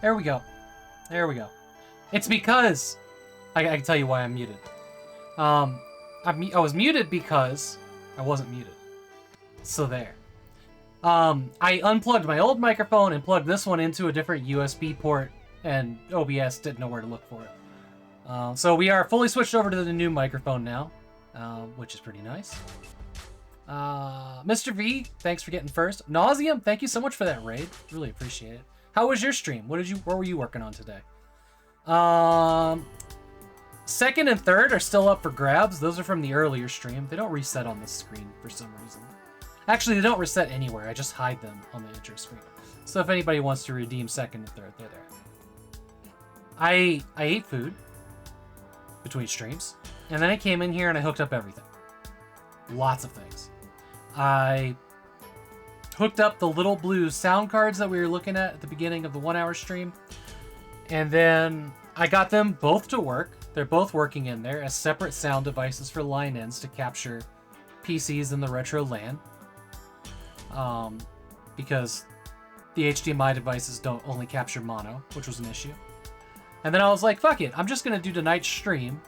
There we go. There we go. It's because... I can tell you why I'm muted. I was muted because I wasn't muted. So there. I unplugged my old microphone and plugged this one into a different USB port, and OBS didn't know where to look for it. So we are fully switched over to the new microphone now, which is pretty nice. Mr. V, thanks for getting first. Nauseum, thank you so much for that raid. Really appreciate it. How was your stream? What were you working on today? Second and third are still up for grabs. Those are from the earlier stream. They don't reset on the screen for some reason. Actually, they don't reset anywhere. I just hide them on the intro screen. So if anybody wants to redeem second and third, they're there. I ate food between streams, and then I came in here and I hooked up everything. Lots of things. I hooked up the little blue sound cards that we were looking at the beginning of the 1 hour stream, and then I got them both to work. They're both working in there as separate sound devices for line ends to capture PCs in the retro LAN. Because the HDMI devices don't only capture mono, which was an issue. And then I was like, fuck it, I'm just gonna do tonight's stream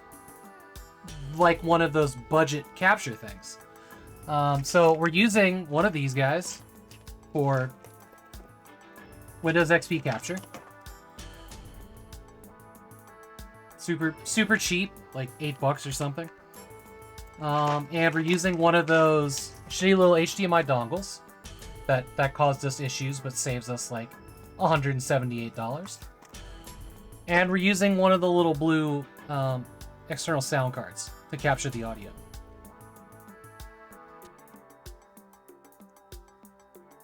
like one of those budget capture things. So we're using one of these guys for Windows XP capture. Super cheap, like $8 or something. And we're using one of those shitty little HDMI dongles that caused us issues but saves us like $178. And we're using one of the little blue external sound cards to capture the audio.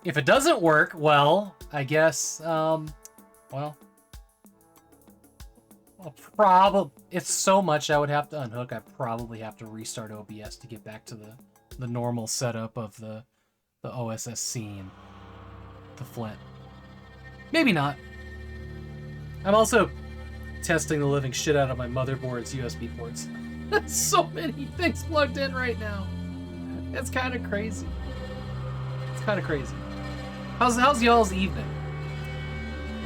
If it doesn't work, well, I guess, well, it's so much I would have to unhook. I probably have to restart OBS to get back to the normal setup of the OSS scene, the Flint. Maybe not. I'm also testing the living shit out of my motherboard's USB ports. So many things plugged in right now. It's kind of crazy. It's kind of crazy. How's y'all's evening?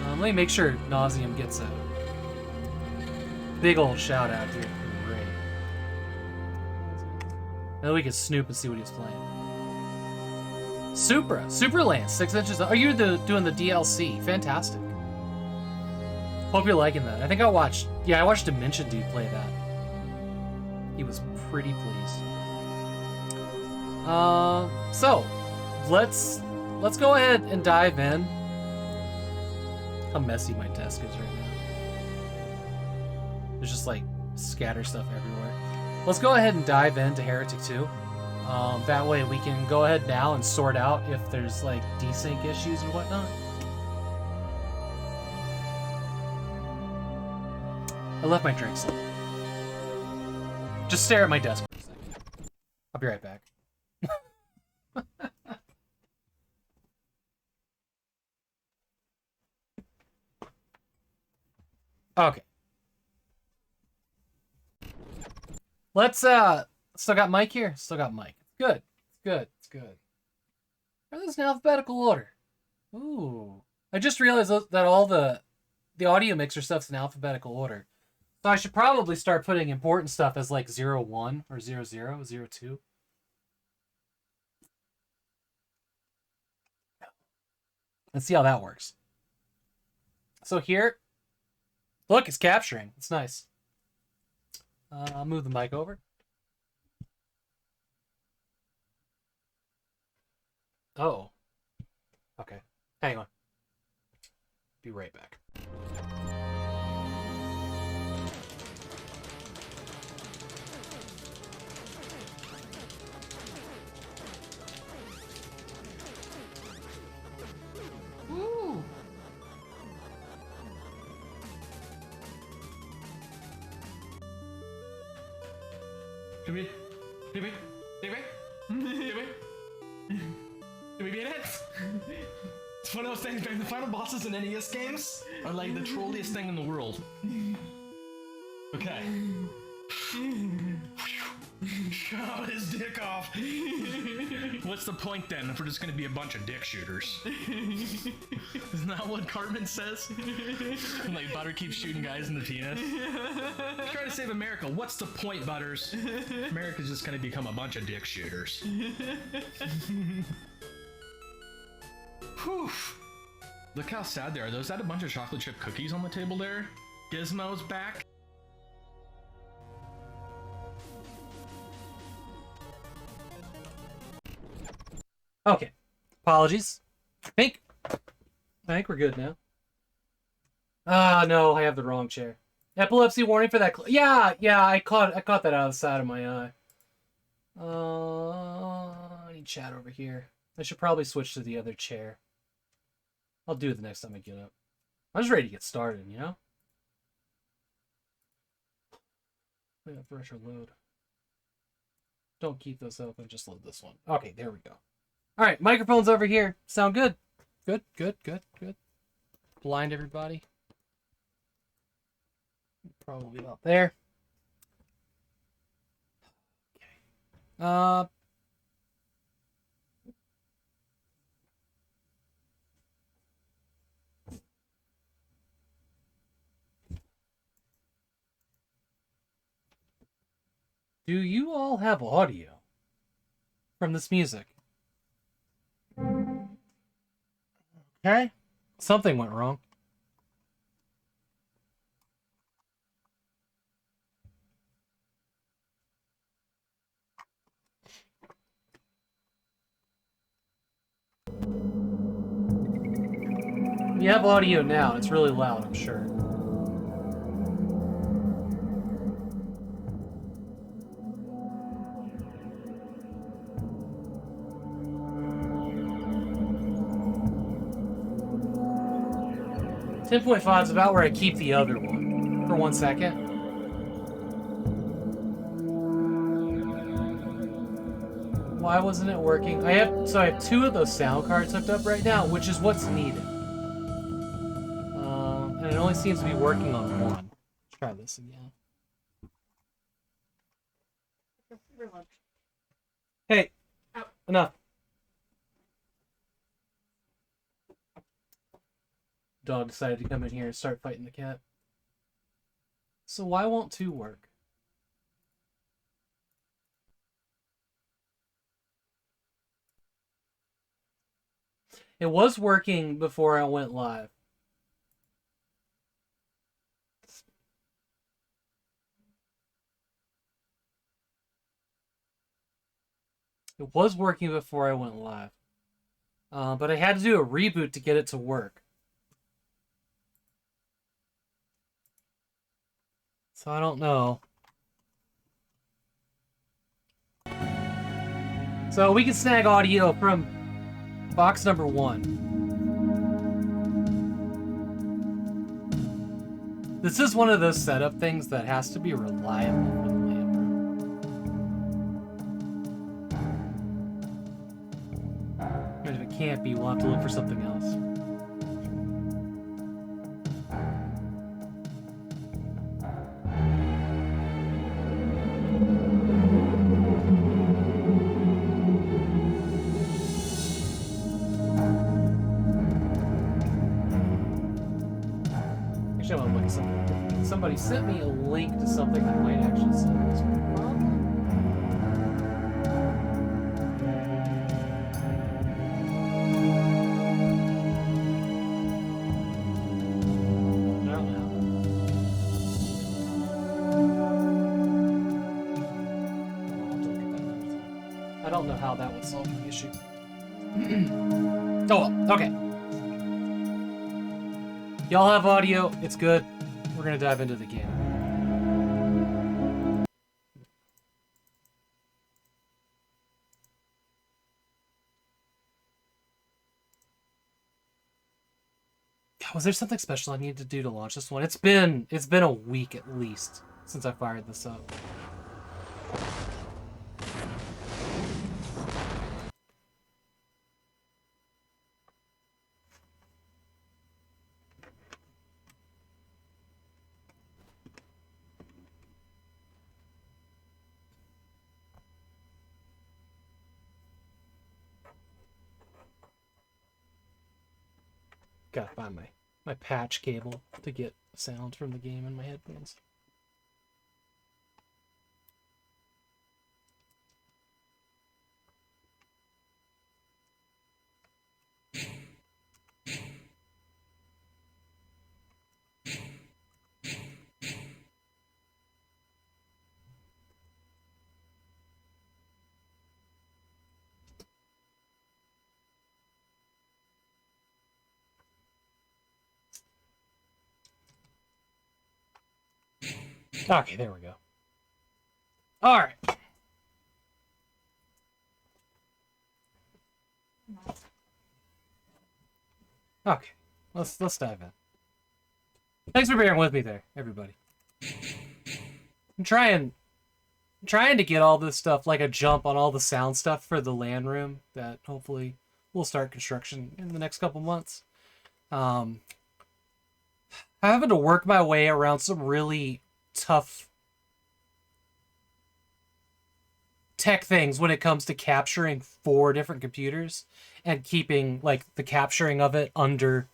Let me make sure Nauseum gets a big old shout out here. Great. Now we can snoop and see what he's playing. Superland, 6 inches. Are you doing the DLC? Fantastic. Hope you're liking that. I think I watched Dimension Dude play that. He was pretty pleased. So let's go ahead and dive in. How messy my desk is right now. There's just like scatter stuff everywhere. Let's go ahead and dive into Heretic 2. That way we can go ahead now and sort out if there's like desync issues and whatnot. I left my drinks in. Just stare at my desk for a second. I'll be right back. Okay. Let's still got Mike here? Still got Mike. Good. It's good. It's good. Are those in alphabetical order? Ooh. I just realized that all the audio mixer stuff's in alphabetical order. So I should probably start putting important stuff as like 01 or 00, 02. Let's see how that works. So here, look, it's capturing. It's nice. I'll move the mic over. Oh. Okay. Hang on. Be right back. Woo! Did we beat it? It's one of those things, man. The final bosses in NES games are like the trolliest thing in the world. Okay. Shove his dick off. what's the point then if we're just gonna be a bunch of dick shooters? Isn't that what Cartman says? Like, Butter keeps shooting guys in the penis. Try to save America. What's the point, Butters? America's just gonna become a bunch of dick shooters. Whew. Look how sad they are. Is that a bunch of chocolate chip cookies on the table there? Gizmo's back. Okay. Apologies. I think we're good now. Ah, no, I have the wrong chair. Epilepsy warning for that. Yeah, I caught that out of the side of my eye. I need chat over here. I should probably switch to the other chair. I'll do it the next time I get up. I'm just ready to get started, you know? Yeah, pressure load. Don't keep those open, just load this one. Okay, there we go. Alright, microphones over here. Sound good. Good. Blind everybody. Probably about there. Okay. Do you all have audio from this music? Okay. Something went wrong. You have audio now. It's really loud, I'm sure. $10.5 is about where I keep the other one. For 1 second. Why wasn't it working? I have 2 of those sound cards hooked up right now, which is what's needed. And it only seems to be working on one. Let's try this again. Hey, enough. Dog decided to come in here and start fighting the cat. So why won't 2 work? It was working before I went live. It was working before I went live. But I had to do a reboot to get it to work. So I don't know. So we can snag audio from box number 1. This is one of those setup things that has to be reliable for the lamp room. And if it can't be, we'll have to look for something else. Actually, I want to look at something. Somebody sent me a link to something that might actually solve this problem. I don't know how that would solve the issue. Oh well, okay. Y'all have audio, it's good. We're gonna dive into the game. Was there something special I needed to do to launch this one? It's been a week at least since I fired this up. Gotta find my patch cable to get sound from the game in my headphones. Okay, there we go. All right. Okay, let's dive in. Thanks for bearing with me there, everybody. I'm trying to get all this stuff, like a jump on all the sound stuff for the LAN room that hopefully will start construction in the next couple months. I'm having to work my way around some really tough tech things when it comes to capturing 4 different computers and keeping like the capturing of it under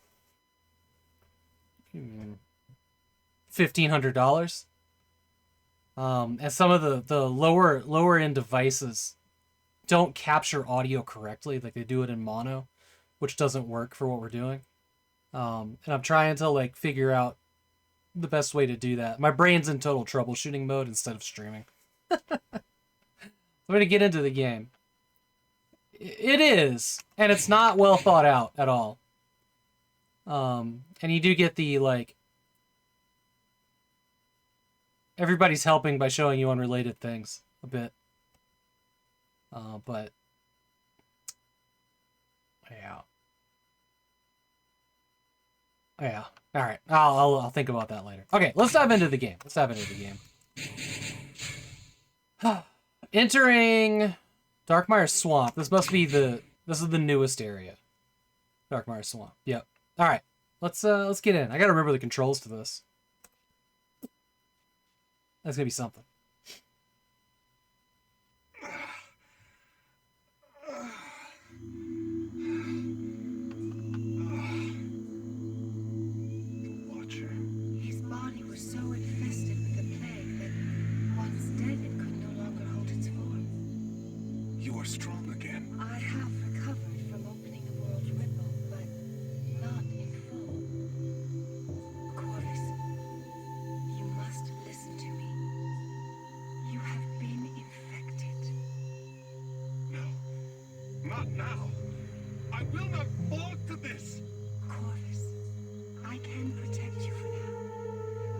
$1,500. And some of the lower end devices don't capture audio correctly, like they do it in mono, which doesn't work for what we're doing. And I'm trying to like figure out the best way to do that. My brain's in total troubleshooting mode instead of streaming. I'm gonna get into the game. It is, and it's not well thought out at all. And you do get the like everybody's helping by showing you unrelated things a bit. But yeah. Yeah. All right. I'll think about that later. Okay, let's dive into the game. Entering Darkmire Swamp. This is the newest area. Darkmire Swamp. Yep. All right. Let's get in. I got to remember the controls to this. That's going to be something. Strong again. I have recovered from opening the world's ripple, but not in full. Corvus, you must listen to me. You have been infected. No, not now. I will not fall to this. Corvus, I can protect you for now,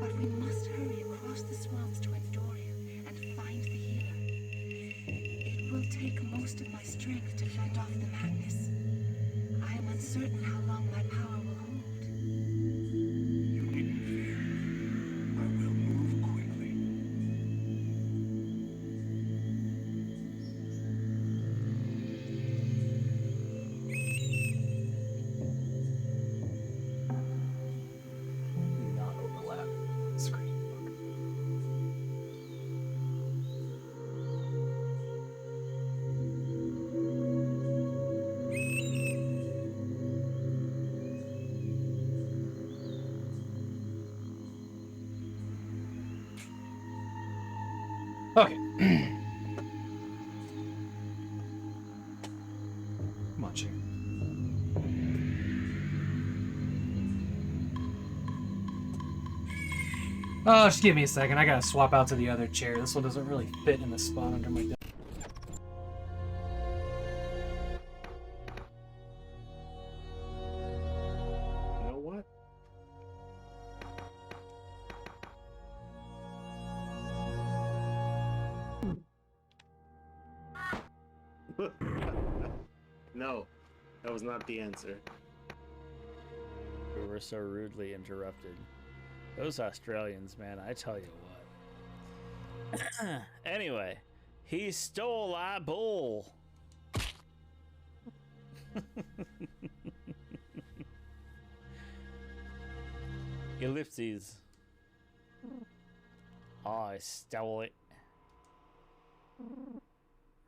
but we must hurry across the swamps to Andoria and find the healer. It will take most of my strength to fend off the madness. I am uncertain how long my power will hold. You needn't fear. I will move quickly. Not overlap screen. Okay. Come on, chair. Oh, just give me a second. I gotta swap out to the other chair. This one doesn't really fit in the spot under my desk. You know what? No, that was not the answer. We were so rudely interrupted. Those Australians, man, I tell you what. Anyway, he stole our bull. Ellipses. I stole it.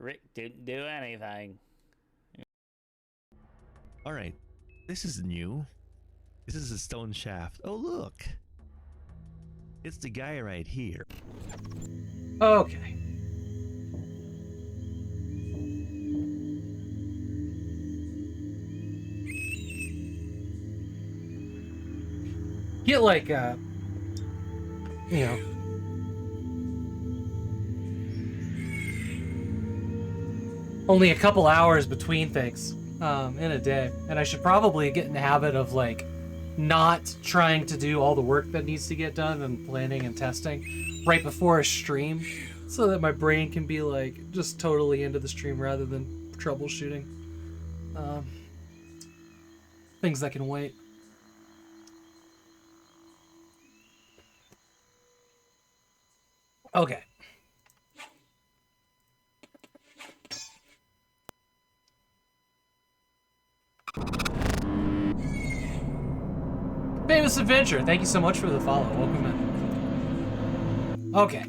Rick didn't do anything. Alright, this is new. This is a stone shaft. Oh, look. It's the guy right here. Okay. Get like, you know, only a couple hours between things in a day, and I should probably get in the habit of like not trying to do all the work that needs to get done and planning and testing right before a stream, so that my brain can be like just totally into the stream rather than troubleshooting things that can wait. Okay. Famous Adventure, thank you so much for the follow. Welcome in. Okay.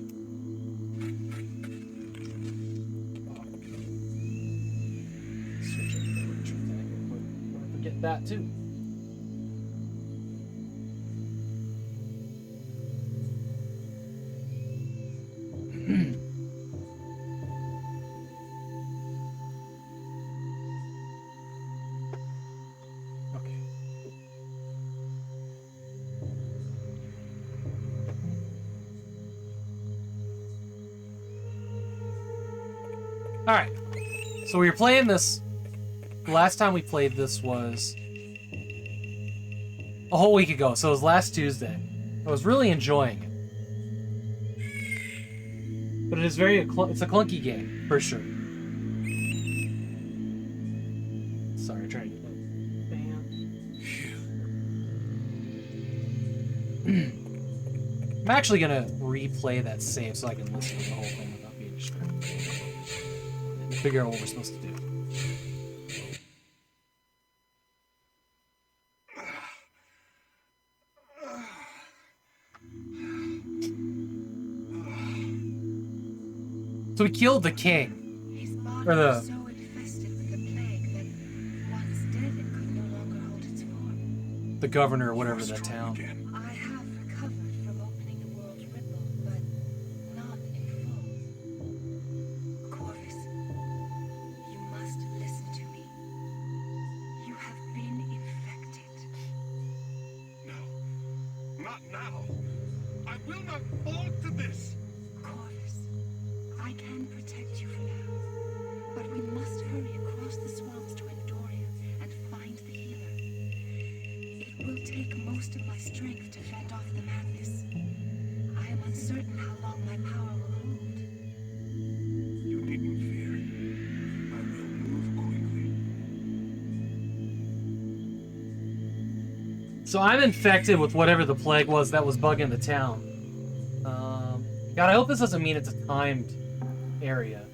Switch over the ritual thing. We'll forget that too. Alright, so we were playing this, the last time we played this was a whole week ago, so it was last Tuesday. I was really enjoying it. But it is it's a clunky game, for sure. Sorry, trying to get that bam. I'm actually gonna replay that save so I can listen to the whole thing without being distracted. Figure out what we're supposed to do. So we killed the king. His body Or the was so infested with the plague that once dead it could no longer hold its form. the governor or whatever of that town. I have recovered from opening the world's ripple, but not in full. Corvus, you must listen to me. You have been infected. No, not now. I will not fall to this. Corvus, I can protect you for now, but we must hurry across the swamps to Endoria and find the healer. It will take most of my strength to fend off the madness. I am uncertain how long my power will hold. You needn't fear. I will move quickly. So I'm infected with whatever the plague was that was bugging the town. God, I hope this doesn't mean it's a timed area.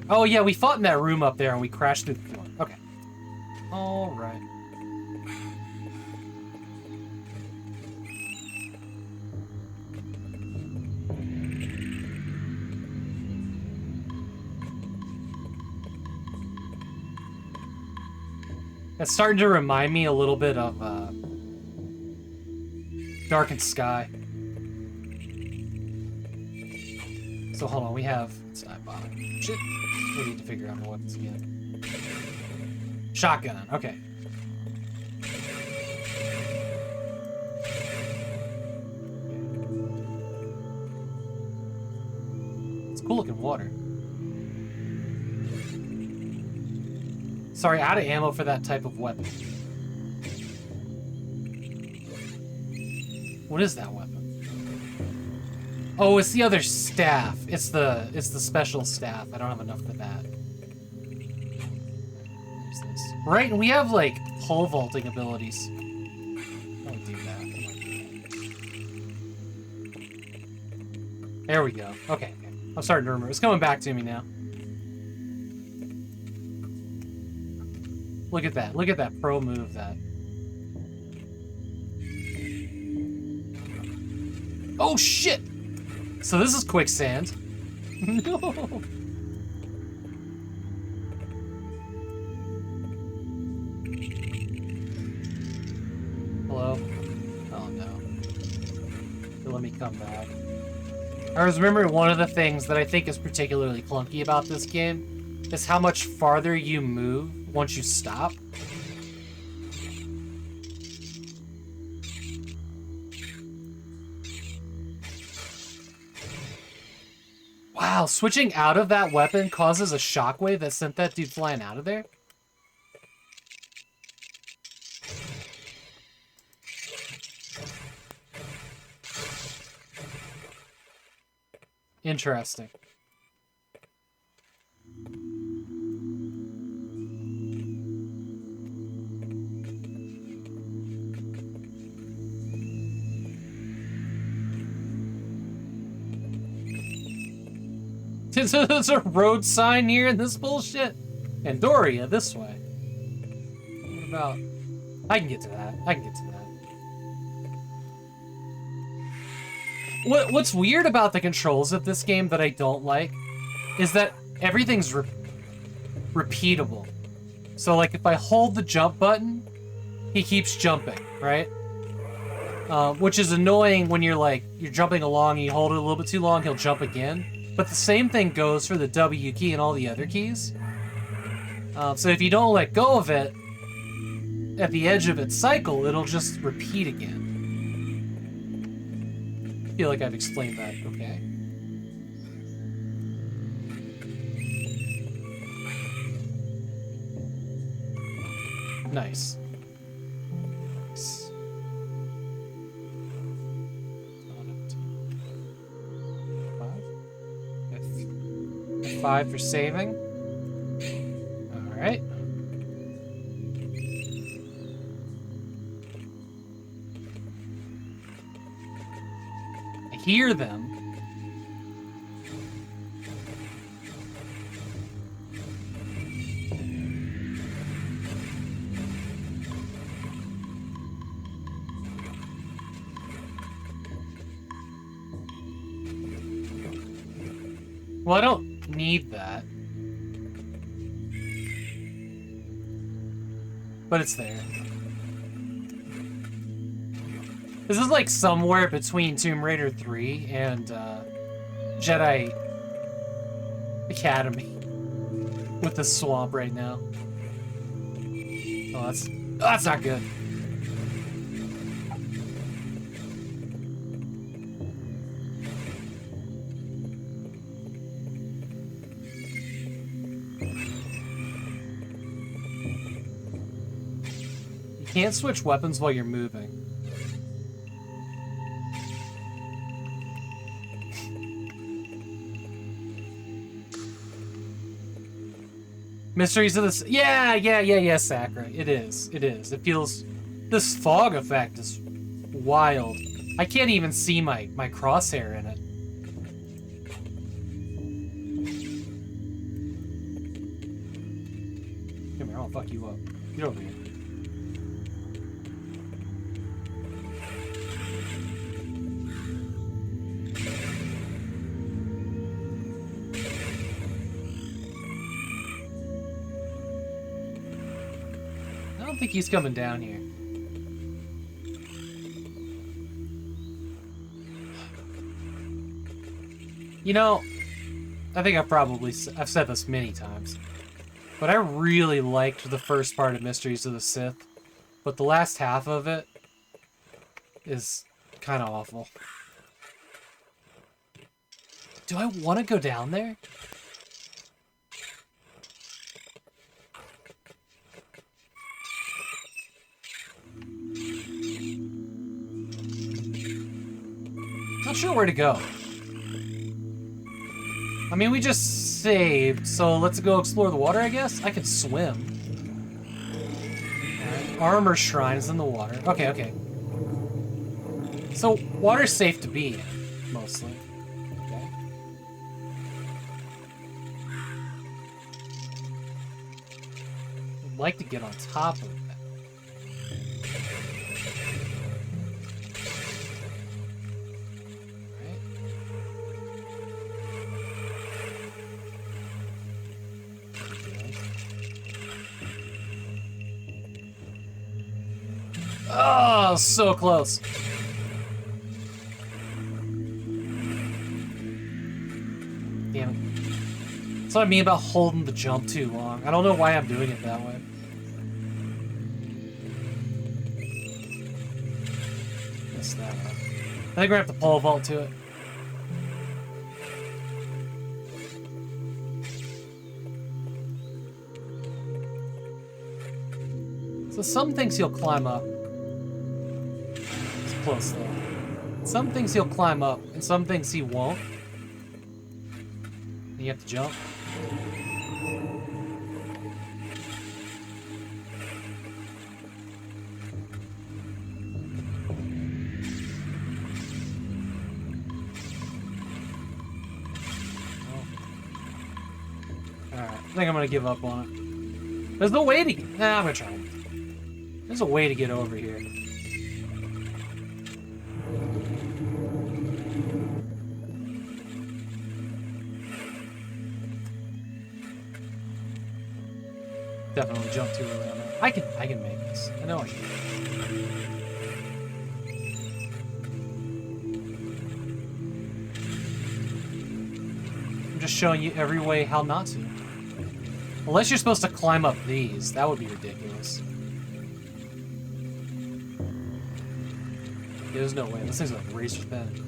Oh yeah, we fought in that room up there and we crashed through the floor. Okay. All right. It's starting to remind me a little bit of Darkened Sky. So hold on, we have side bottom. Shit. We need to figure out our weapons again. Shotgun, okay. It's cool looking water. Sorry, out of ammo for that type of weapon. What is that weapon? Oh, it's the other staff. It's the special staff. I don't have enough for that. There's this. Right, and we have like pole vaulting abilities. Don't do that. There we go. Okay. I'm starting to remember. It's coming back to me now. Look at that. Look at that pro move that. Oh shit! So this is quicksand. No. Hello? Oh no. Let me come back. I was remembering one of the things that I think is particularly clunky about this game is how much farther you move once you stop. Wow, switching out of that weapon causes a shockwave that sent that dude flying out of there? Interesting. There's a road sign here in this bullshit? Andoria, this way. What about... I can get to that. I can get to that. What's weird about the controls of this game that I don't like is that everything's repeatable. So, like, if I hold the jump button, he keeps jumping, right? Which is annoying when you're jumping along and you hold it a little bit too long, he'll jump again. But the same thing goes for the W key and all the other keys. So if you don't let go of it, at the edge of its cycle, it'll just repeat again. I feel like I've explained that okay. Nice. Five for saving. All right. I hear them. Well, I don't need that. But it's there. This is like somewhere between Tomb Raider 3 and Jedi Academy with the swamp right now. Oh, that's not good. You can't switch weapons while you're moving. Mysteries of this. Yeah, Sakura. It is. It feels. This fog effect is wild. I can't even see my crosshair in it. Come here, I'll fuck you up. Get over here. I don't think he's coming down here. You know, I think I've said this many times, but I really liked the first part of Mysteries of the Sith, but the last half of it is kind of awful. Do I want to go down there? Not sure where to go. I mean, we just saved, so let's go explore the water, I guess? I can swim. Right. Armor shrine is in the water. Okay. So, water's safe to be in, mostly. Okay. I'd like to get on top of it. was so close. Damn it. That's what I mean about holding the jump too long. I don't know why I'm doing it that way. Missed that up. I think we're gonna have to pole vault to it. So some things he'll climb up. It's close though. Some things he'll climb up, and some things he won't. And you have to jump. Alright, I think I'm gonna give up on it. There's no way to get... Nah, I'm gonna try. There's a way to get over here. Definitely jump too early on that. I can make this. I know I can. I'm just showing you every way how not to. Unless you're supposed to climb up these. That would be ridiculous. There's no way. This thing's like razor thin.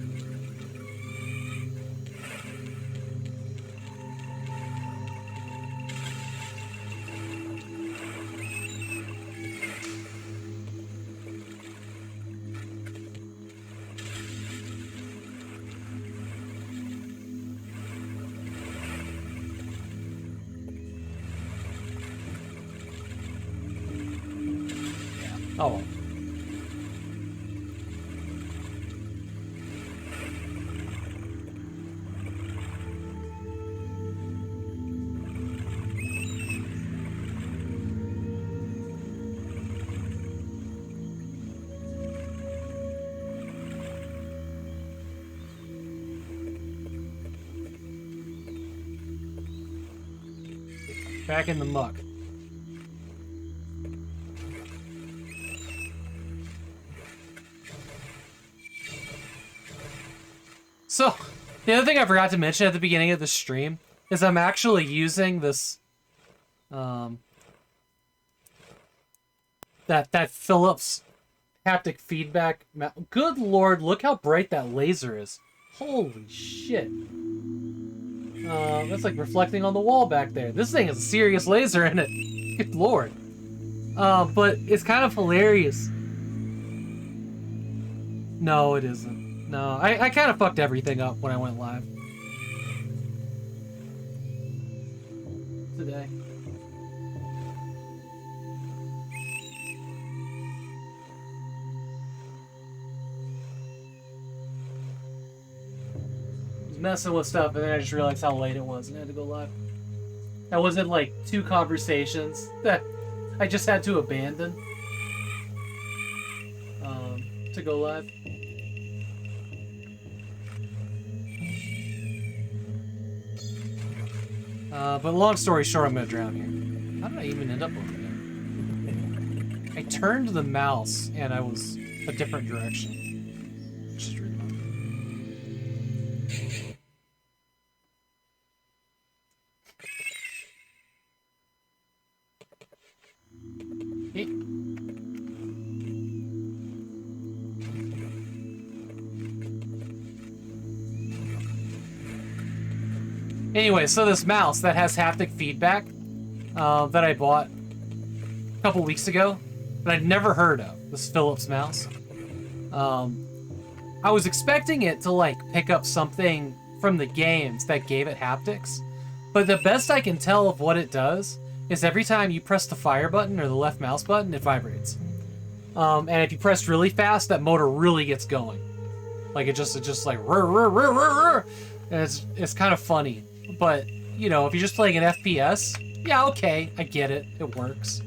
Oh well. Back in the muck. So, the other thing I forgot to mention at the beginning of the stream is I'm actually using this, that Philips haptic feedback. Good lord, look how bright that laser is. Holy shit. That's like reflecting on the wall back there. This thing has a serious laser in it. Good lord. But it's kind of hilarious. No, it isn't. No, I kind of fucked everything up when I went live. Today. Messing with stuff, and then I just realized how late it was and I had to go live. That wasn't like 2 conversations that I just had to abandon to go live. But long story short, I'm gonna drown here. How did I even end up over there? I turned the mouse and I was a different direction. Which is really fun. Anyway, so this mouse that has haptic feedback that I bought a couple weeks ago, that I'd never heard of, this Philips mouse. I was expecting it to like pick up something from the games that gave it haptics, but the best I can tell of what it does is every time you press the fire button or the left mouse button, it vibrates. And if you press really fast, that motor really gets going. Like it just like rrr, rrr, rrr, rrr, rrr. And it's kind of funny. But, you know, if you're just playing an FPS, yeah, okay, I get it. It works.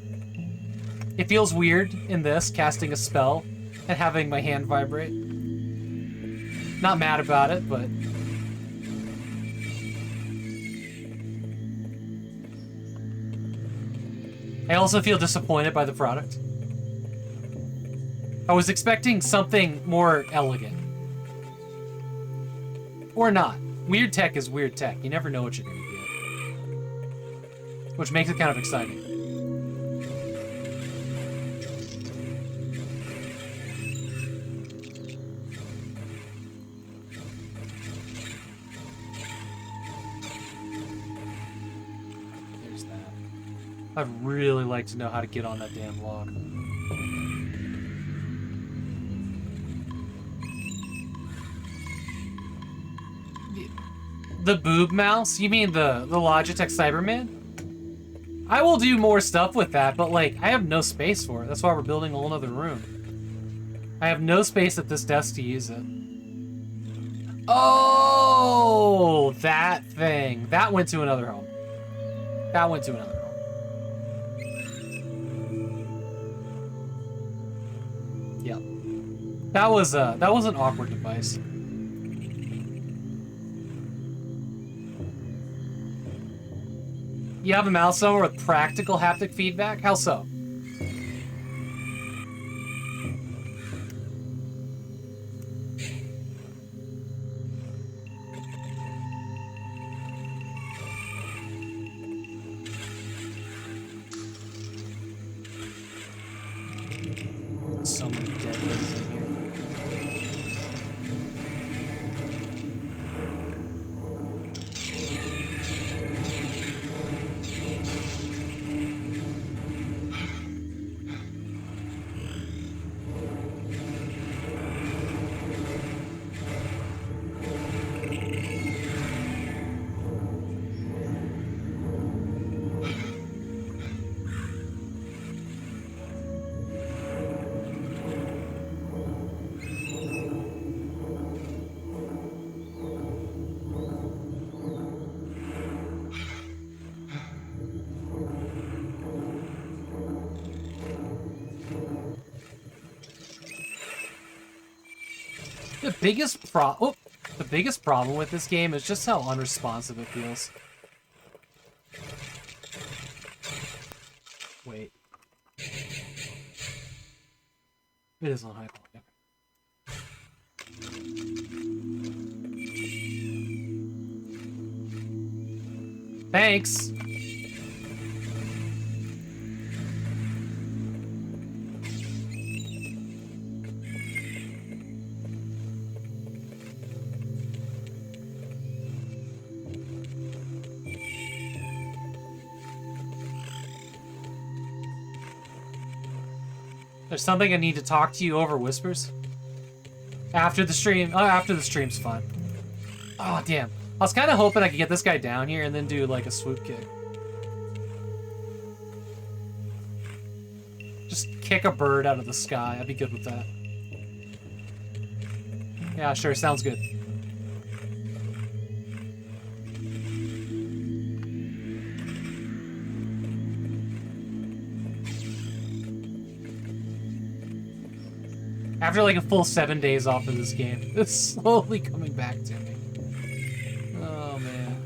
It feels weird in this, casting a spell and having my hand vibrate. Not mad about it, but... I also feel disappointed by the product. I was expecting something more elegant. Or not. Weird tech is weird tech. You never know what you're gonna get. Which makes it kind of exciting. There's that. I'd really like to know how to get on that damn log. The boob mouse? You mean the Logitech Cyberman? I will do more stuff with that, but like, I have no space for it. That's why we're building a whole other room. I have no space at this desk to use it. Oh, that thing. That went to another home. That went to another home. Yep. That was an awkward device. You have a mouse somewhere with practical haptic feedback? How so? So many dead things in here. The biggest problem with this game is just how unresponsive it feels. Wait. It is on high quality. Thanks. There's something I need to talk to you over whispers. After the stream. Oh, after the stream's fun. Oh, damn. I was kind of hoping I could get this guy down here and then do, like, a swoop kick. Just kick a bird out of the sky. I'd be good with that. Yeah, sure. Sounds good. After like a full 7 days off of this game, it's slowly coming back to me. Oh man.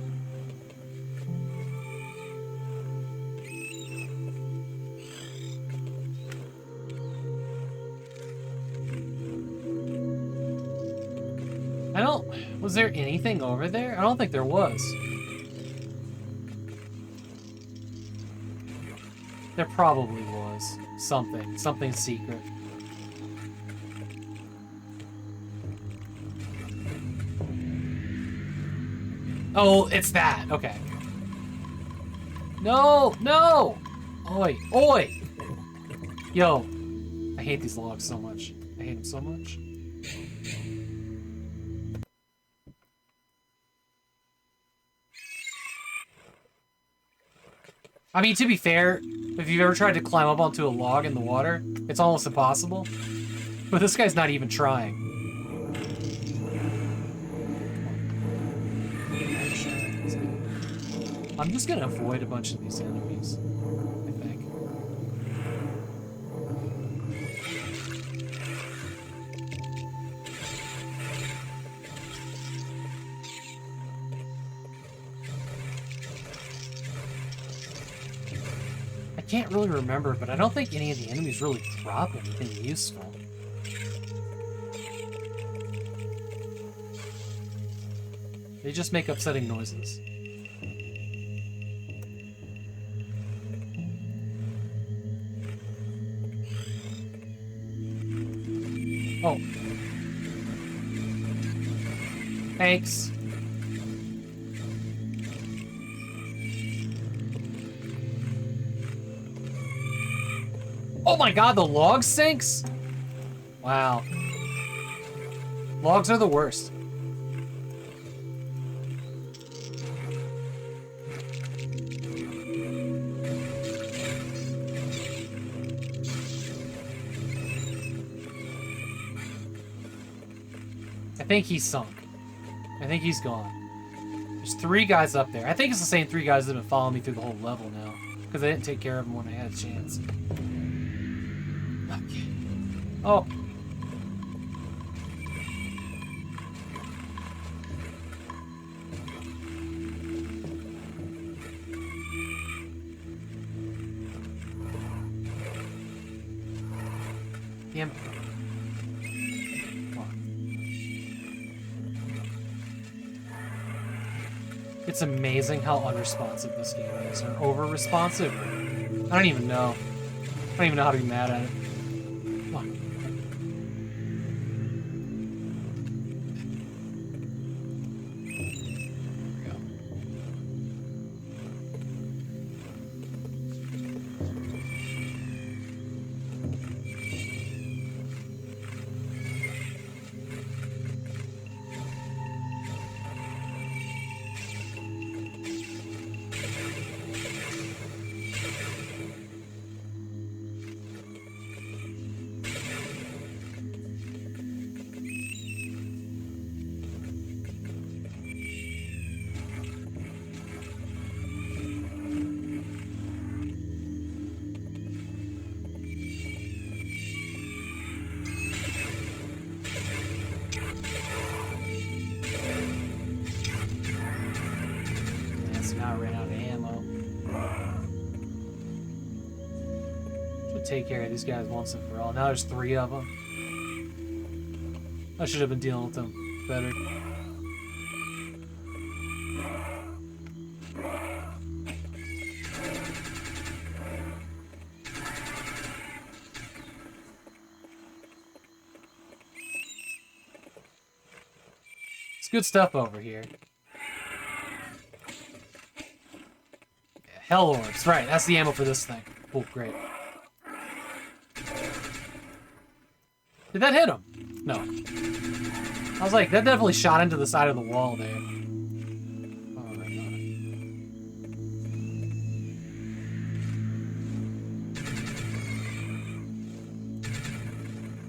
Was there anything over there? I don't think there was. There probably was. Something secret. Oh, it's that. Okay. No, no! Oi, oi! Yo, I hate these logs so much. I hate them so much. I mean, to be fair, if you've ever tried to climb up onto a log in the water, it's almost impossible. But this guy's not even trying. I'm just gonna avoid a bunch of these enemies, I think. I can't really remember, but I don't think any of the enemies really drop anything useful. They just make upsetting noises. Oh. Thanks. Oh my god, the log sinks? Wow. Logs are the worst. I think he's sunk. I think he's gone. There's 3 guys up there. I think it's the same 3 guys that have been following me through the whole level now. Because I didn't take care of them when I had a chance. Okay. Oh. Damn. Come on. It's amazing how unresponsive this game is, or over-responsive. I don't even know. I don't even know how to be mad at it. Come on. There we go. Now I ran out of ammo. Should take care of these guys once and for all. Now there's 3 of them. I should have been dealing with them better. It's good stuff over here. Hell orbs, right, that's the ammo for this thing. Oh, great. Did that hit him? No. I was like, that definitely shot into the side of the wall there. Oh, right on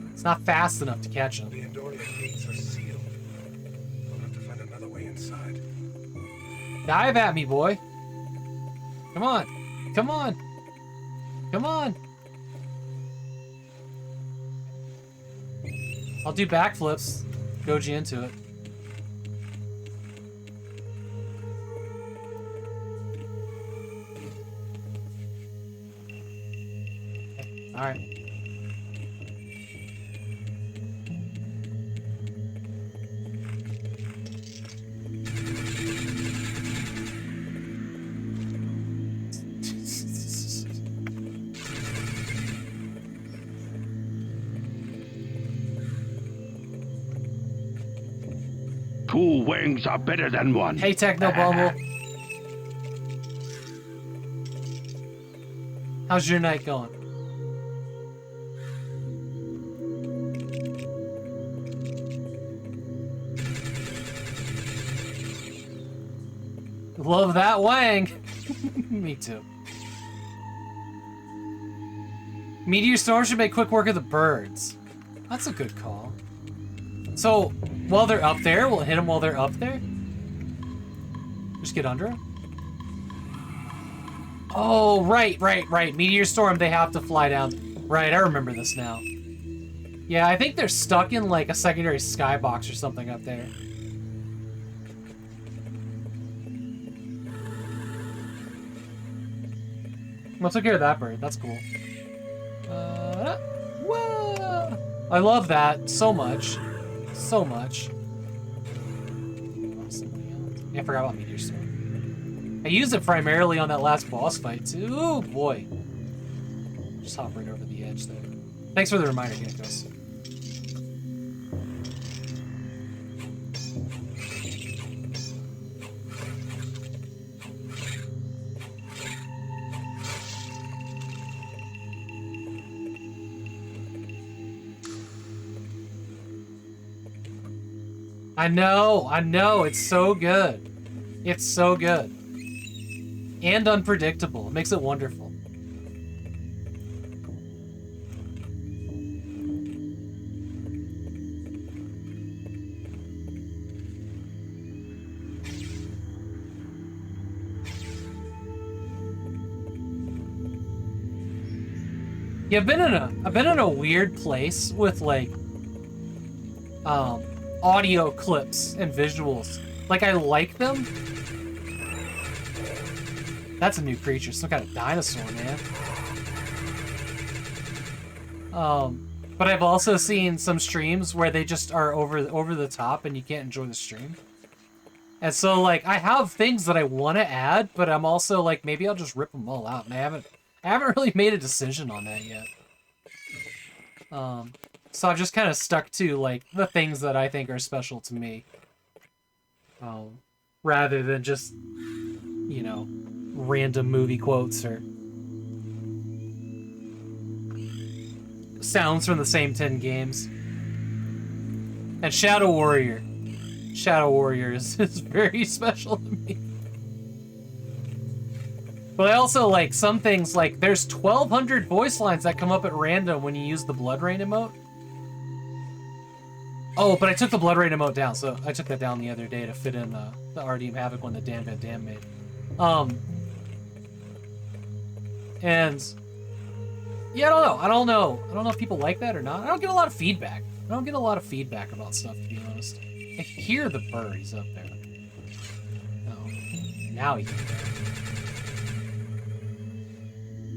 it. It's not fast enough to catch him. The Endorian gates are sealed. I'll have to find another way inside. Dive at me, boy. Come on. Come on. Come on. I'll do backflips. Goji into it. All right. Two wings are better than one. Hey, Techno Bumble. How's your night going? Love that wang. Me too. Meteor Storm should make quick work of the birds. That's a good call. So, while they're up there, we'll hit them while they're up there? Just get under them? Oh, right. Meteor Storm, they have to fly down. Right, I remember this now. Yeah, I think they're stuck in like a secondary skybox or something up there. Well, took care of that bird. That's cool. Whoa! I love that so much. So much. Somebody else. I forgot about Meteor Storm. I used it primarily on that last boss fight too. Oh boy. Just hop right over the edge there. Thanks for the reminder, Geckos. I know, it's so good. It's so good. And unpredictable. It makes it wonderful. Yeah, I've been in a weird place with like audio clips and visuals. Like, I like them. That's a new creature, some kind of dinosaur, man. But I've also seen some streams where they just are over the top and you can't enjoy the stream. And so, like, I have things that I want to add, but I'm also like, maybe I'll just rip them all out. And I haven't really made a decision on that yet. So I've just kind of stuck to, like, the things that I think are special to me. Rather than just, you know, random movie quotes or sounds from the same 10 games. And Shadow Warrior is very special to me. But I also like some things, like there's 1,200 voice lines that come up at random when you use the Blood Rain emote. Oh, but I took the Blood Rain emote down, so I took that down the other day to fit in the Artyom Havok one that Dan Van Dam made. And yeah, I don't know if people like that or not. I don't get a lot of feedback. About stuff, to be honest. I hear the birds up there. Oh, now you can.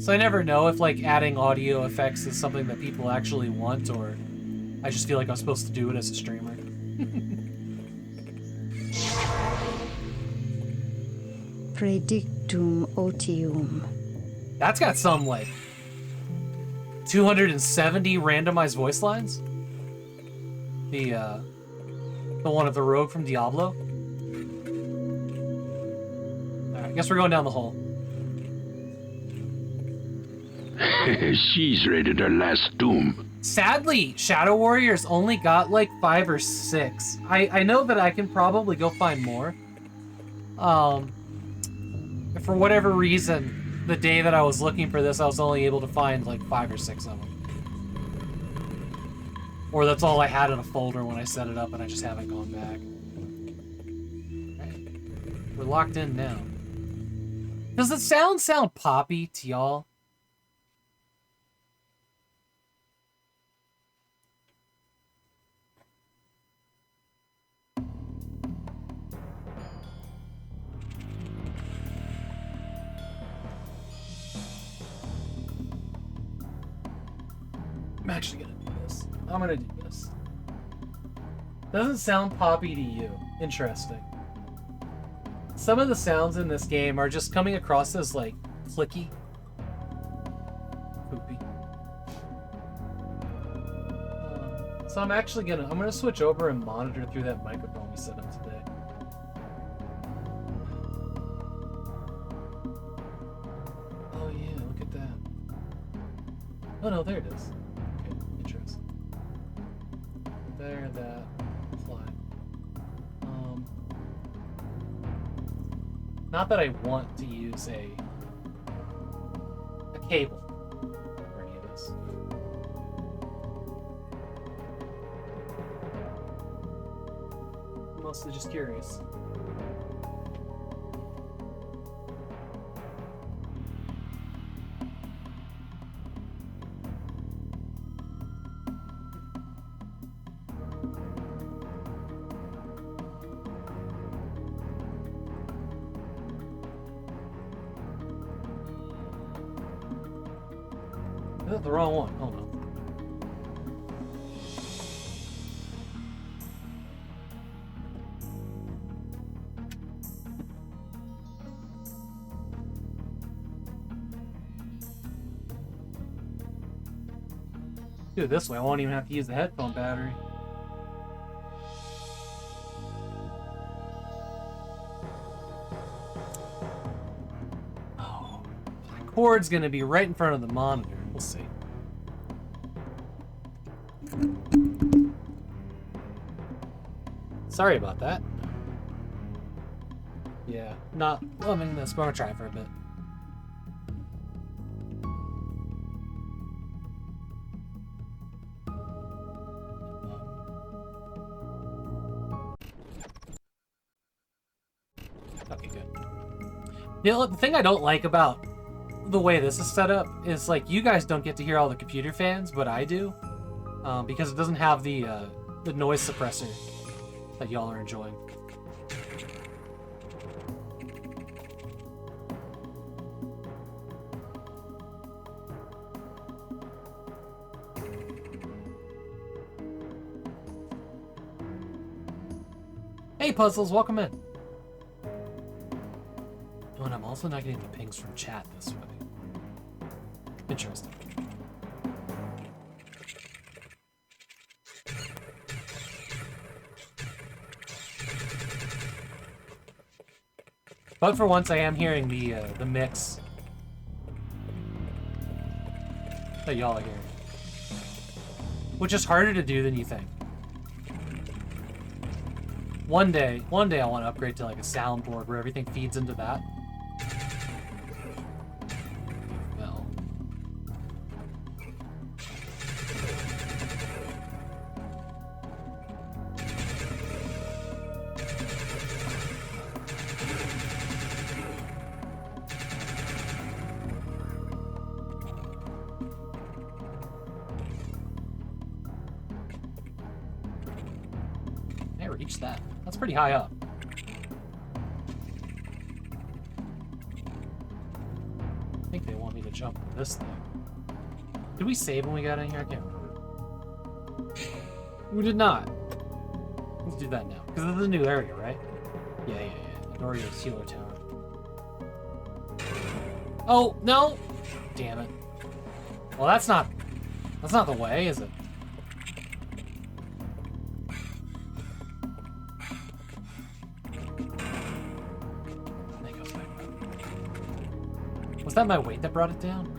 So I never know if like adding audio effects is something that people actually want, or I just feel like I'm supposed to do it as a streamer. Predictum otium. That's got some like 270 randomized voice lines. The one of the rogue from Diablo. Alright, I guess we're going down the hole. She's rated her last doom. Sadly, Shadow Warriors only got like 5 or 6. I know that I can probably go find more. For whatever reason, the day that I was looking for this, I was only able to find like 5 or 6 of them. Or that's all I had in a folder when I set it up and I just haven't gone back. Right. We're locked in now. Does the sound poppy to y'all? I'm actually gonna do this. I'm gonna do this. Doesn't sound poppy to you. Interesting. Some of the sounds in this game are just coming across as like clicky. Poopy. So I'm actually gonna switch over and monitor through that microphone we set up today. Oh yeah, look at that. Oh no, there it is. Interesting. There, that, apply. Not that I want to use a cable for any of this. I'm mostly just curious. The wrong one. Hold on. Do it this way. I won't even have to use the headphone battery. Oh, the cord's gonna be right in front of the monitor. We'll see. Sorry about that. Yeah, not loving this, but I'm gonna try for a bit. Okay, good. The thing I don't like about the way this is set up is, like, you guys don't get to hear all the computer fans, but I do, because it doesn't have the noise suppressor that y'all are enjoying. Hey, Puzzles, welcome in. Oh, and I'm also not getting the pings from chat this way. Interesting. But for once, I am hearing the mix that y'all are hearing, which is harder to do than you think. One day I want to upgrade to like a soundboard where everything feeds into that. Well. I reached that. That's pretty high up. I think they want me to jump on this thing. Did we save when we got in here? I can't remember. We did not. Let's do that now. Because this is a new area, right? Yeah. Dorio's healer tower. Oh, no! Damn it. Well, that's not the way, is it? Was that my weight that brought it down?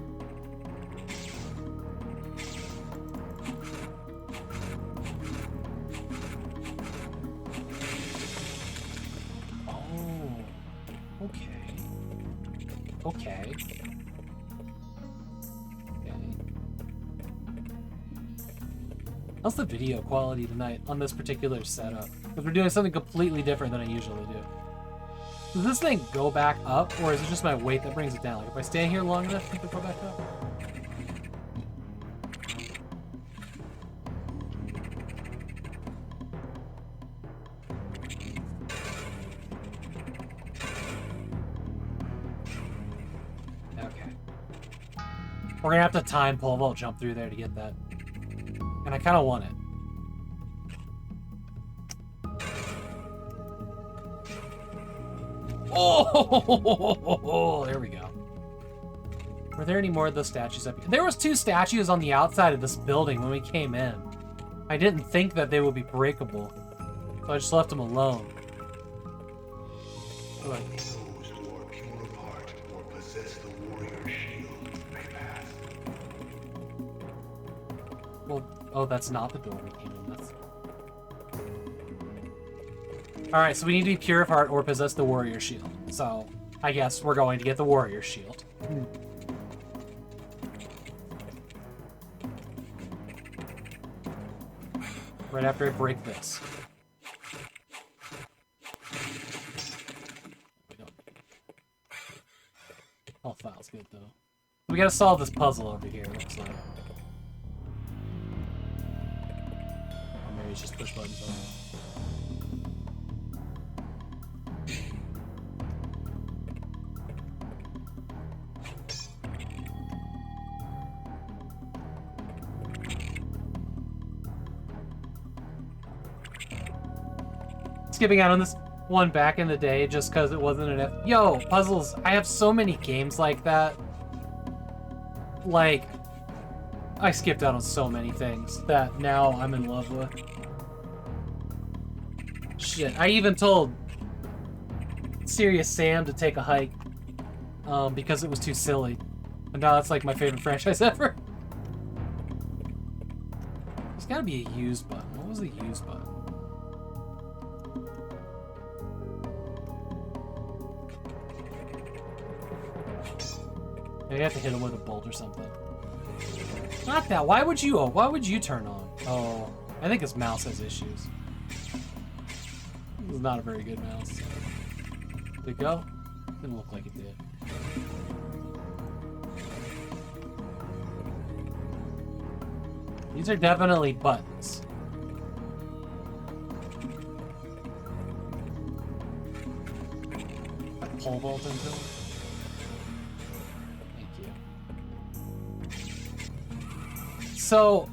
Oh, okay. Okay. How's the video quality tonight on this particular setup? Because we're doing something completely different than I usually do. Does this thing go back up, or is it just my weight that brings it down? Like, if I stand here long enough, I think it'll go back up? Okay. We're gonna have to time pole vault jump through there to get that. And I kind of want it. Oh, there we go. Were there any more of those statues up here? There was 2 statues on the outside of this building when we came in. I didn't think that they would be breakable, so I just left them alone. Look. Those who are pure of heart or possess the warrior shield may pass. Well, oh, that's not the door we came in. Alright, so we need to be pure of heart or possess the warrior shield. So, I guess we're going to get the warrior shield. Right after I break this. All files good, though. We gotta solve this puzzle over here, it looks like. Or maybe it's just push buttons on it. Skipping out on this one back in the day just because it wasn't enough. Yo, puzzles, I have so many games like that. Like, I skipped out on so many things that now I'm in love with. Shit, I even told Serious Sam to take a hike because it was too silly. And now it's like my favorite franchise ever. There's gotta be a use button. What was the use button? You have to hit him with a bolt or something. Not that. Why would you turn on? Oh, I think his mouse has issues. This is not a very good mouse. Did it go? Didn't look like it did. These are definitely buttons. A pole vault into them. So,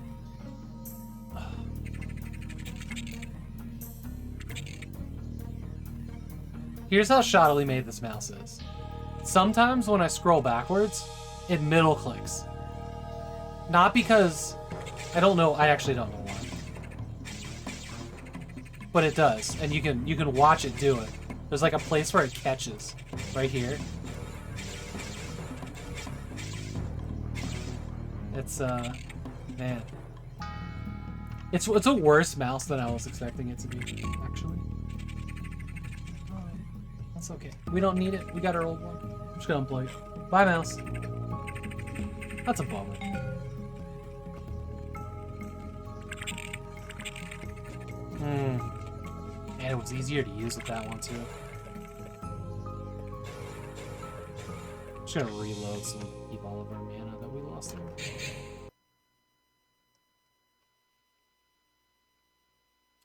here's how shoddily made this mouse is. Sometimes when I scroll backwards, it middle clicks. Not because, I actually don't know why. But it does, and you can watch it do it. There's like a place where it catches, right here. It's, man. It's a worse mouse than I was expecting it to be, actually. That's okay. We don't need it. We got our old one. I'm just gonna unplug it. Bye, mouse. That's a bummer. And it was easier to use with that one, too. Just gonna reload so we keep all of our mana that we lost there.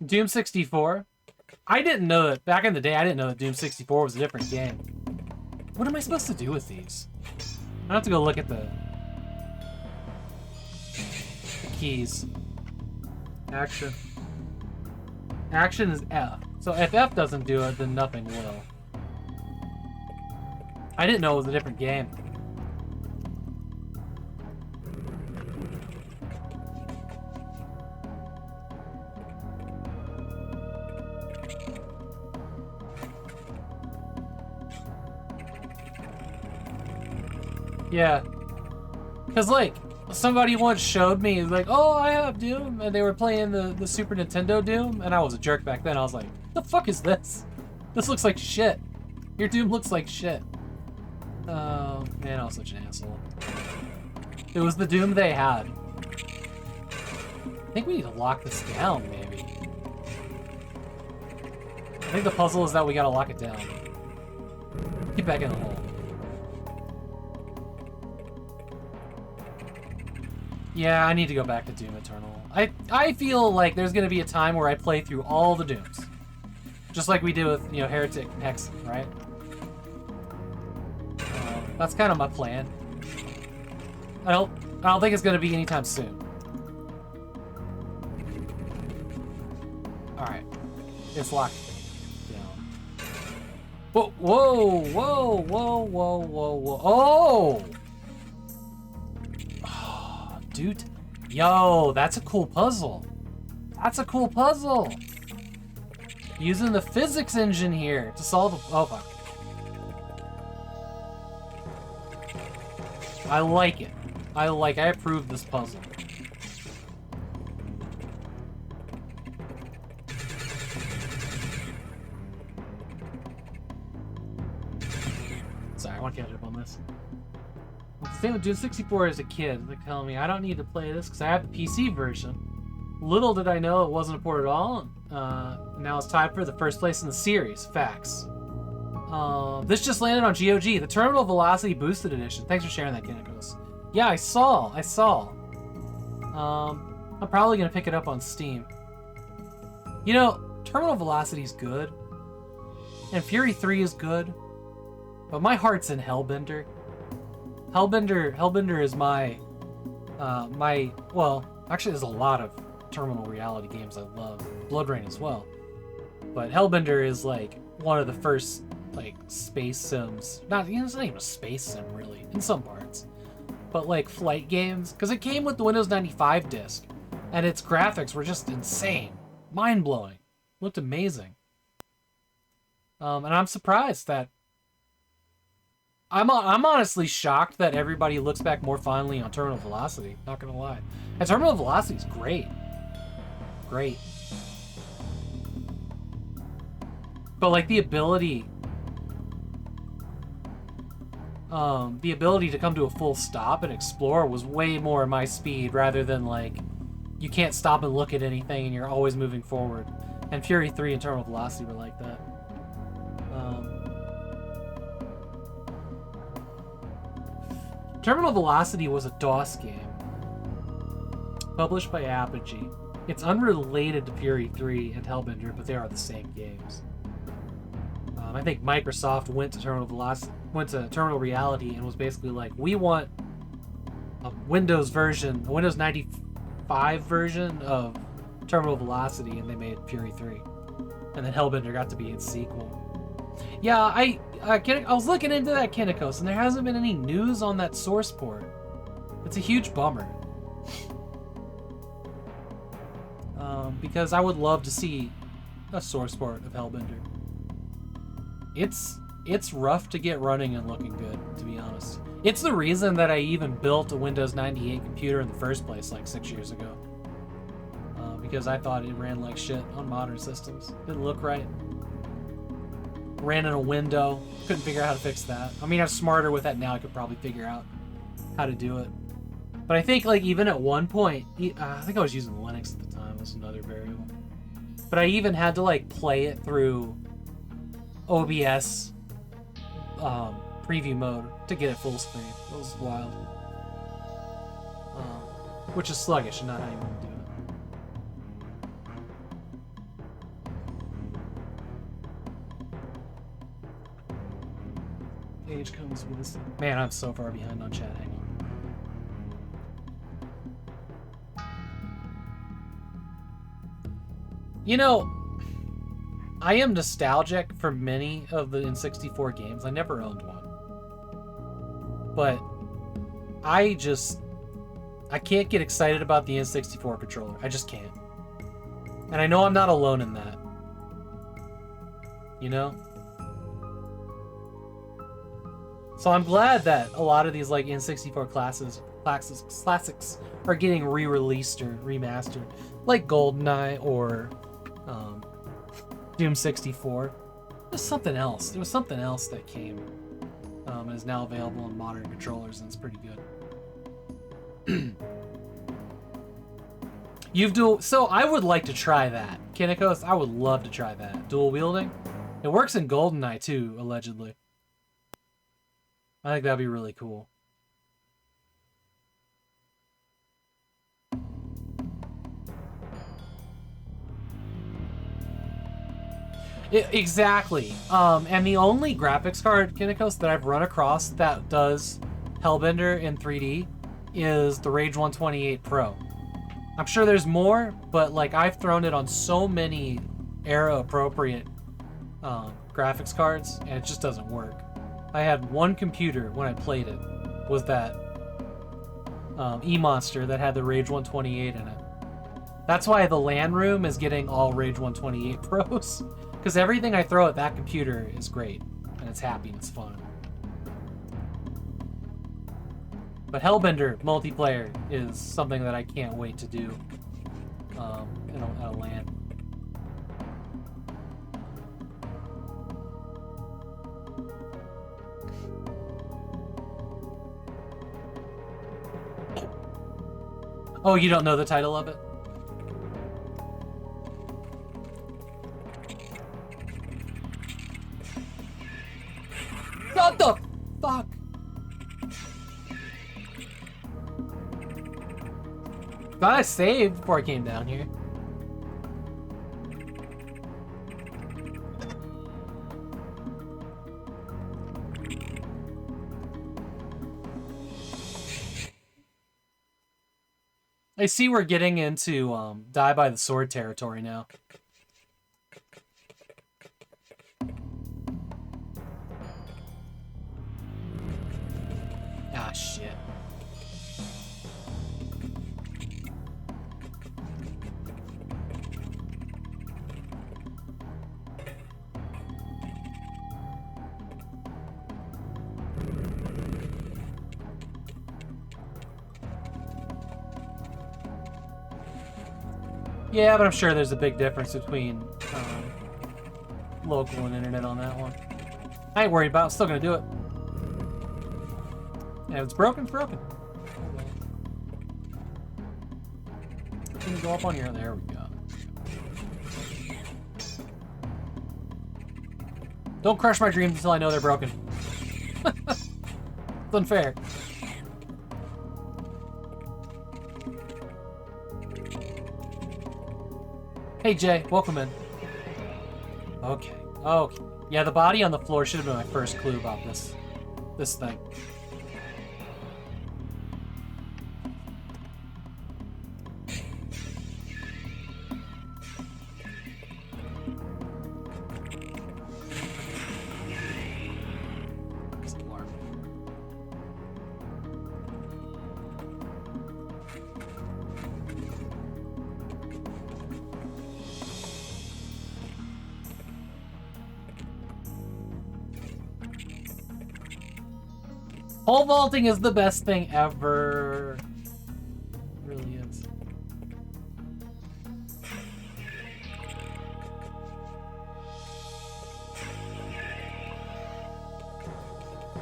Doom 64. I didn't know that back in the day. I didn't know that Doom 64 was a different game. What am I supposed to do with these? I have to go look at the keys. Action. Action is F. So if F doesn't do it, then nothing will. I didn't know it was a different game. Yeah. Because, like, somebody once showed me, like, oh, I have Doom, and they were playing the Super Nintendo Doom, and I was a jerk back then. I was like, the fuck is this? This looks like shit. Your Doom looks like shit. Oh, man, I was such an asshole. It was the Doom they had. I think we need to lock this down, maybe. I think the puzzle is that we gotta lock it down. Get back in the hole. Yeah, I need to go back to Doom Eternal. I feel like there's gonna be a time where I play through all the Dooms. Just like we did with, you know, Heretic and Hex, right? That's kind of my plan. I don't think it's gonna be anytime soon. Alright. It's locked down. Whoa, whoa, whoa, whoa, whoa, whoa, whoa. Oh! Dude, yo, that's a cool puzzle. That's a cool puzzle. Using the physics engine here to solve a... Oh, fuck. I like it. I approve this puzzle. Sorry, I want to catch up on this. Same with Doom 64 as a kid, like telling me I don't need to play this because I have the PC version. Little did I know it wasn't a port at all. Now it's tied for the first place in the series. Facts. This just landed on GOG, the Terminal Velocity Boosted Edition. Thanks for sharing that, Kinnikos. Yeah, I saw. I'm probably gonna pick it up on Steam. You know, Terminal Velocity is good, and Fury 3 is good, but my heart's in Hellbender. Hellbender is my, well, actually there's a lot of Terminal Reality games I love. Blood Rain as well. But Hellbender is like one of the first like space sims. It's not even a space sim really, in some parts. but like flight games, because it came with the Windows 95 disc, and its graphics were just insane, mind-blowing, looked amazing. And I'm surprised that I'm honestly shocked that everybody looks back more fondly on Terminal Velocity. Not gonna lie, and Terminal Velocity is great, great. But like the ability to come to a full stop and explore was way more my speed, rather than like you can't stop and look at anything and you're always moving forward. And Fury 3 and Terminal Velocity were like that. Terminal Velocity was a DOS game published by Apogee. It's unrelated to Fury 3 and Hellbender, but they are the same games. I think Microsoft went to Terminal Reality and was basically like, we want a Windows version, a Windows 95 version of Terminal Velocity, and they made Fury 3. And then Hellbender got to be its sequel. Yeah, I was looking into that, Kinnikos, and there hasn't been any news on that source port. It's a huge bummer. Because I would love to see a source port of Hellbender. It's rough to get running and looking good, to be honest. It's the reason that I even built a Windows 98 computer in the first place like 6 years ago. Because I thought it ran like shit on modern systems. Didn't look right. Ran in a window. Couldn't figure out how to fix that. I mean, I'm smarter with that now. I could probably figure out how to do it. But I think like even at one point, I think I was using Linux at the time. That's another variable. But I even had to like play it through OBS preview mode to get it full screen. It was wild. Which is sluggish and not how you want to do it. Age comes with... Man, I'm so far behind on chat. Hang on. You know, I am nostalgic for many of the N64 games. I never owned one. But I can't get excited about the N64 controller. I just can't. And I know I'm not alone in that. You know? So I'm glad that a lot of these like N64 classics are getting re-released or remastered, like GoldenEye or Doom 64. There's something else. There was something else that came and is now available on modern controllers, and it's pretty good. So I would like to try that. Kinnikos, I would love to try that. Dual wielding. It works in GoldenEye too, allegedly. I think that'd be really cool. Exactly. And the only graphics card, Kinnikos, that I've run across that does Hellbender in 3D is the Rage 128 Pro. I'm sure there's more, but like I've thrown it on so many era-appropriate graphics cards, and it just doesn't work. I had one computer when I played it, was that E-Monster that had the Rage 128 in it. That's why the LAN room is getting all Rage 128 Pros, because everything I throw at that computer is great, and it's happy and it's fun. But Hellbender multiplayer is something that I can't wait to do at a LAN. Oh, you don't know the title of it? What the fuck? Thought I saved before I came down here. I see we're getting into Die by the Sword territory now. Ah, shit. Yeah, but I'm sure there's a big difference between local and internet on that one. I ain't worried about it. Still gonna do it. Yeah, if it's broken, it's broken. Can you go up on here? There we go. Don't crush my dreams until I know they're broken. It's unfair. Hey Jay, welcome in. Okay, okay. Yeah, the body on the floor should have been my first clue about this thing. Pole vaulting is the best thing ever. It really is.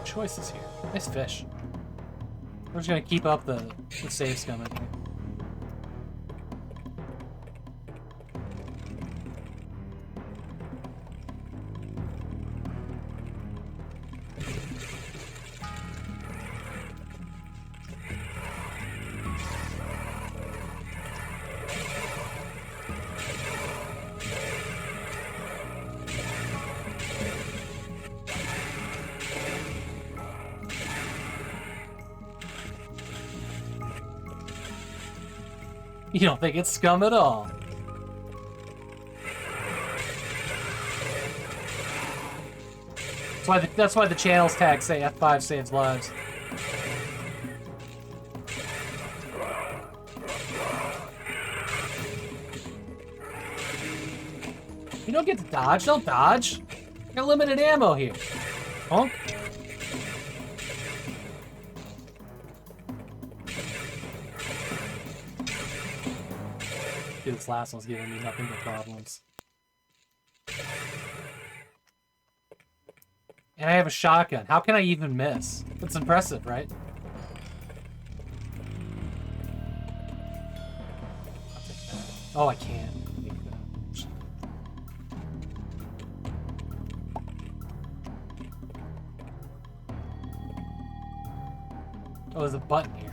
Choices here. Nice fish. We're just gonna keep up the saves coming here. You don't think it's scum at all. That's why the channels tag say F5 saves lives. You don't get to dodge. Don't dodge. I got limited ammo here. Punk. Dude, this last one's giving me nothing but problems. And I have a shotgun. How can I even miss? That's impressive, right? I'll take that. Oh, I can't. Oh, there's a button here.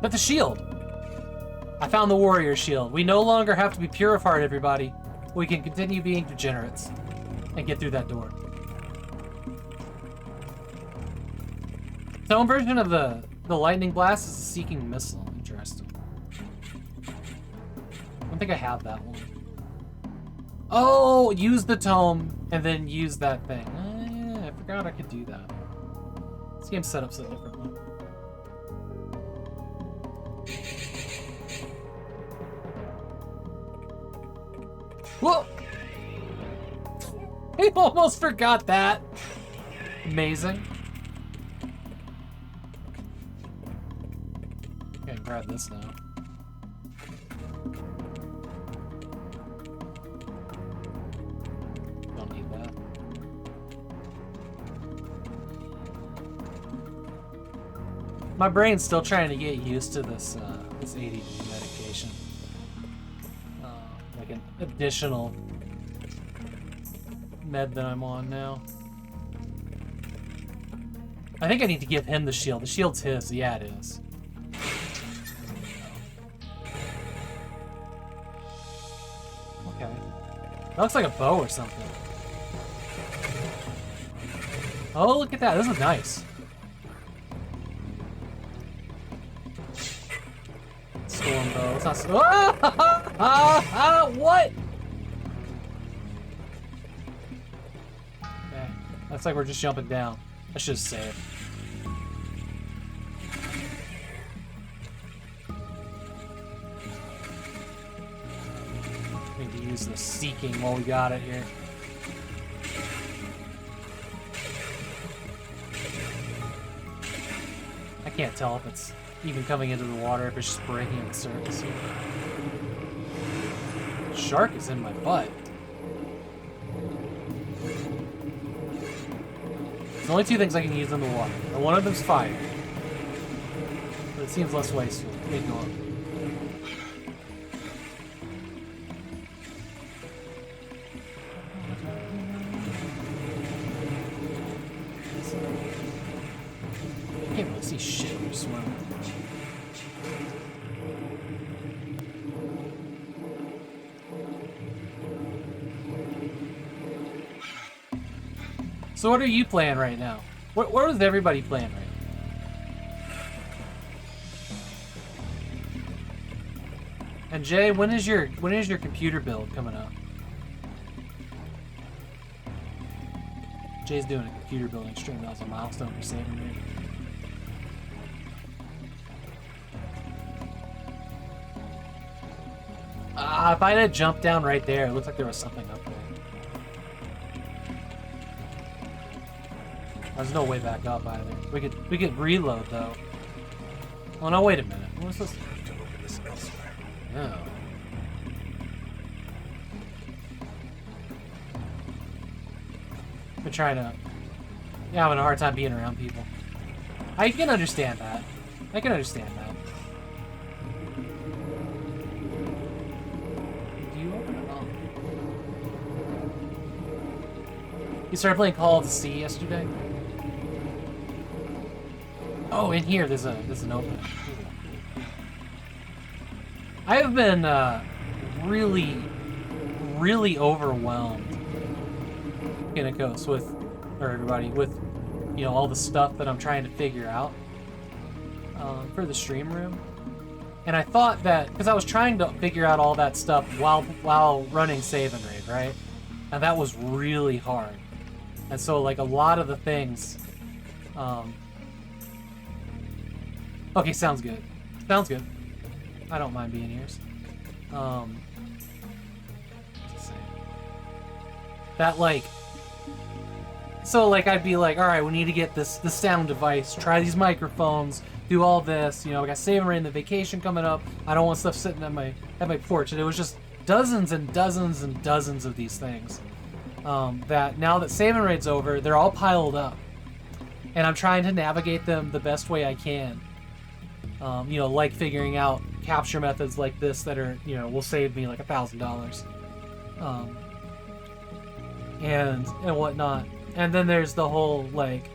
But the shield! I found the warrior shield. We no longer have to be pure of heart, everybody. We can continue being degenerates and get through that door. Some version of the lightning blast is a seeking missile. Interesting. I don't think I have that one. Oh, use the tome and then use that thing. Yeah, I forgot I could do that. This game's set up so differently. Whoa! I almost forgot that. Amazing. Okay, grab this now. Don't need that. My brain's still trying to get used to this this ADD medication. Like an additional med that I'm on now. I think I need to give him the shield. The shield's his. Yeah, it is. Okay. That looks like a bow or something. Oh, look at that. This is nice. Storm bow. It's not. What? Okay. That's like we're just jumping down. I should save. Need to use the seeking while we got it here. can't tell if it's even coming into the water, if it's just breaking on the surface. Shark is in my butt. There's only two things I can use in the water. And one of them's fire. But it seems less wasteful. Keep going. I can't really see shit when you're swimming. So what are you playing right now? What is everybody playing right now? And Jay, when is your computer build coming up? Jay's doing a computer building stream. That was a milestone for saving me. If I had jumped down right there, it looked like there was something up there. There's no way back up either. We could reload though. Oh no, wait a minute. What was this? No. I'm trying to. Yeah, having a hard time being around people. I can understand that. I can understand that. Do you open it up? You started playing Call of the Sea yesterday? Oh, in here there's an opening. I have been really overwhelmed, Kinnikos, with all the stuff that I'm trying to figure out for the stream room. And I thought that because I was trying to figure out all that stuff while running Save and Raid, right? And that was really hard. And so like a lot of the things. Okay, sounds good. Sounds good. I don't mind being ears. What's it say? That like. So like I'd be like, all right, we need to get this sound device, try these microphones, do all this. You know, I got Save and Raid and the vacation coming up. I don't want stuff sitting at my porch. And it was just dozens and dozens and dozens of these things. That now that Save and Raid's over, they're all piled up, and I'm trying to navigate them the best way I can. Like figuring out capture methods like this that are, will save me like $1,000, and whatnot. And then there's the whole like,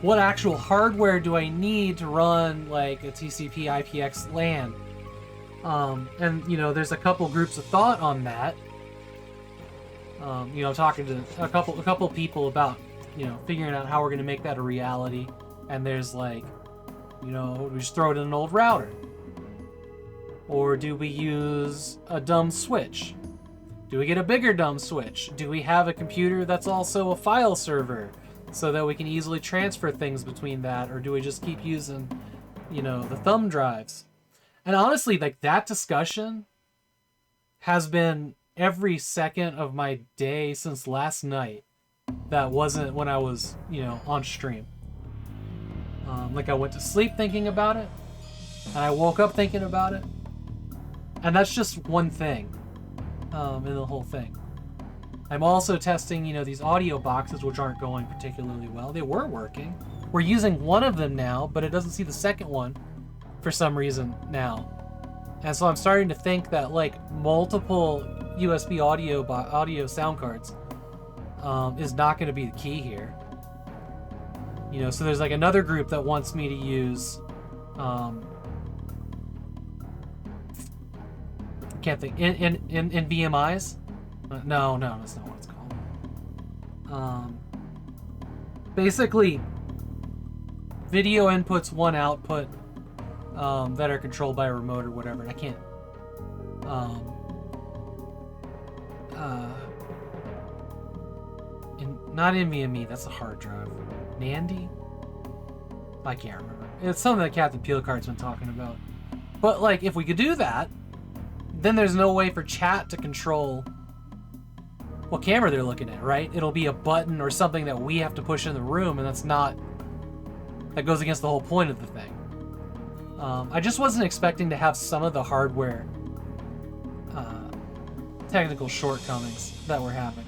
what actual hardware do I need to run like a TCP IPX LAN? And there's a couple groups of thought on that. Talking to a couple people about figuring out how we're gonna make that a reality. And there's like, we just throw it in an old router, or do we use a dumb switch? Do we get a bigger dumb switch? Do we have a computer that's also a file server so that we can easily transfer things between that, or do we just keep using, the thumb drives? And honestly, like that discussion has been every second of my day since last night. That wasn't when I was, on stream. Like I went to sleep thinking about it, and I woke up thinking about it. And that's just one thing in the whole thing. I'm also testing, these audio boxes, which aren't going particularly well. They were working. We're using one of them now, but it doesn't see the second one for some reason now. And so I'm starting to think that like multiple USB audio sound cards is not going to be the key here. So there's like another group that wants me to use can't think in BMIs. No, that's not what it's called. Basically, video inputs, one output that are controlled by a remote or whatever. And I can't. Not NVMe. That's a hard drive. Nandy. I can't remember. It's something that Captain Peelcard's been talking about. But like, if we could do that, then there's no way for chat to control what camera they're looking at, right? It'll be a button or something that we have to push in the room, and that goes against the whole point of the thing. I just wasn't expecting to have some of the hardware technical shortcomings that we're having.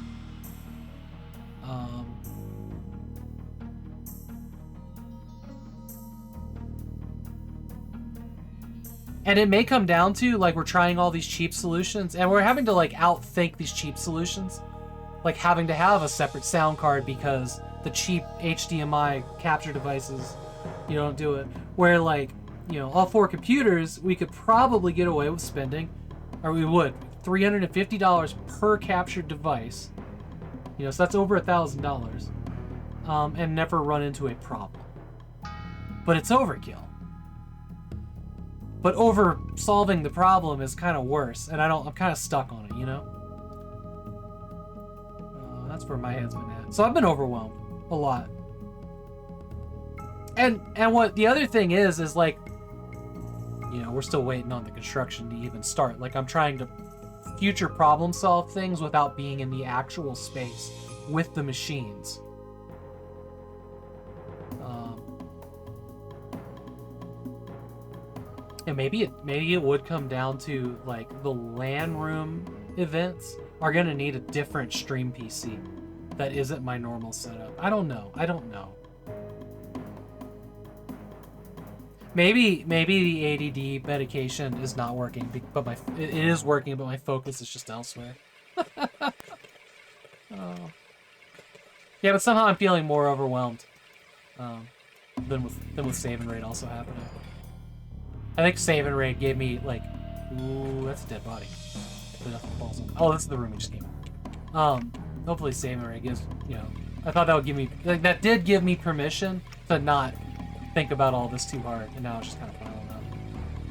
And it may come down to, like, we're trying all these cheap solutions, and we're having to, like, outthink these cheap solutions. Like, having to have a separate sound card because the cheap HDMI capture devices, you don't do it. Where, like, you know, all 4 computers, we could probably get away with spending, or we would, $350 per captured device. You know, so that's over $1,000. And never run into a problem. But it's overkill. But over solving the problem is kind of worse, and I'm kind of stuck on it, you know? That's where my head's been at. So I've been overwhelmed a lot. And what the other thing is like, you know, we're still waiting on the construction to even start. Like, I'm trying to future problem solve things without being in the actual space with the machines. And maybe it would come down to, like, the LAN room events are gonna need a different stream PC that isn't my normal setup. I don't know. Maybe the ADD medication is not working, but it is working, but my focus is just elsewhere. Oh. Yeah, but somehow I'm feeling more overwhelmed than with Save and Raid also happening. I think Save and Raid gave me, like, ooh, that's a dead body. Oh, that's the room we just came in. Hopefully Save and Raid gives, you know, I thought that would give me, like, that did give me permission to not think about all this too hard, and now it's just kind of piling up.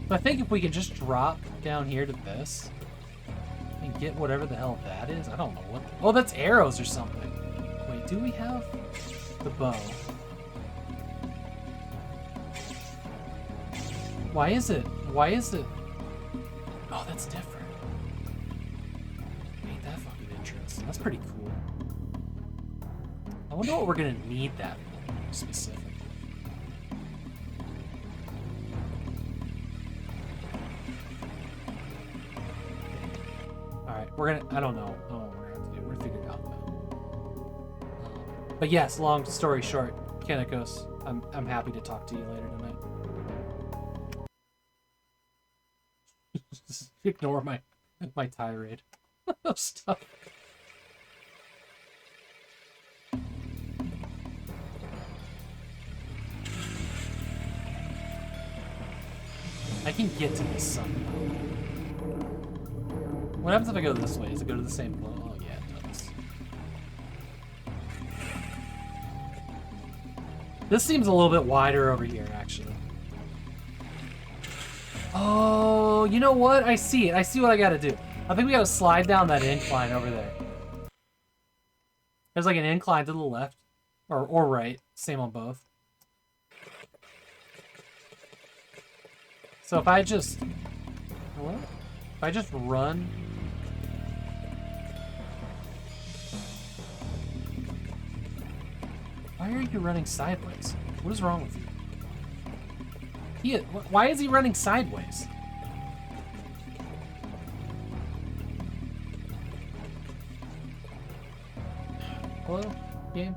But I think if we can just drop down here to this and get whatever the hell that is, I don't know what. Oh, that's arrows or something. Wait, do we have the bow? Why is it? Oh, that's different. Ain't that fucking interesting? That's pretty cool. I wonder what we're gonna need that for, specifically. Alright, I don't know what we're gonna have to do. We're figuring it out though. But yes, long story short, Kenikos, I'm happy to talk to you later tonight. Just ignore my tirade of stuff. I can get to this somehow. What happens if I go this way? Does it go to the same flow? Oh yeah, it does. This seems a little bit wider over here, actually. Oh, you know what? I see it. I see what I gotta do. I think we gotta slide down that incline over there. There's like an incline to the left. Or right. Same on both. So if I just... What? If I just run... Why are you running sideways? What is wrong with you? Why is he running sideways? Hello, game?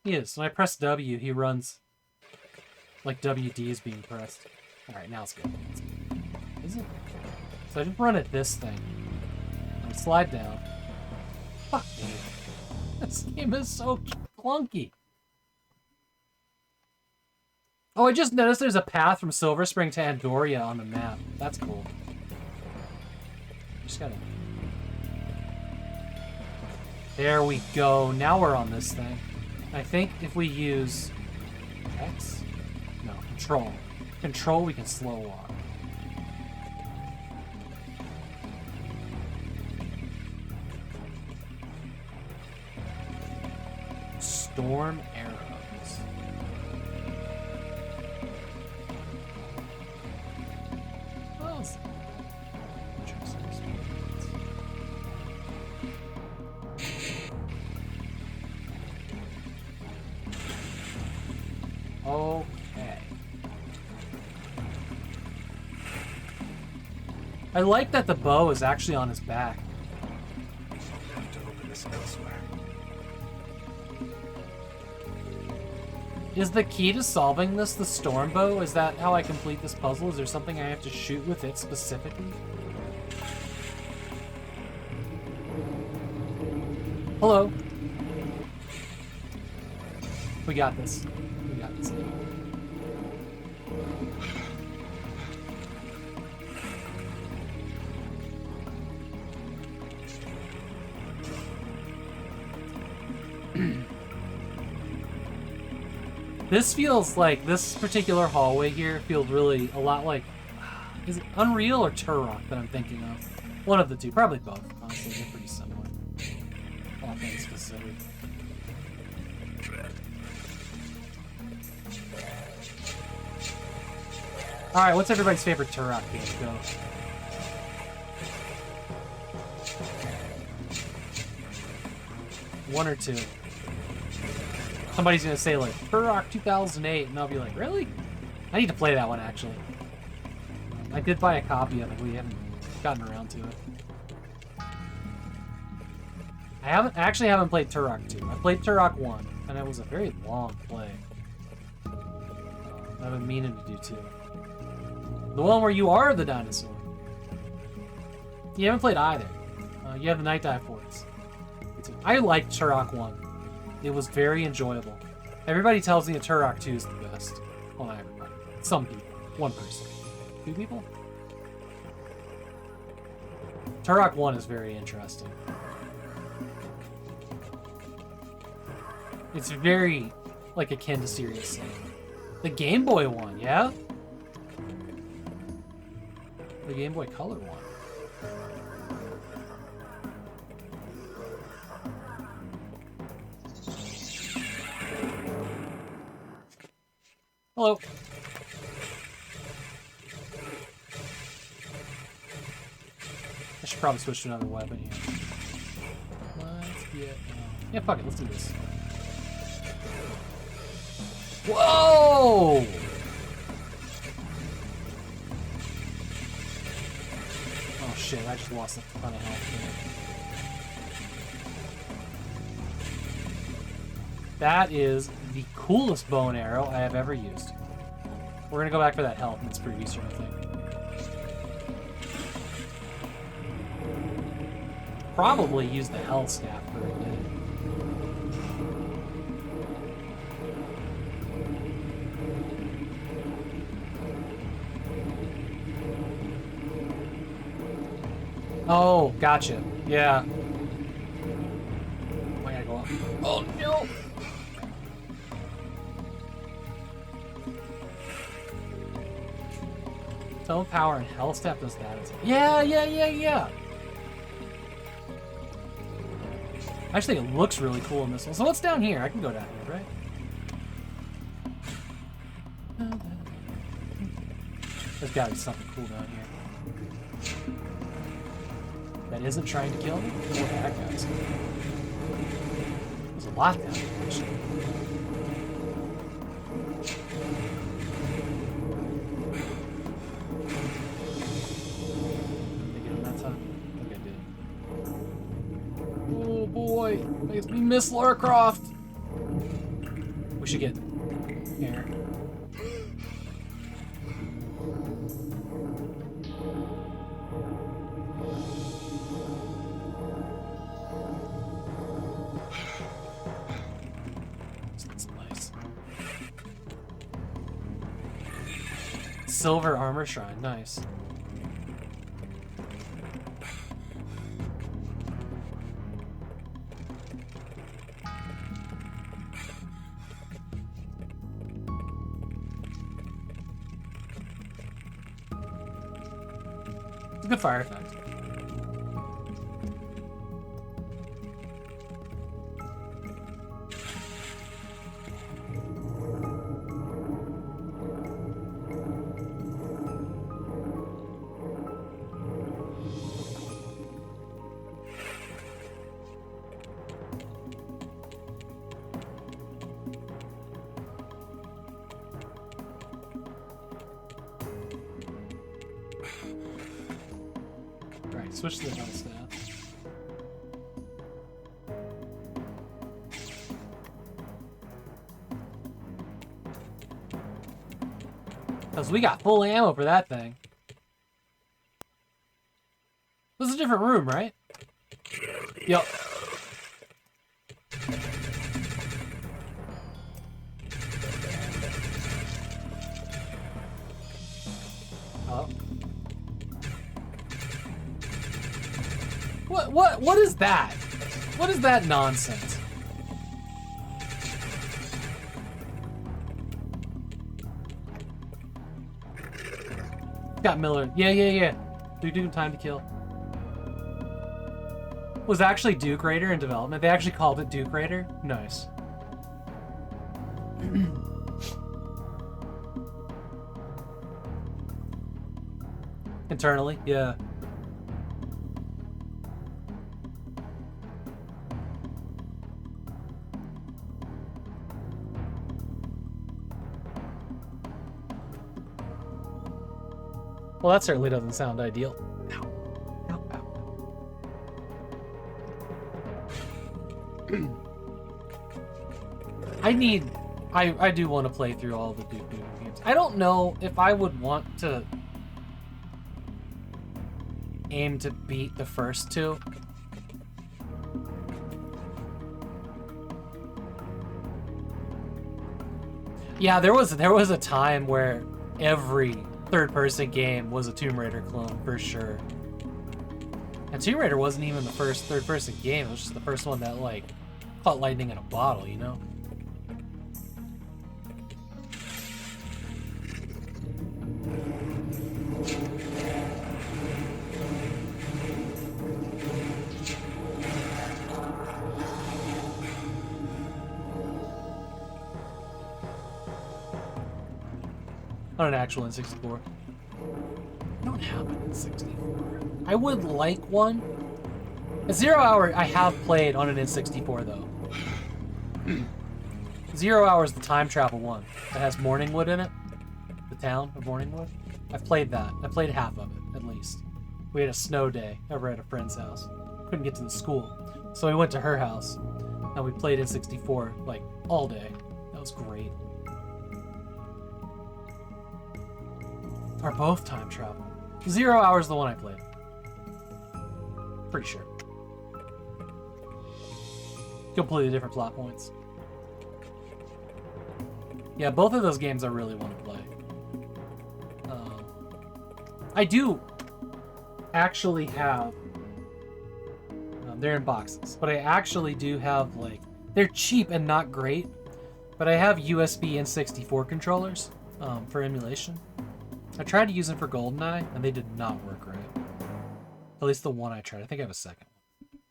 He is. When I press W, he runs like WD is being pressed. Alright, now it's good. Is it? So I just run at this thing. And slide down. Fuck me. This game is so clunky. Oh, I just noticed there's a path from Silver Spring to Andoria on the map. That's cool. Just gotta... There we go. Now we're on this thing. I think if we use X? No, Control. Control, we can slow walk. Storm arrows. Well, Okay. I like that the bow is actually on his back. I'll have to open this elsewhere. Is the key to solving this the storm bow? Is that how I complete this puzzle? Is there something I have to shoot with it specifically? Hello. We got this. We got this. This feels like, this particular hallway here feels really a lot like, is it Unreal or Turok that I'm thinking of? One of the two, probably both, honestly, they're pretty similar. All things considered. Alright, what's everybody's favorite Turok game? Go. One or two. Somebody's gonna say like Turok 2008, and I'll be like, really? I need to play that one actually. I did buy a copy of it. We haven't gotten around to it. I actually haven't played Turok 2. I played Turok 1, and it was a very long play. I've been meaning to do 2. The one where you are the dinosaur. You haven't played either. You have the Night Dive Forts. I liked Turok 1. It was very enjoyable. Everybody tells me that Turok 2 is the best. Well, not everybody. Some people. One person. 2 people? Turok 1 is very interesting. It's very, like, akin to Serious Sam. The Game Boy one, yeah? The Game Boy Color one. Hello. I should probably switch to another weapon here. Let's get... yeah, fuck it, let's do this. Whoa! Oh shit, I just lost a ton of health there. That is the coolest bow and arrow I have ever used. We're gonna go back for that health in this previous room, I think. Probably use the health staff for a bit. Oh, gotcha. Yeah. I gotta go up. Oh no! Tone power and health staff does that. Yeah. I just think it looks really cool in this one. So what's down here? I can go down here, right? There's gotta be something cool down here. That isn't trying to kill me? What the heck, guys? There's a lot down here, actually. Did I get him that time? I think I did. Oh boy! Makes me miss Lara Croft! We should get air. Silver armor shrine, nice. It's a good fire effect. switch to the metal staff. Because we got full ammo for that thing. This is a different room, right? Yup. Oh. What is that? What is that nonsense? Got Miller. Yeah. Duke Time to Kill. Was actually Duke Raider in development. They actually called it Duke Raider. Nice. Internally, yeah. Well, that certainly doesn't sound ideal. Ow. I do want to play through all the Duke Nukem games. I don't know if I would want to aim to beat the first two. Yeah, there was a time where every third-person game was a Tomb Raider clone, for sure. And Tomb Raider wasn't even the first third-person game, it was just the first one that, like, caught lightning in a bottle, you know? On an actual N64. I don't have an N64. I would like one. A 0 Hour I have played on an N64 though. 0 Hour is the time travel one that has Morningwood in it. The town of Morningwood. I've played that. I played half of it, at least. We had a snow day over at a friend's house. Couldn't get to the school. So we went to her house and we played N64 like all day. That was great. Are both time travel. 0 Hour is the one I played. Pretty sure. Completely different plot points. Yeah, both of those games I really want to play. I do actually have... they're in boxes, but I actually do have, like... They're cheap and not great, but I have USB N64 controllers for emulation. I tried to use them for GoldenEye, and they did not work right. At least the one I tried. I think I have a second one.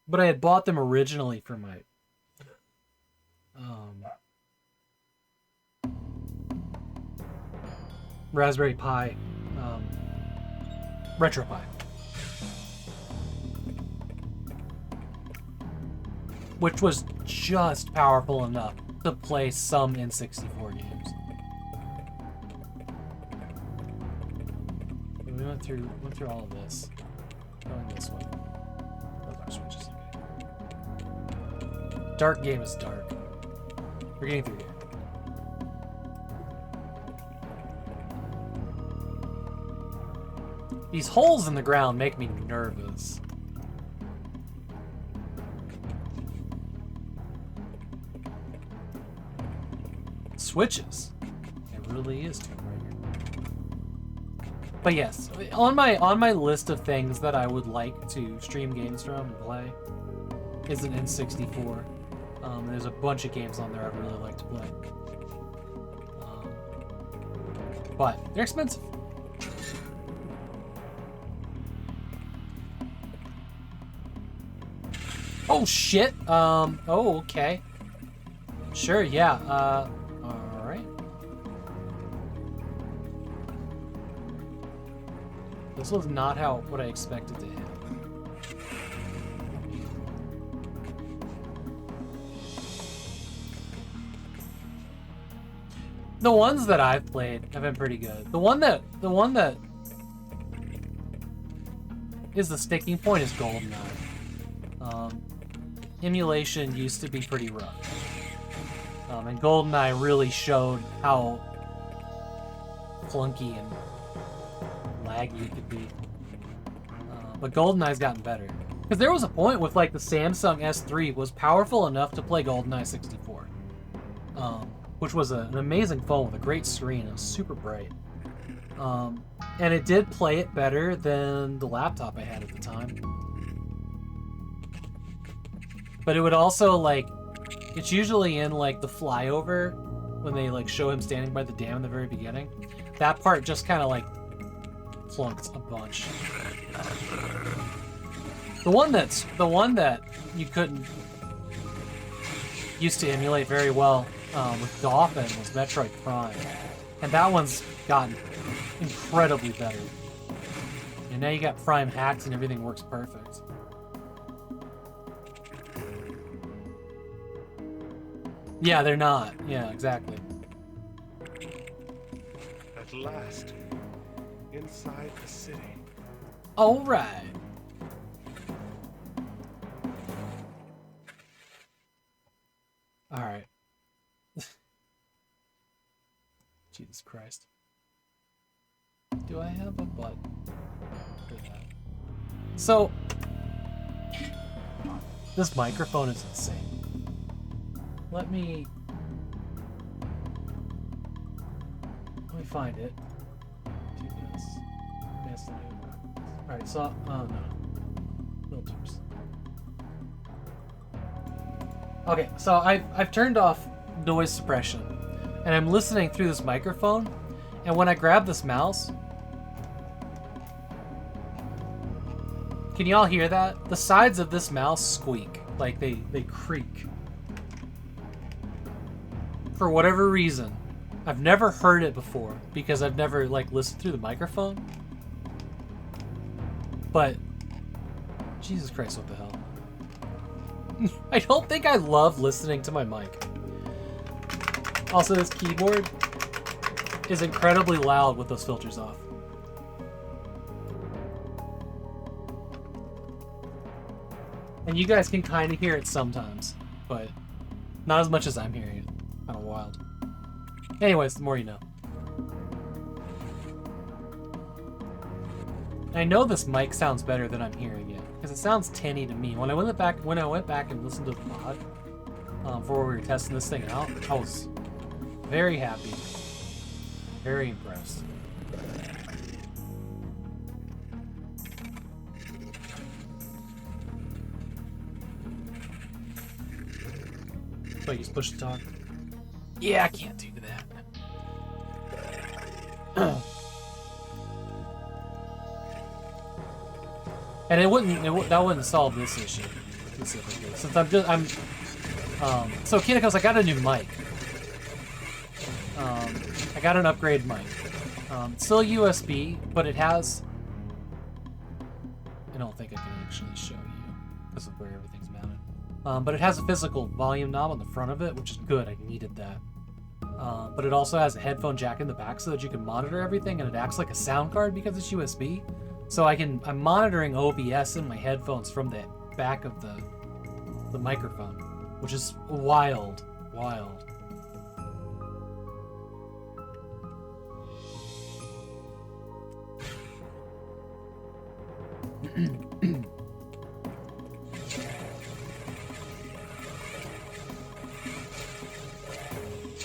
But I had bought them originally for my... Raspberry Pi. RetroPie. Which was just powerful enough to play some N64 games. We went through all of this. Going this way. Both our switches. Okay. Dark game is dark. We're getting through here. These holes in the ground make me nervous. Switches. It really is Tomb Raider. But yes, on my list of things that I would like to stream games from and play is an N64. There's a bunch of games on there I'd really like to play. But they're expensive. Oh shit! Oh, okay. Sure, yeah, alright. This was not what I expected to happen. The ones that I've played have been pretty good. The one that is the sticking point is GoldenEye. Emulation used to be pretty rough. And GoldenEye really showed how clunky and laggy it could be. But GoldenEye's gotten better. Because there was a point with like the Samsung S3 was powerful enough to play GoldenEye 64. Which was an amazing phone with a great screen. It was super bright. And it did play it better than the laptop I had at the time. But it would also, like, it's usually in, like, the flyover when they, like, show him standing by the dam in the very beginning. That part just kind of, like, clunks a bunch. The one that you couldn't used to emulate very well with Dolphin was Metroid Prime. And that one's gotten incredibly better. And now you got Prime hacks and everything works perfect. Yeah, they're not. Yeah, exactly. At last, inside the city. All right. All right. Jesus Christ. Do I have a button for that? So, this microphone is insane. Let me find it. Do this. Alright, so, oh no. Filters. Okay, so I've turned off noise suppression, and I'm listening through this microphone, and when I grab this mouse, can you all hear that? The sides of this mouse squeak, like they creak. For whatever reason, I've never heard it before because I've never like listened through the microphone. But Jesus Christ, what the hell? I don't think I love listening to my mic. Also, this keyboard is incredibly loud with those filters off. And you guys can kind of hear it sometimes, but not as much as I'm hearing it. Kind of wild. Anyways, the more you know. I know this mic sounds better than I'm hearing it, because it sounds tinny to me. When I went back and listened to the mod for where we were testing this thing out, I was very happy, very impressed. But you just push the talk. Yeah, I can't do that. And that wouldn't solve this issue specifically. Since so Kinikos, I got a new mic. I got an upgraded mic. It's still USB, but it has. I don't think I can actually show you because of where everything's mounted. But it has a physical volume knob on the front of it, which is good. I needed that. But it also has a headphone jack in the back so that you can monitor everything, and it acts like a sound card because it's USB. So I'm monitoring OBS in my headphones from the back of the microphone, which is wild.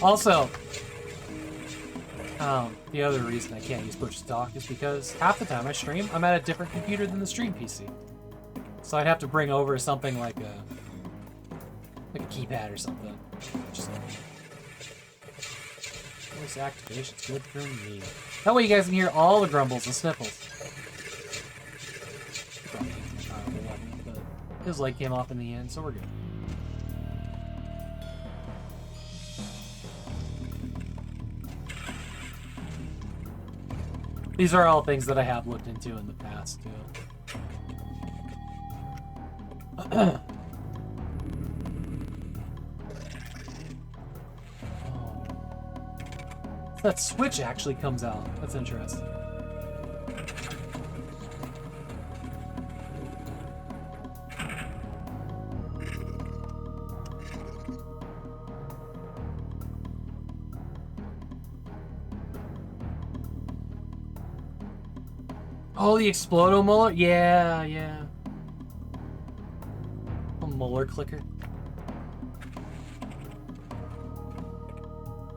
Also, the other reason I can't use push to talk is because half the time I stream, I'm at a different computer than the stream PC. So I'd have to bring over something like a keypad or something. Just voice activation's good for me. That way you guys can hear all the grumbles and sniffles. But his leg came off in the end, so we're good. These are all things that I have looked into in the past, too. So that Switch actually comes out. That's interesting. Oh, the Explodo Muller? Yeah, yeah. A Muller clicker.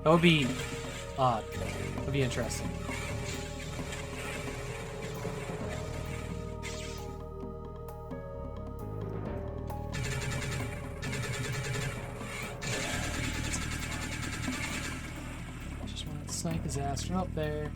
That would be odd. That would be interesting. Just wanted to snipe his ass from up there.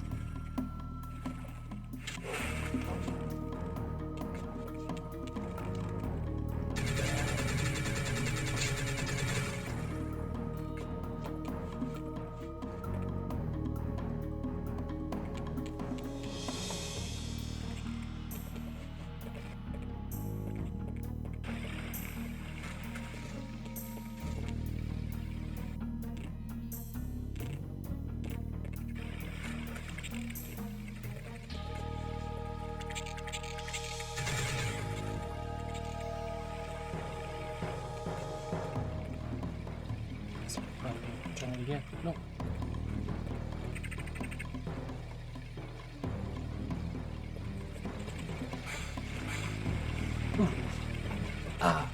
Try it again. No. Ooh. Ah.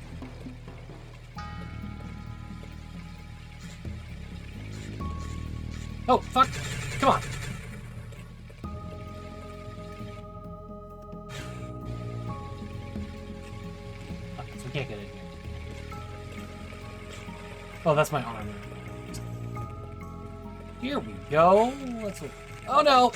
Oh, fuck. Come on. Okay, so we can't get in here. Oh, that's my armor. Here we go. Let's. Oh no!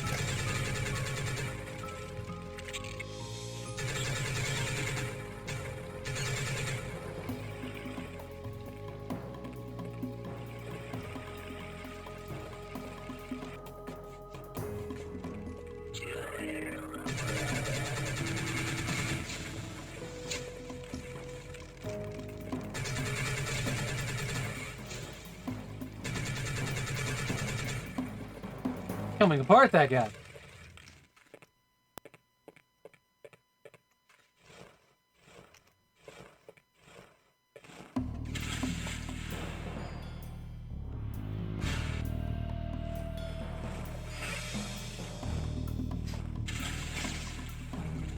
Coming apart, that guy.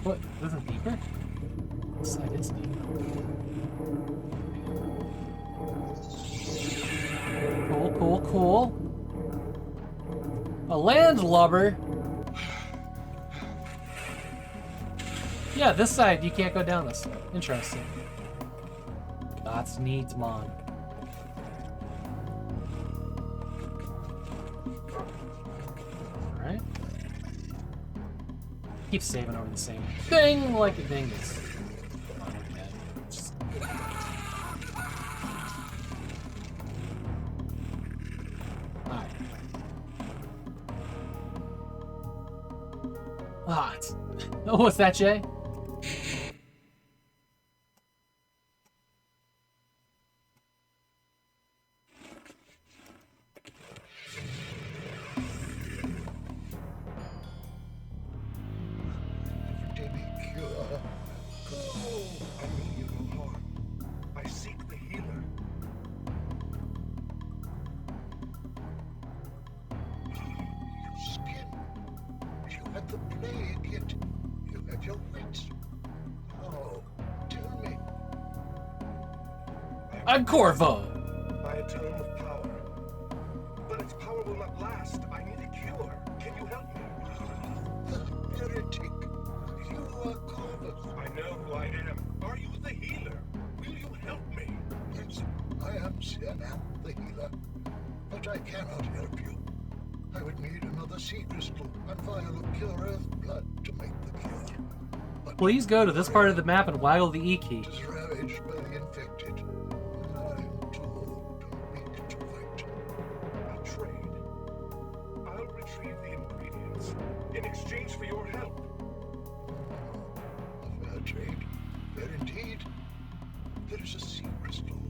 What? This is deeper? This side is deeper. Cool, cool, cool. A landlubber? Yeah, this side, you can't go down this side. Interesting. That's neat, man. Alright. Keep saving over the same thing like a dingus. What? Oh, what's that, Jay? I'm Corvo. I atone with power. But its power will not last. I need a cure. Can you help me? Heretic. You are Corvus. I know who I am. Are you the healer? Will you help me? Yes, I am Sienam, the healer. But I cannot help you. I would need another sea crystal and vial of pure earth blood to make the cure. But please go to this part of the map and waggle the E key. it is ravaged by the infected. I'm too weak to fight. A trade. I'll retrieve the ingredients in exchange for your help. A fair trade. Fair indeed. There is a sea crystal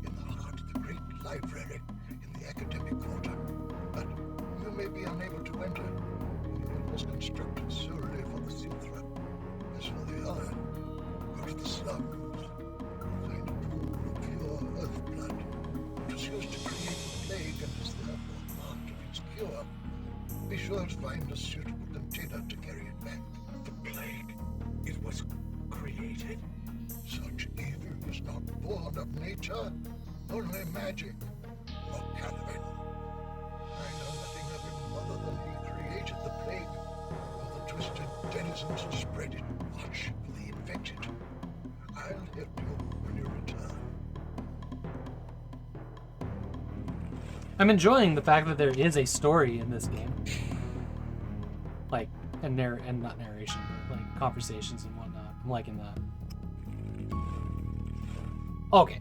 in the heart of the great library in the academic quarter. But you may be unable to enter. It was constructed solely for the Synthra. As for the other, go to the slums. Find a pool of pure earth blood. It was used to create the plague and is therefore part of its cure. Be sure to find a suitable container to carry it back. The plague. It was created. Such evil is not born of nature, only magic. Look, Caliban. I know nothing of him other than he created the plague. For the twisted denizens to spread it. Watch for the infected. I'll help you when you return. I'm enjoying the fact that there is a story in this game. Like, and not narration, but like conversations and whatnot. I'm liking that. Okay.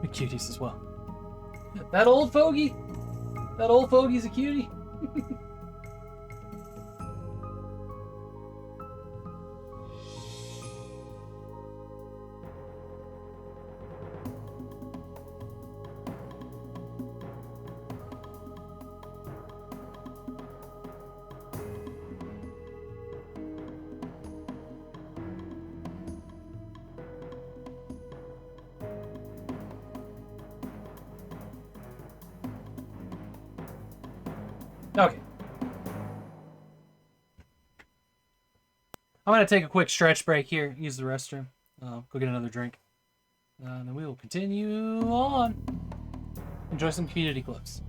The cuties as well. That old fogey? That old fogey's a cutie? Okay. I'm going to take a quick stretch break here, use the restroom, go get another drink, and then we will continue on. Enjoy some community clips.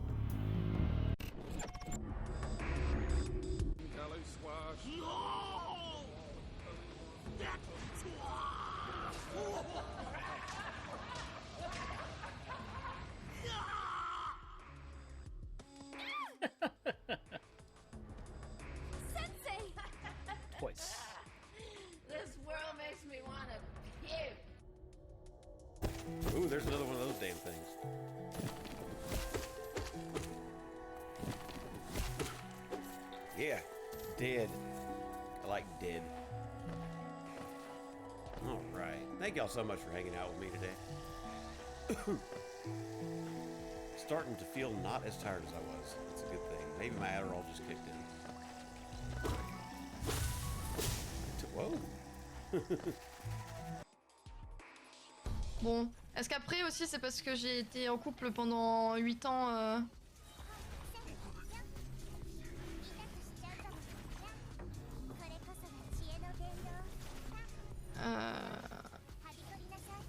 Twice. This world makes me want to puke. Ooh, there's another one of those damn things. Yeah, dead. I like dead. All right. Thank y'all so much for hanging out with me today. Starting to feel not as tired as I was. That's a good thing. Maybe my Adderall just kicked in. Whoa. Bon, est-ce qu'après aussi c'est parce que j'ai été en couple pendant 8 ans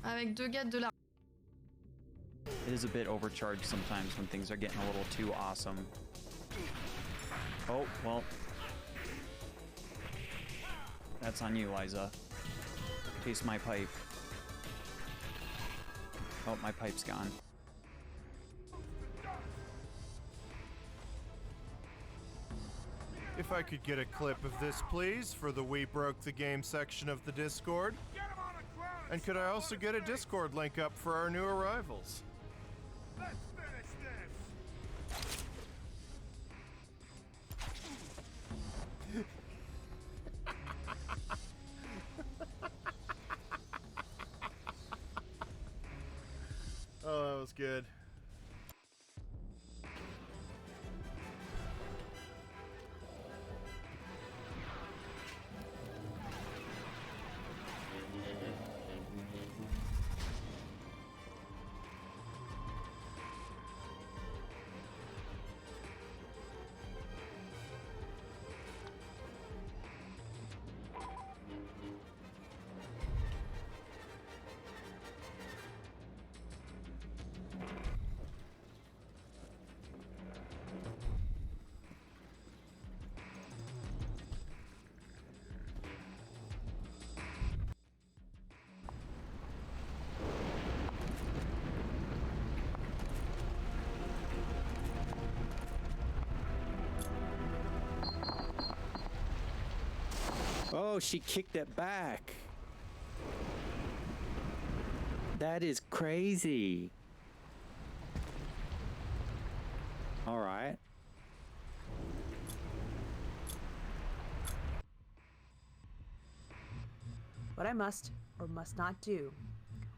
avec deux gars de la... It is a bit overcharged sometimes when things are getting a little too awesome. Oh, well. That's on you, Liza. Taste my pipe. Oh, my pipe's gone. If I could get a clip of this, please, for the We Broke the Game section of the Discord. And could I also get a Discord link up for our new arrivals? Let's finish this. Oh, that was good. Oh, she kicked it back. That is crazy. All right. What I must or must not do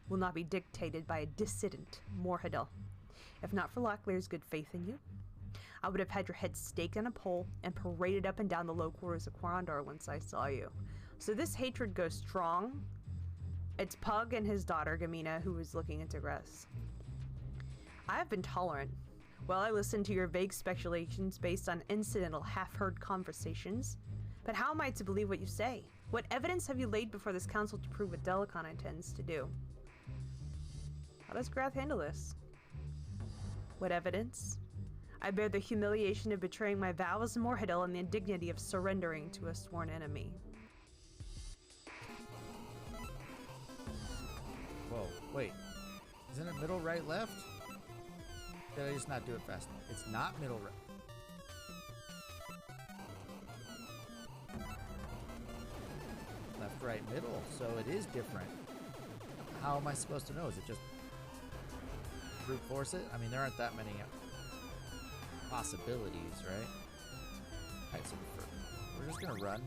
will not be dictated by a dissident, Morhadel. If not for Locklear's good faith in you, I would have had your head staked on a pole and paraded up and down the low quarters of Quarandar once I saw you. So this hatred goes strong. It's Pug and his daughter, Gamina, who is looking into Gress. I have been tolerant. Well, I listened to your vague speculations based on incidental, half-heard conversations. But how am I to believe what you say? What evidence have you laid before this council to prove what Delicon intends to do? How does Grath handle this? What evidence? I bear the humiliation of betraying my vows, Morhidel, and the indignity of surrendering to a sworn enemy. Whoa, wait. Isn't it middle, right, left? Did I just not do it fast enough? It's not middle, right. Left, right, middle. So it is different. How am I supposed to know? Is it just brute force it? I mean, there aren't that many possibilities, right? Alright, so we're just gonna run.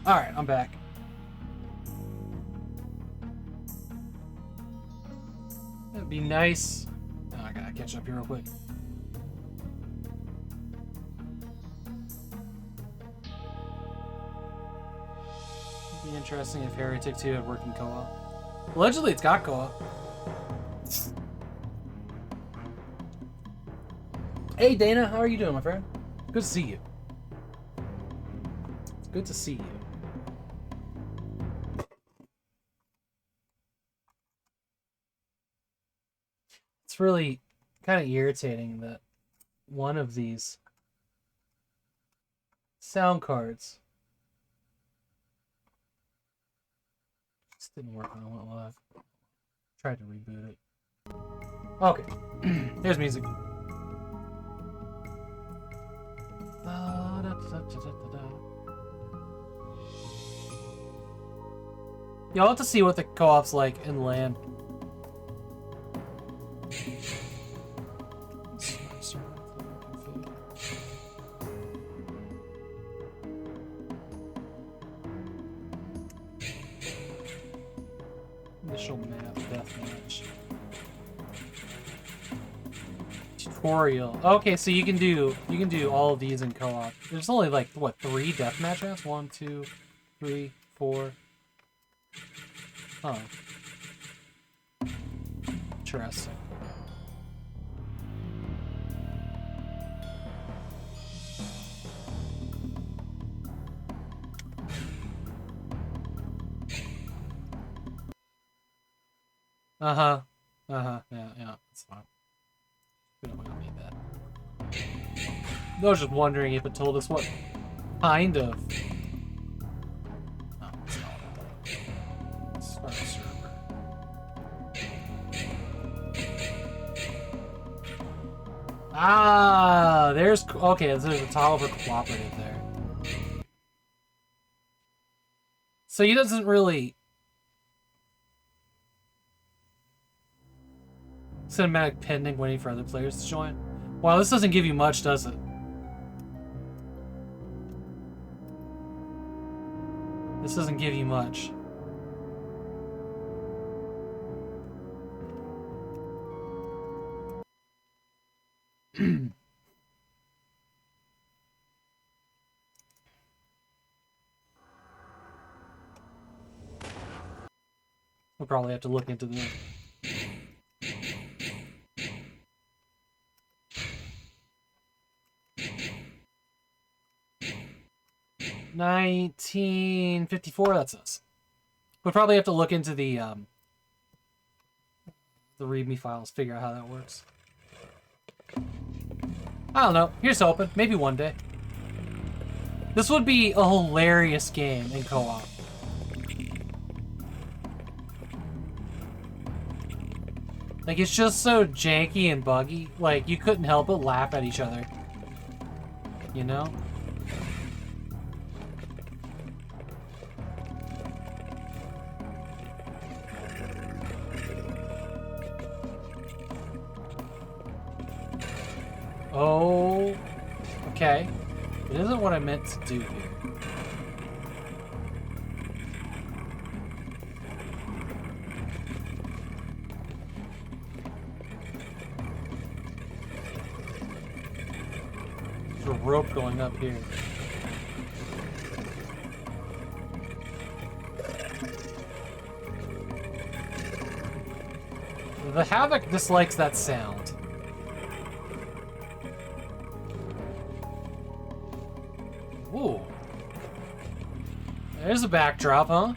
Alright, I'm back. It'd be nice. Oh, I gotta catch up here real quick. It'd be interesting if Heretic 2 had working co-op. Allegedly, it's got co-op. Hey Dana, how are you doing, my friend? Good to see you. It's good to see you. It's really kind of irritating that one of these sound cards just didn't work when I went live. Tried to reboot it. Okay, here's music. Y'all have to see what the co-op's like in LAN. Initial map deathmatch. Tutorial. Okay, so you can do all of these in co-op. There's only like what, 3 deathmatch maps? 1, 2, 3, 4. Oh. Interesting. Yeah, that's fine. We don't need that. I was just wondering if it told us what kind of. Oh, it's not. Start a server. Ah, there's okay. There's a toggle for cooperative there. So he doesn't really. Cinematic pending, waiting for other players to join. Wow, this doesn't give you much, does it? This doesn't give you much. We'll probably have to look into the 1954, that's us. We'll probably have to look into the README files, figure out how that works. I don't know. Here's hoping. Maybe one day. This would be a hilarious game in co-op. Like, it's just so janky and buggy. Like, you couldn't help but laugh at each other. You know? Oh, okay. It isn't what I meant to do here. There's a rope going up here. The Havok dislikes that sound. Ooh. There's a backdrop, huh?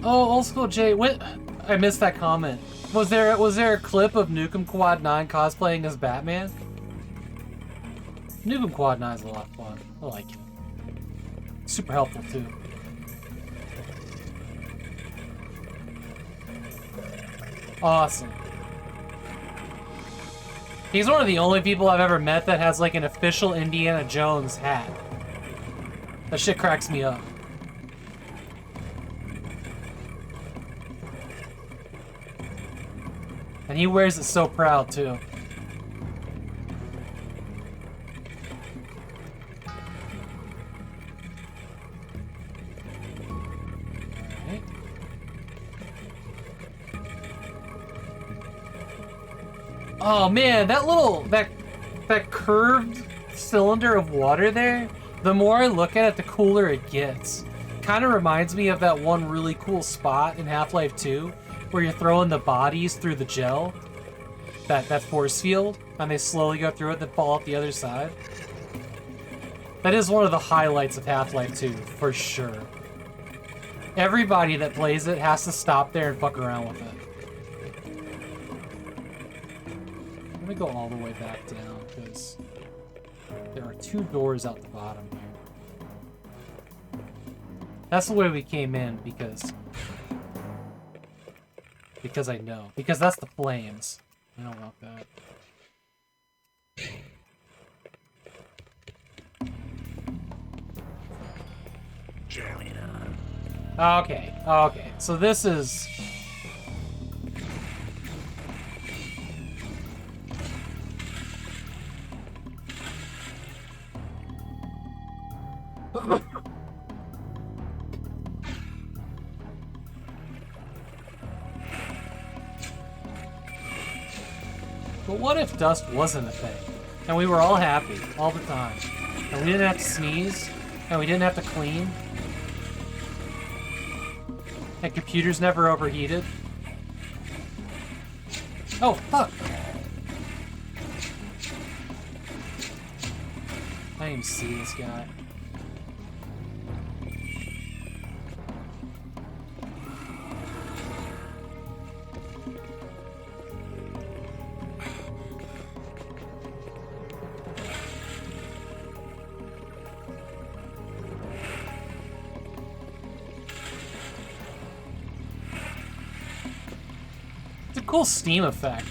Oh, old school Jay. What? I missed that comment. Was there a clip of Nukem Quad 9 cosplaying as Batman? Nukem Quad 9 is a lot of fun. I like it. Super helpful too. Awesome. He's one of the only people I've ever met that has like an official Indiana Jones hat. That shit cracks me up. And he wears it so proud too. Alright. Oh man, that curved cylinder of water there, the more I look at it, the cooler it gets. Kind of reminds me of that one really cool spot in Half-Life 2 where you're throwing the bodies through the gel, that force field, and they slowly go through it, then fall out the other side. That is one of the highlights of Half-Life 2, for sure. Everybody that plays it has to stop there and fuck around with it. I'm gonna go all the way back down, because there are 2 doors out the bottom here. That's the way we came in, because I know. Because that's the flames. I don't want that. Okay, okay. So this is... But what if dust wasn't a thing? And we were all happy, all the time. And we didn't have to sneeze, and we didn't have to clean. And computers never overheated. Oh, fuck! I didn't even see this guy. Cool steam effect.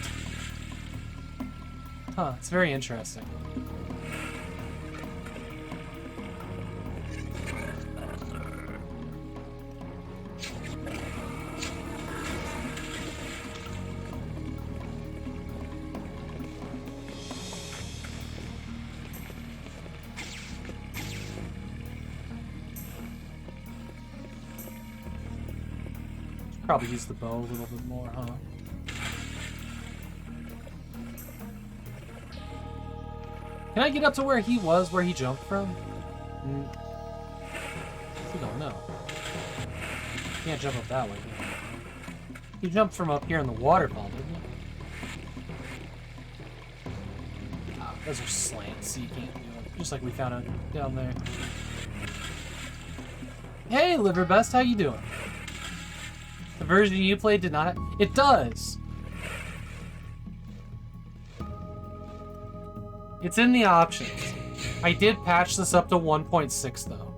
Huh, it's very interesting. Probably use the bow a little bit more, huh? Can I get up to where he was, where he jumped from? I don't know. Can't jump up that way. He jumped from up here in the waterfall, didn't he? Oh, those are slants, so you can't do it. Just like we found out down there. Hey, Liverbest, how you doing? The version you played did not... It does! It's in the options. I did patch this up to 1.6 though.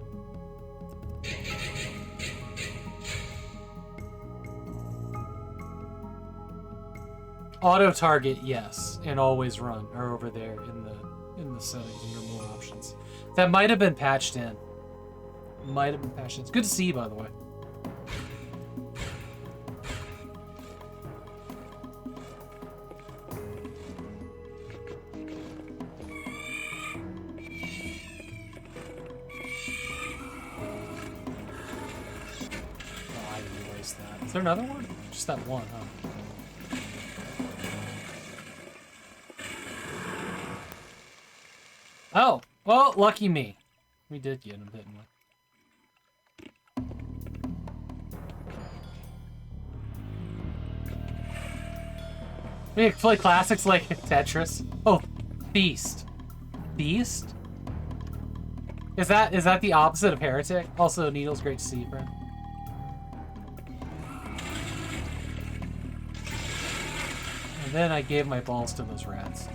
Auto target, yes, and always run are over there in the settings under more options. That might have been patched in. Might have been patched in. It's good to see you, by the way. Is there another one? Just that one, huh? Oh, well, lucky me. We did get him, didn't we? We play classics like Tetris. Oh, Feast. Feast? Is that the opposite of Heretic? Also, Needle's great to see you, friend. And then I gave my balls to those rats.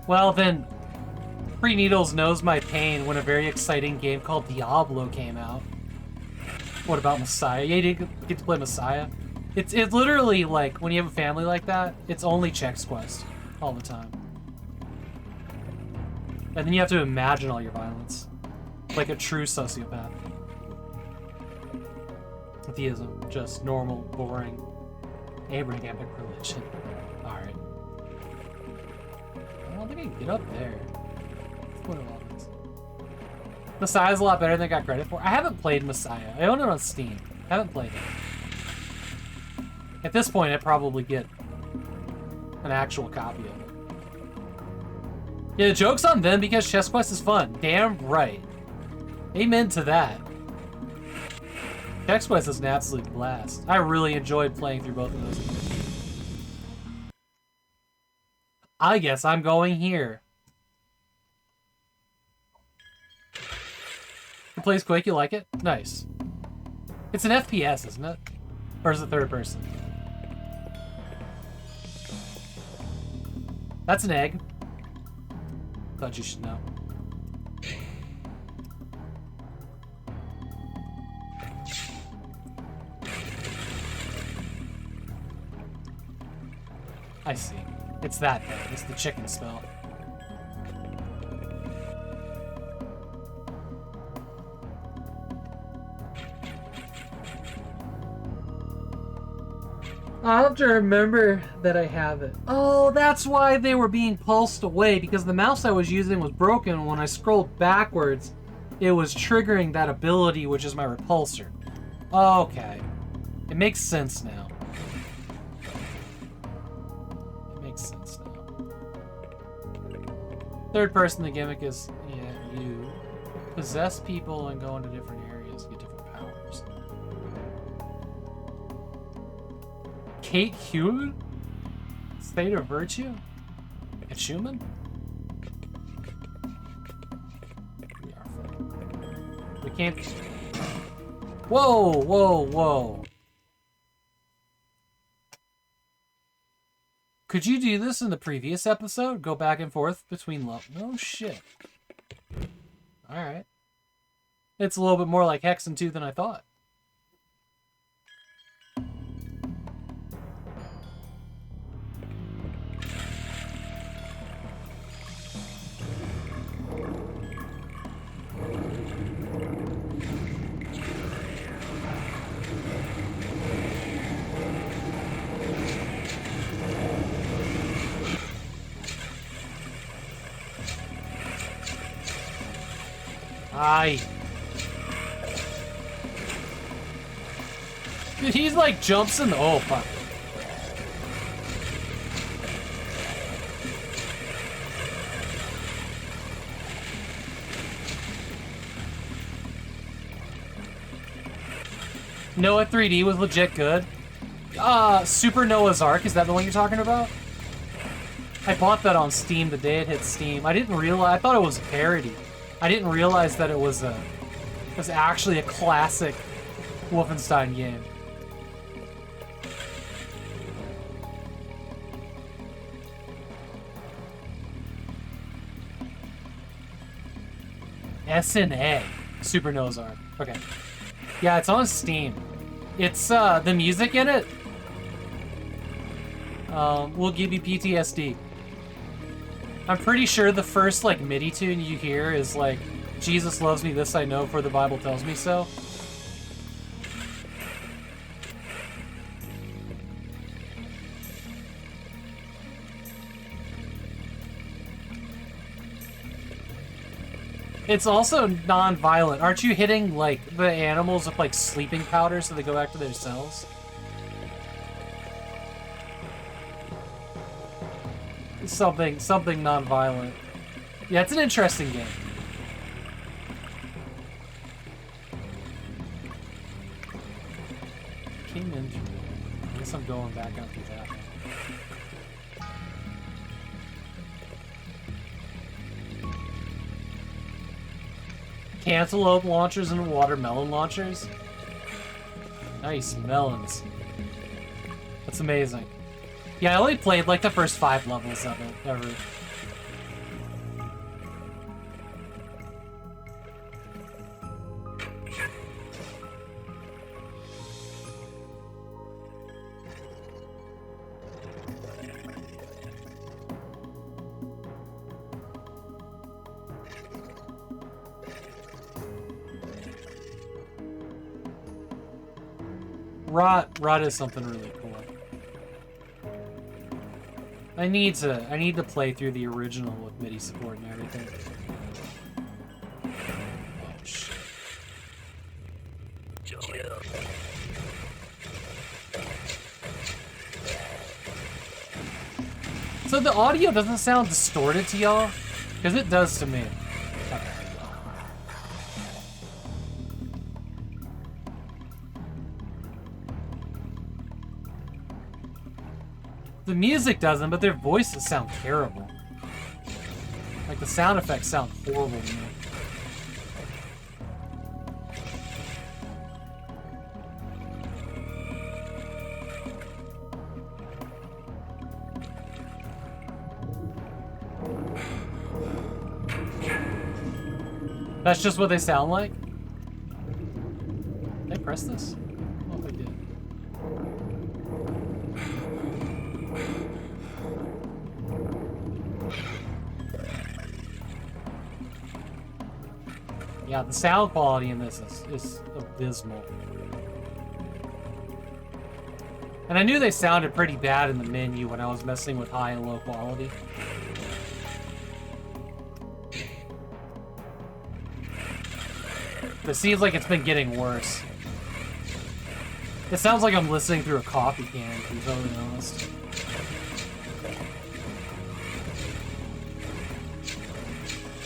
Well then, Free Needles knows my pain when a very exciting game called Diablo came out. What about Messiah? Yeah, you didn't get to play Messiah? It's literally like, when you have a family like that, it's only Chex Quest all the time. And then you have to imagine all your violence. Like a true sociopath. Theism, just normal, boring, Abrahamic religion. Alright. I don't think I can get up there. What a lot of this. Messiah's a lot better than I got credit for. I haven't played Messiah. I own it on Steam. I haven't played it. At this point, I'd probably get an actual copy of it. Yeah, the joke's on them because Chess Quest is fun. Damn right. Amen to that. Chess Quest is an absolute blast. I really enjoyed playing through both of those. I guess I'm going here. It plays quick, you like it? Nice. It's an FPS, isn't it? Or is it third person? That's an egg. Thought you should know. I see. It's that thing. It's the chicken spell. I'll have to remember that I have it. Oh, that's why they were being pulsed away, because the mouse I was using was broken, and when I scrolled backwards, it was triggering that ability, which is my repulsor. Okay. It makes sense now. It makes sense now. Third person, the gimmick is, yeah, you possess people and go into different areas, get different powers. Kate Human? State of Virtue? A Schumann? We can't... Whoa, whoa, whoa. Could you do this in the previous episode? Go back and forth between love? No shit. Alright. It's a little bit more like Hexen 2 than I thought. Aye. Dude, he's like jumps in the... Oh, fuck. Noah 3D was legit good. Super Noah's Ark, is that the one you're talking about? I bought that on Steam the day it hit Steam. I didn't realize... I thought it was a parody. I didn't realize that it was actually a classic Wolfenstein game. SNA. Super Noah's Ark. Okay. Yeah, it's on Steam. It's, the music in it will give you PTSD. I'm pretty sure the first, like, MIDI tune you hear is, like, Jesus loves me, this I know, for the Bible tells me so. It's also non-violent. Aren't you hitting, like, the animals with, like, sleeping powder so they go back to their cells? something non-violent. Yeah, it's an interesting game. Came in through there. I guess I'm going back up through that one. Cantaloupe launchers and watermelon launchers. Nice melons. That's amazing. Yeah, I only played like the first 5 levels of it ever. Rot is something really cool. I need to play through the original with MIDI support and everything. Oh, shit. So the audio doesn't sound distorted to y'all? Because it does to me. The music doesn't, but their voices sound terrible. Like, the sound effects sound horrible to me. That's just what they sound like? Did I press this? I don't know if I did. Yeah, the sound quality in this is abysmal. And I knew they sounded pretty bad in the menu when I was messing with high and low quality. But it seems like it's been getting worse. It sounds like I'm listening through a coffee can, to be totally honest.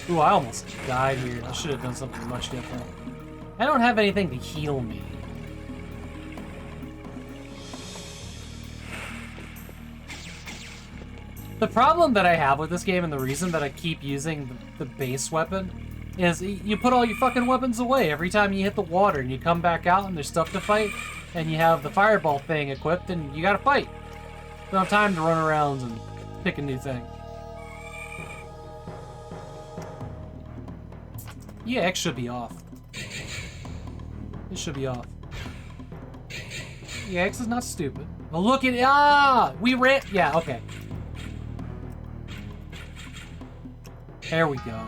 Ooh, I almost died here. I should have done something much different. I don't have anything to heal me. The problem that I have with this game, and the reason that I keep using the base weapon, is you put all your fucking weapons away every time you hit the water, and you come back out and there's stuff to fight, and you have the fireball thing equipped, and you gotta fight. You don't have time to run around and pick a new thing. Yeah, X should be off. It should be off. Yeah, X is not stupid. Oh, look at we ran. Yeah, okay. There we go.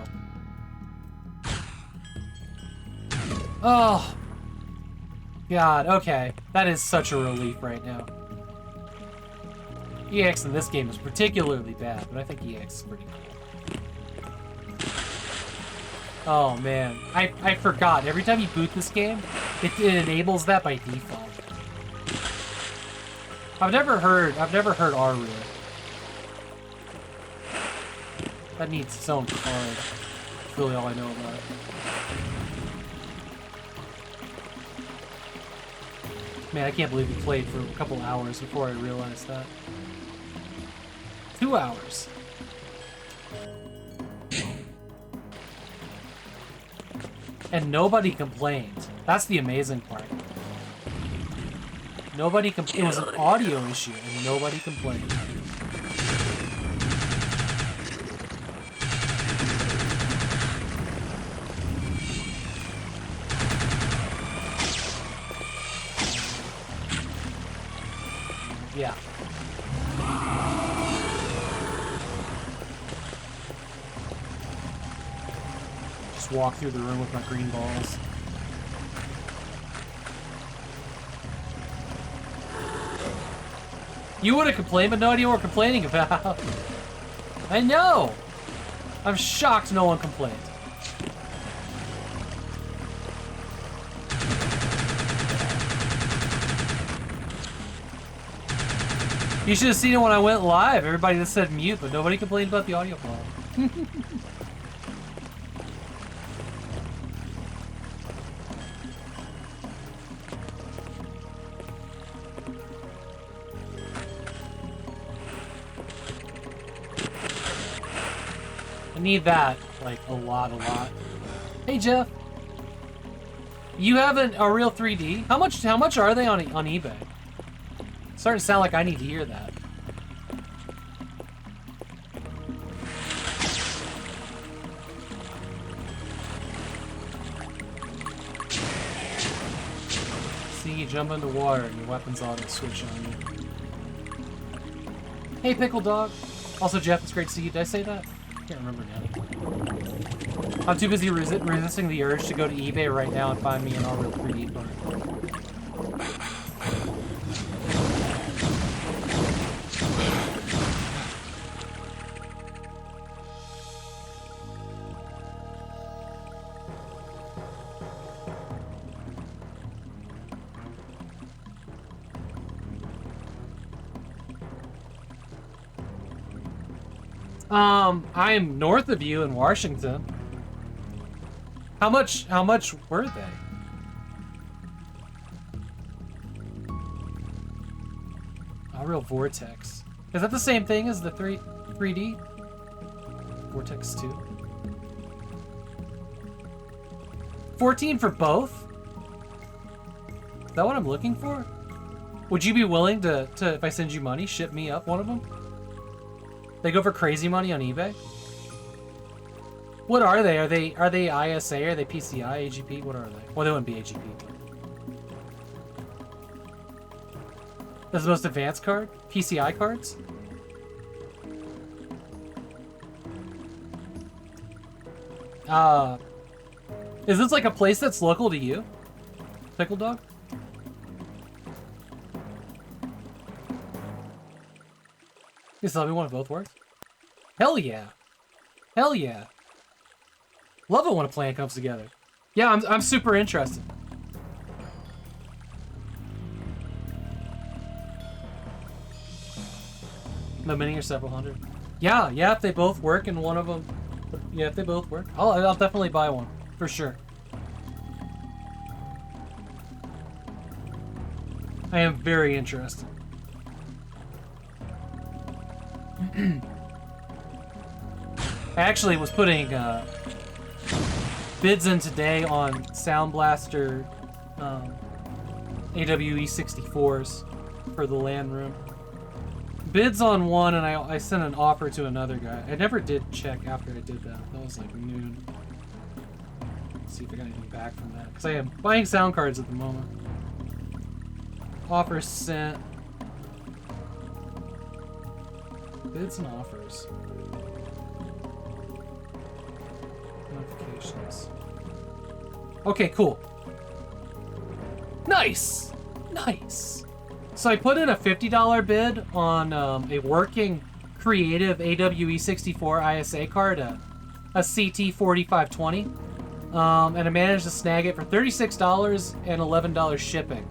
Oh. God, okay. That is such a relief right now. EX in this game is particularly bad, but I think EX is pretty cool. Oh man, I forgot. Every time you boot this game, it enables that by default. I've never heard R-Rear. That needs its own card. That's really all I know about it. Man, I can't believe we played for a couple hours before I realized that. 2 hours. And nobody complained. That's the amazing part. Nobody complained. It was an audio issue, and nobody complained. Yeah. Just walk through the room with my green balls. You would have complained, but no idea what we're complaining about. I know! I'm shocked no one complained. You should have seen it when I went live. Everybody just said mute, but nobody complained about the audio quality. I need that, like, a lot. Hey, Jeff. You have a real 3D? How much are they on eBay? It's starting to sound like I need to hear that. See, you jump into water and your weapons auto switch on you. Hey, Pickle Dog. Also, Jeff, it's great to see you. Did I say that? I can't remember now. I'm too busy resisting the urge to go to eBay right now and find me an Unreal 3D card. I am north of you in Washington. How much were they? Unreal Vortex. Is that the same thing as the 3D? Vortex 2? 14 for both? Is that what I'm looking for? Would you be willing to if I send you money, ship me up one of them? They go for crazy money on eBay? What are they? Are they ISA? Are they PCI? AGP? What are they? Well, they wouldn't be AGP. That's the most advanced card? PCI cards? Is this like a place that's local to you? Pickle Dog? You tell me one of both works? Hell yeah. Hell yeah. Love it when a plan comes together. Yeah, I'm super interested. No many or several hundred. Yeah, if they both work and one of them... Yeah, if they both work. I'll definitely buy one. For sure. I am very interested. I actually was putting bids in today on Sound Blaster AWE 64s for the LAN room. Bids on one, and I sent an offer to another guy. I never did check after I did that. That was like noon. Let's see if I got anything back from that. Because I am buying sound cards at the moment. Offer sent. Bids and offers. Notifications. Okay, cool. Nice! Nice! So I put in a $50 bid on a working creative AWE 64 ISA card, a CT 4520. And I managed to snag it for $36 and $11 shipping,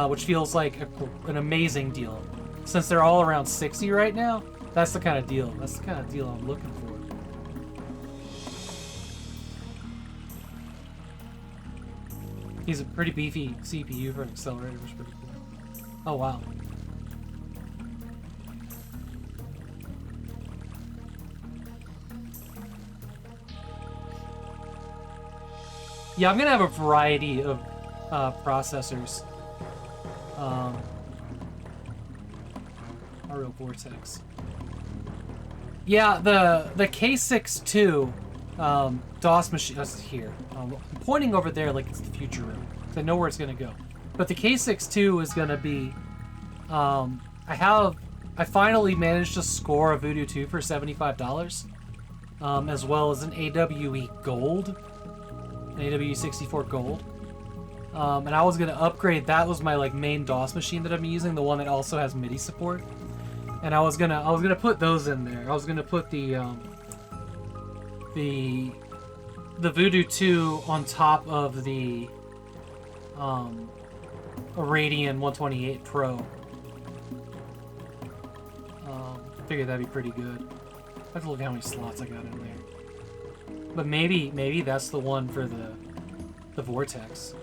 which feels like an amazing deal. Since they're all around 60 right now, that's the kind of deal. That's the kind of deal I'm looking for. He's a pretty beefy CPU for an accelerator, which is pretty cool. Oh, wow. Yeah, I'm gonna have a variety of processors. Unreal Vortex. Yeah, the K6-2 DOS machine. That's here. I'm pointing over there like it's the future room, because I know where it's gonna go. But the K6-2 is gonna be. I finally managed to score a Voodoo 2 for $75, as well as an AWE Gold, an AWE 64 Gold. And I was gonna upgrade. That was my like main DOS machine that I'm using, the one that also has MIDI support. And I was gonna put those in there. I was gonna put the Voodoo 2 on top of the Radeon 128 Pro. figured that'd be pretty good. I have to look at how many slots I got in there. But maybe that's the one for the Vortex.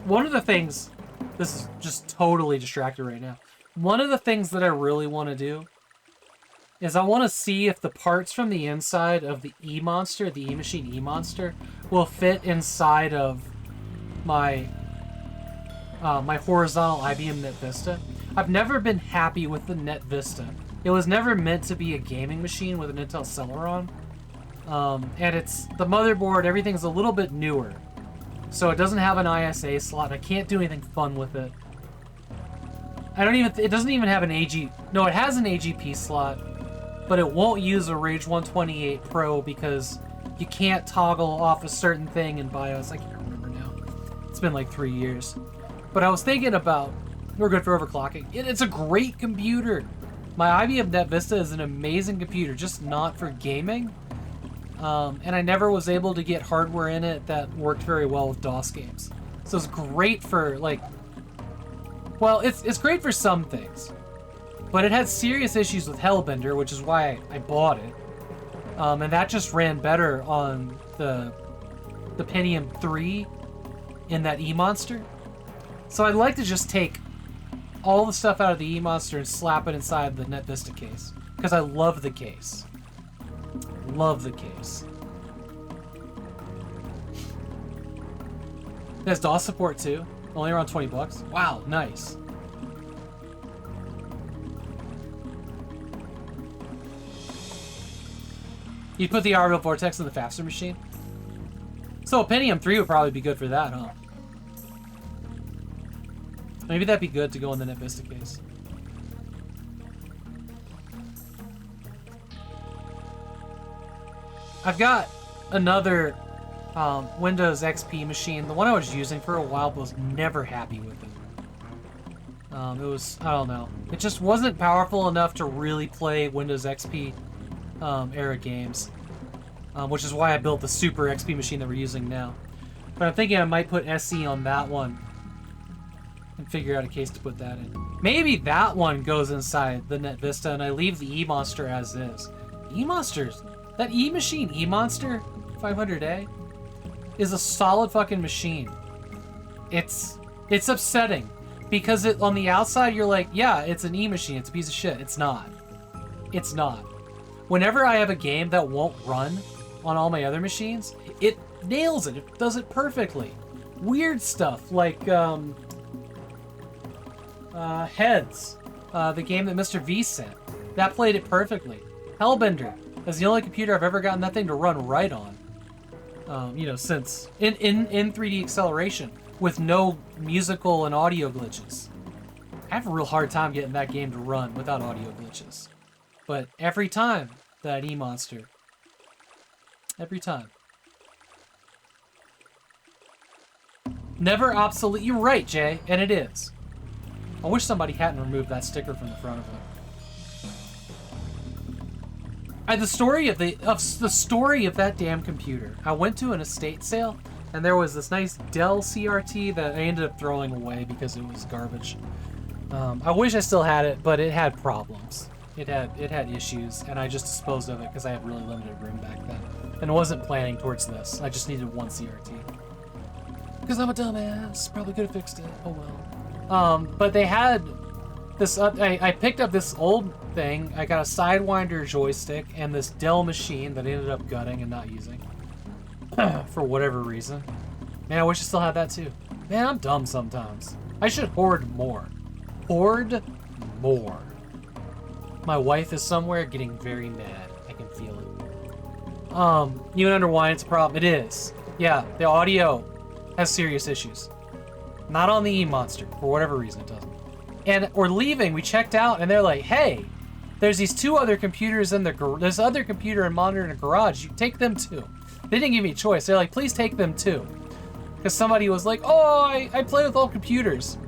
One of the things, this is just totally distracted right now. One of the things that I really want to do is I want to see if the parts from the inside of the E-Monster, the E-Machine E-Monster, will fit inside of my my horizontal IBM Net Vista. I've never been happy with the Net Vista. It was never meant to be a gaming machine with an Intel Celeron. And it's the motherboard, everything's a little bit newer. So it doesn't have an ISA slot. I can't do anything fun with it. It doesn't even have an AG, no, it has an AGP slot, but it won't use a Rage 128 Pro because you can't toggle off a certain thing in BIOS. I can't remember now. It's been like 3 years. But I was thinking about, we're good for overclocking. It's a great computer. My IBM Net Vista is an amazing computer, just not for gaming. And I never was able to get hardware in it that worked very well with DOS games. So it's great for, like, well, it's great for some things. But it had serious issues with Hellbender, which is why I bought it. And that just ran better on the Pentium 3 in that E-Monster. So I'd like to just take all the stuff out of the E-Monster and slap it inside the Net Vista case. Because I love the case. Love the case. It has DOS support too. Only around 20 bucks. Wow, nice. You put the RL Vortex in the faster machine? So a Pentium 3 would probably be good for that, huh? Maybe that'd be good to go in the Net Vista case. I've got another Windows XP machine. The one I was using for a while, but was never happy with it. It was, I don't know. It just wasn't powerful enough to really play Windows XP era games. Which is why I built the Super XP machine that we're using now. But I'm thinking I might put SE on that one. And figure out a case to put that in. Maybe that one goes inside the Net Vista and I leave the E-Monster as is. E-Monsters, that E-Machine E-Monster 500A is a solid fucking machine. It's upsetting because on the outside you're like, yeah, it's an E-Machine, it's a piece of shit. It's not. It's not. Whenever I have a game that won't run on all my other machines, it nails it. It does it perfectly. Weird stuff like Heads, the game that Mr. V sent. That played it perfectly. Hellbender is the only computer I've ever gotten that thing to run right on. You know, since in 3D acceleration with no musical and audio glitches. I have a real hard time getting that game to run without audio glitches. But every time, that E-Monster. Every time. Never obsolete. You're right, Jay, and it is. I wish somebody hadn't removed that sticker from the front of it. The story of that damn computer. I went to an estate sale, and there was this nice Dell CRT that I ended up throwing away because it was garbage. I wish I still had it, but it had problems. It had issues, and I just disposed of it because I had really limited room back then, and I wasn't planning towards this. I just needed one CRT. Because I'm a dumbass. Probably could have fixed it. Oh well. But they had this. I picked up this old thing. I got a Sidewinder joystick and this Dell machine that I ended up gutting and not using for whatever reason. Man, I wish I still had that too. Man, I'm dumb sometimes. I should hoard more. Hoard more. My wife is somewhere getting very mad. I can feel it. Even under wine, it's a problem. It is. Yeah, the audio has serious issues. Not on the E-Monster. For whatever reason, it doesn't. And we're leaving. We checked out, and they're like, hey, there's these two other computers in the garage. There's other computer and monitor in the garage. You take them too. They didn't give me a choice. They're like, please take them too. Because somebody was like, oh, I play with old computers.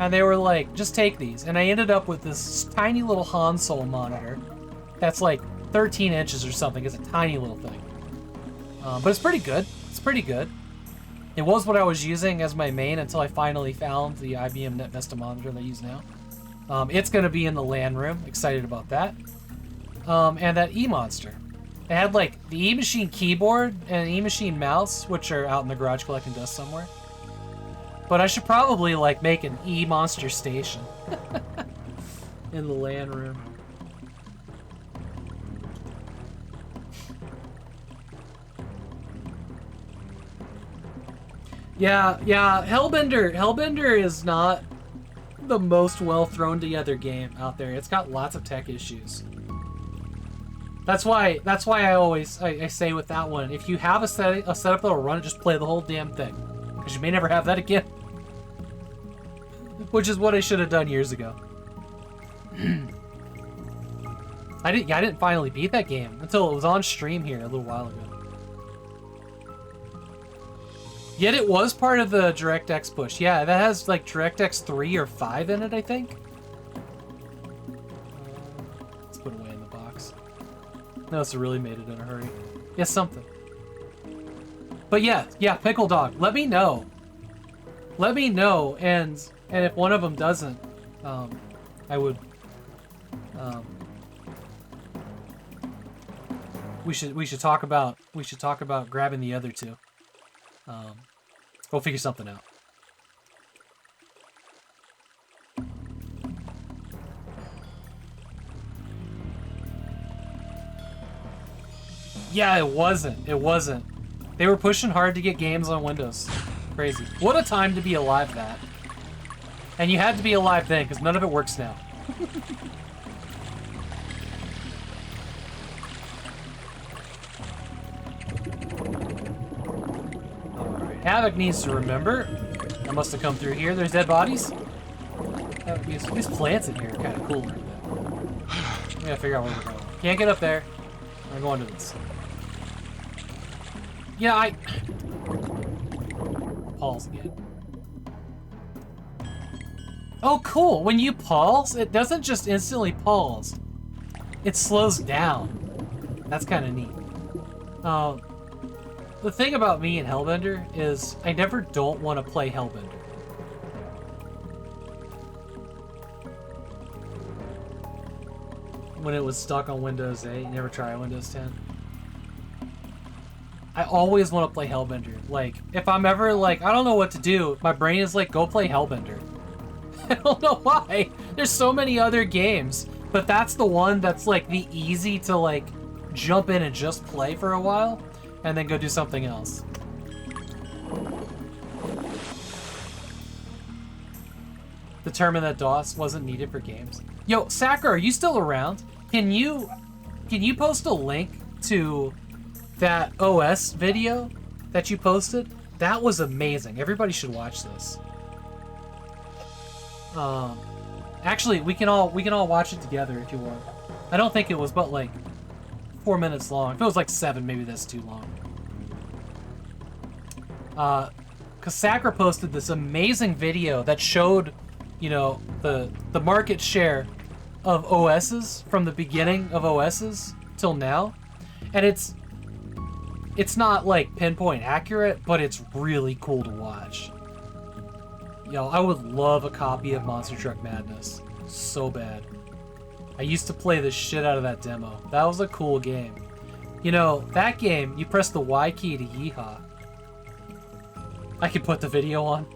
And they were like, just take these. And I ended up with this tiny little console monitor that's like 13 inches or something. It's a tiny little thing. But it's pretty good. It's pretty good. It was what I was using as my main until I finally found the IBM NetVista monitor that I use now. It's going to be in the LAN room. Excited about that. And that E-Monster. It had like the E-Machine keyboard and E-Machine mouse, which are out in the garage collecting dust somewhere. But I should probably like make an E-Monster station in the LAN room. Yeah, Hellbender is not the most well thrown together game out there. It's got lots of tech issues. That's why I always say with that one, if you have a setup that'll run it, just play the whole damn thing, because you may never have that again. Which is what I should have done years ago. I didn't finally beat that game until it was on stream here a little while ago. Yet it was part of the DirectX push. Yeah, that has like DirectX 3 or 5 in it, I think. Let's put it away in the box. No, it's really made it in a hurry. Yeah, something. But yeah, Pickle Dog. Let me know. Let me know, and if one of them doesn't, I would. We should talk about grabbing the other two. We'll figure something out. Yeah, it wasn't. They were pushing hard to get games on Windows. Crazy. What a time to be alive, that. And you had to be alive then, because none of it works now. Alright, Havok needs to remember. I must have come through here. There's dead bodies. These plants in here are kind of cool. We gotta figure out where we're going. Can't get up there. We're going to this. Yeah, pause again. Oh, cool. When you pause, it doesn't just instantly pause. It slows down. That's kind of neat. The thing about me and Hellbender is I never don't want to play Hellbender. When it was stuck on Windows 8, never try Windows 10. I always want to play Hellbender. Like, if I'm ever like, I don't know what to do, my brain is like, go play Hellbender. I don't know why. There's so many other games, but that's the one that's like the easy to like jump in and just play for a while and then go do something else. Determine that DOS wasn't needed for games. Yo, Sakura, are you still around? Can you post a link to that OS video that you posted? That was amazing. Everybody should watch this. Actually, we can all watch it together if you want. I don't think it was but like 4 minutes long. If it was like 7, maybe that's too long. Cause Sakura posted this amazing video that showed, you know, the market share of OSs from the beginning of OSs till now, and it's not like pinpoint accurate, but it's really cool to watch. Yo, I would love a copy of Monster Truck Madness so bad. I used to play the shit out of that demo. That was a cool game. You know, that game, you press the Y key to yeehaw. I can put the video on.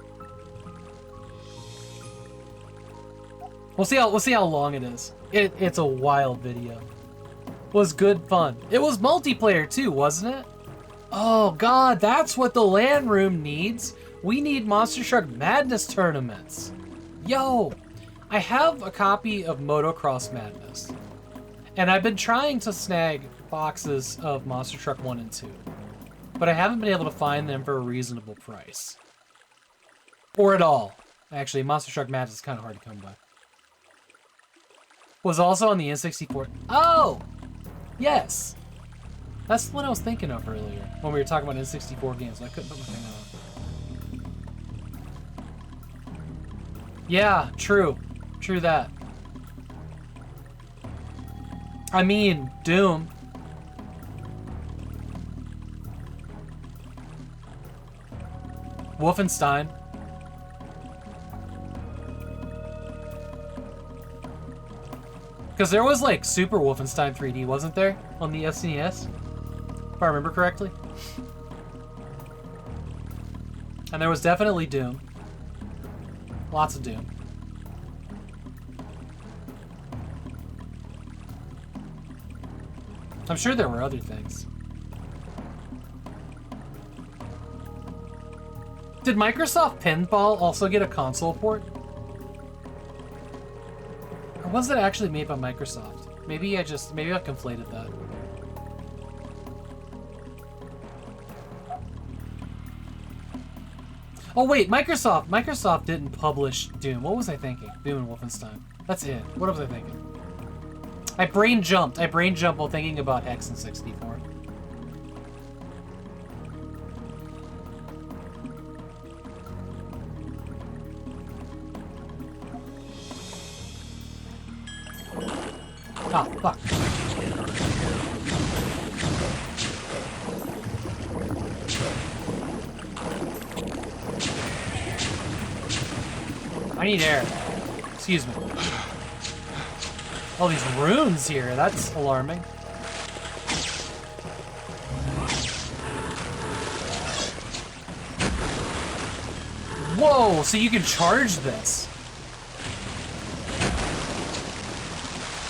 We'll see how long it is. It's a wild video. It was good fun. It was multiplayer too, wasn't it? Oh god, that's what the LAN room needs. We need Monster Truck Madness tournaments. Yo, I have a copy of Motocross Madness, and I've been trying to snag boxes of Monster Truck 1 and 2, but I haven't been able to find them for a reasonable price. Or at all. Actually, Monster Truck Madness is kind of hard to come by. Was also on the N64. Oh! Yes! That's the one I was thinking of earlier, when we were talking about N64 games. I couldn't put my finger on it. Yeah, true. True that. I mean, Doom. Wolfenstein. Because there was like Super Wolfenstein 3D, wasn't there? On the SNES? If I remember correctly. And there was definitely Doom. Lots of Doom. I'm sure there were other things. Did Microsoft Pinball also get a console port? Or was it actually made by Microsoft? Maybe I conflated that. Oh wait, Microsoft didn't publish Doom. What was I thinking? Doom and Wolfenstein. That's it. What was I thinking? I brain jumped while thinking about Hex and 64. Ah, fuck. I need air. Excuse me. All these runes here, that's alarming. Whoa, so you can charge this.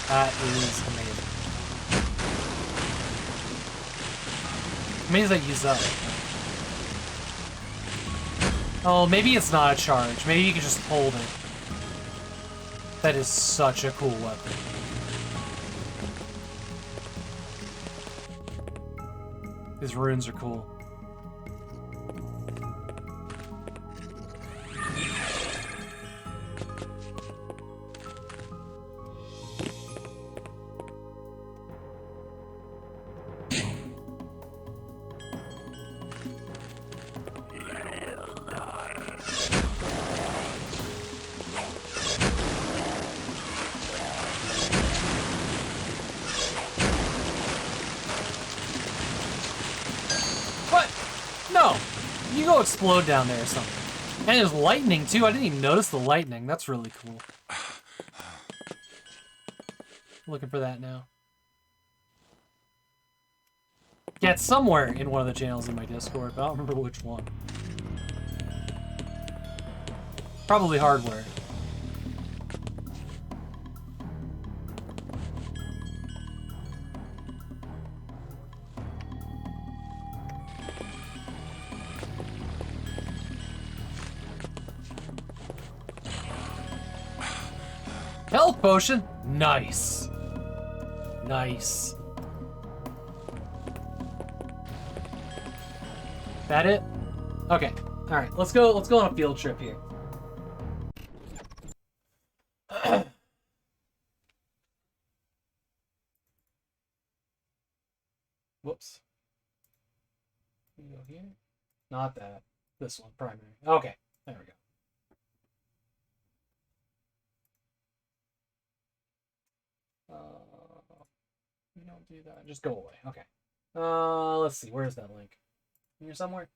That is amazing. How many does that use up? Oh, maybe it's not a charge. Maybe you can just hold it. That is such a cool weapon. These runes are cool. Explode down there or something. And there's lightning too. I didn't even notice the lightning. That's really cool. Looking for that now. Yeah, it's somewhere in one of the channels in my Discord, but I don't remember which one. Probably hardware. Health potion? Nice. Nice. That it? Okay. Alright, let's go on a field trip here. Whoops. We go here? Not that. This one, primary. Okay, there we go. We don't do that. Just go away. Okay. Let's see. Where's that link? Here somewhere?